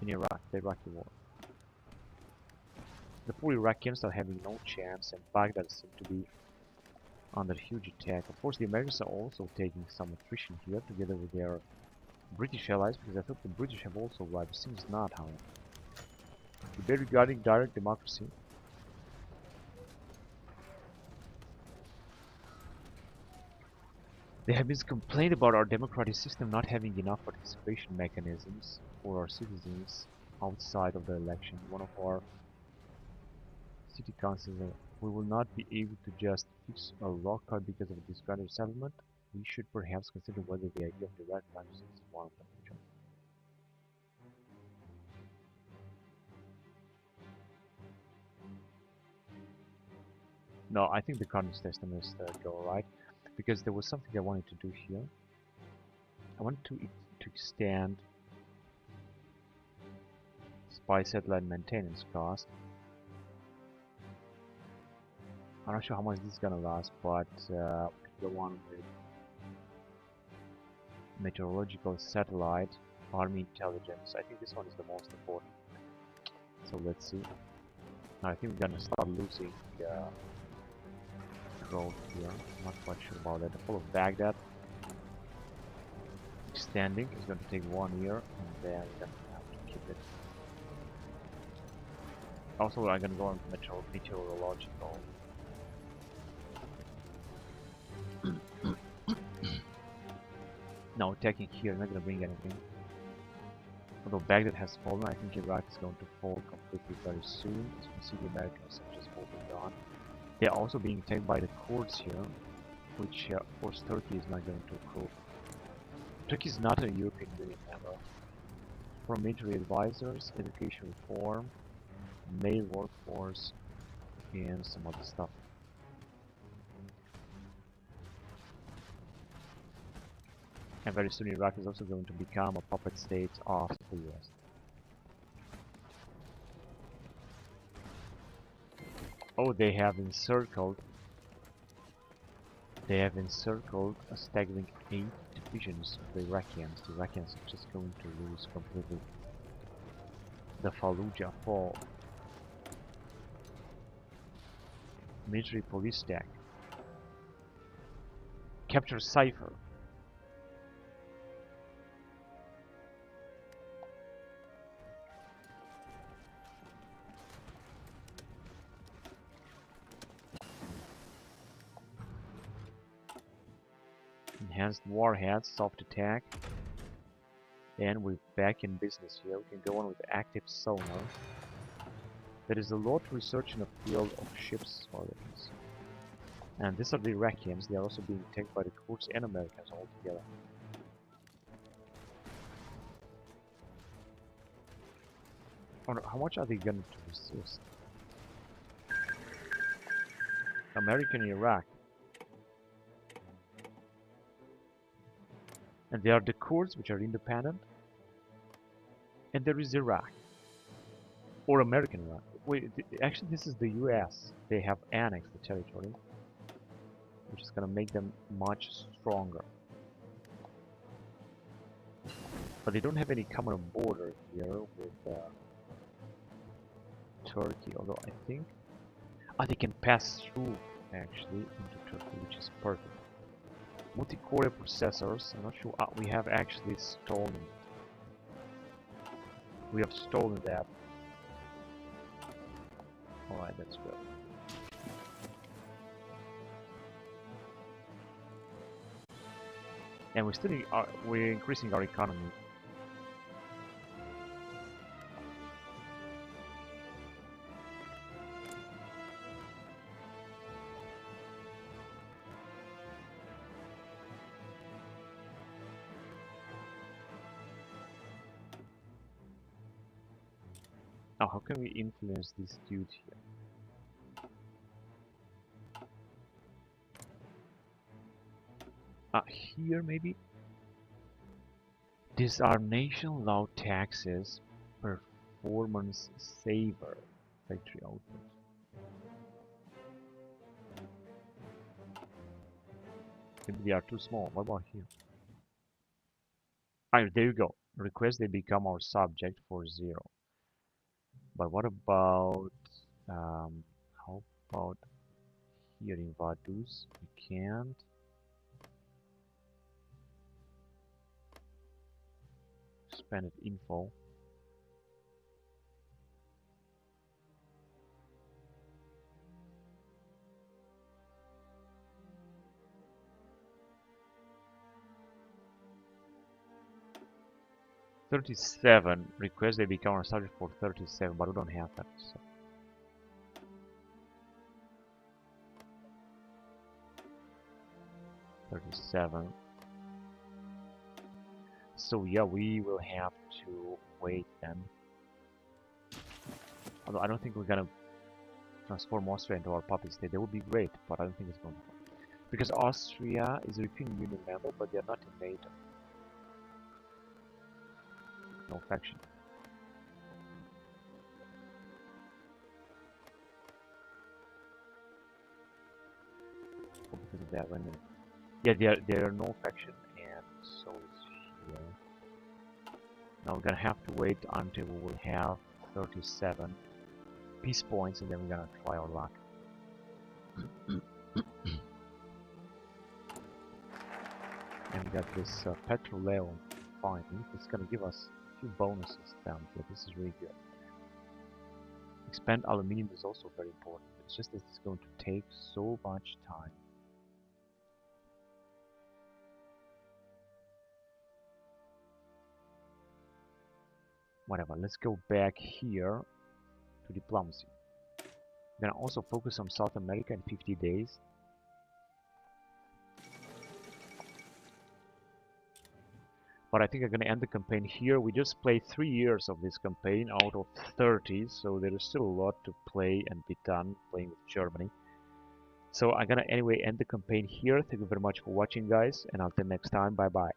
in Iraq, the Iraqi war. The poor Iraqis are having no chance, and Baghdad seems to be under huge attack. Of course, the Americans are also taking some attrition here, together with their British allies, because I thought the British have also arrived. It seems not, however. Debate regarding direct democracy. There have been complaints about our democratic system not having enough participation mechanisms for our citizens outside of the election. One of our city councils, we will not be able to just fix a rock cut because of a disgruntled settlement. We should perhaps consider whether the idea of direct democracy is one of them. No, I think the current system is go right, because there was something I wanted to do here. I wanted to extend spy satellite maintenance cost. I'm not sure how much this is gonna last, but the one with meteorological satellite, army intelligence, I think this one is the most important. So let's see. Now I think we're gonna start losing growth here. I'm not quite sure about that. The fall of Baghdad extending is going to take 1 year, and then we're going to have to keep it. Also, I'm going to go on meteorological. No, attacking here is not going to bring anything. Although Baghdad has fallen, I think Iraq is going to fall completely very soon. As you can see, the Americans are just moving on. They're also being attacked by the Kurds here, which of course Turkey is not going to approve. Turkey is not a European Union member. For military advisors, education reform, male workforce, and some other stuff. And very soon Iraq is also going to become a puppet state of the US. Oh, they have encircled a staggering 8 divisions of the Iraqians. The Iraqians are just going to lose completely. The Fallujah fall. Military police stack. Capture Cypher. Enhanced warheads, soft attack, and we're back in business here. We can go on with active sonar. There is a lot of research in the field of ships origins. And these are the Iraqians. They are also being attacked by the Kurds and Americans all together. How much are they going to resist? American Iraq. And there are the Kurds, which are independent, and there is Iraq, or American Iraq. Wait, actually this is the US. They have annexed the territory, which is going to make them much stronger. But they don't have any common border here with Turkey, although I think... they can pass through actually into Turkey, which is perfect. Multi-core processors. I'm not sure we have actually stolen. We have stolen that. All right, that's good. And we're increasing our economy. Now, how can we influence this dude here? Here maybe? These are nation law taxes, performance saver, factory output. Maybe they are too small. What about here? Ah, there you go. Request they become our subject for 0. But what about, how about here in Vaduz? We can't. Expanded info. $37 request they become our subject for 37, but we don't have that. So. $37. So yeah, we will have to wait then. Although I don't think we're gonna transform Austria into our puppet state. That would be great, but I don't think it's going to happen. Because Austria is a European Union member, but they're not in NATO. No faction. Oh, because of that, wait a minute. Yeah, there are no faction, and so is here. Now we're gonna have to wait until we will have 37 peace points, and then we're gonna try our luck. And we got this petrol finding. It's gonna give us a few bonuses down here. This is really good. Expand aluminium is also very important. It's just that it's going to take so much time. Whatever, let's go back here to diplomacy. We're gonna also focus on South America in 50 days. But I think I'm gonna end the campaign here. We just played 3 years of this campaign out of 30, so there is still a lot to play and be done playing with Germany. So I'm gonna anyway end the campaign here. Thank you very much for watching, guys, and until next time, bye bye.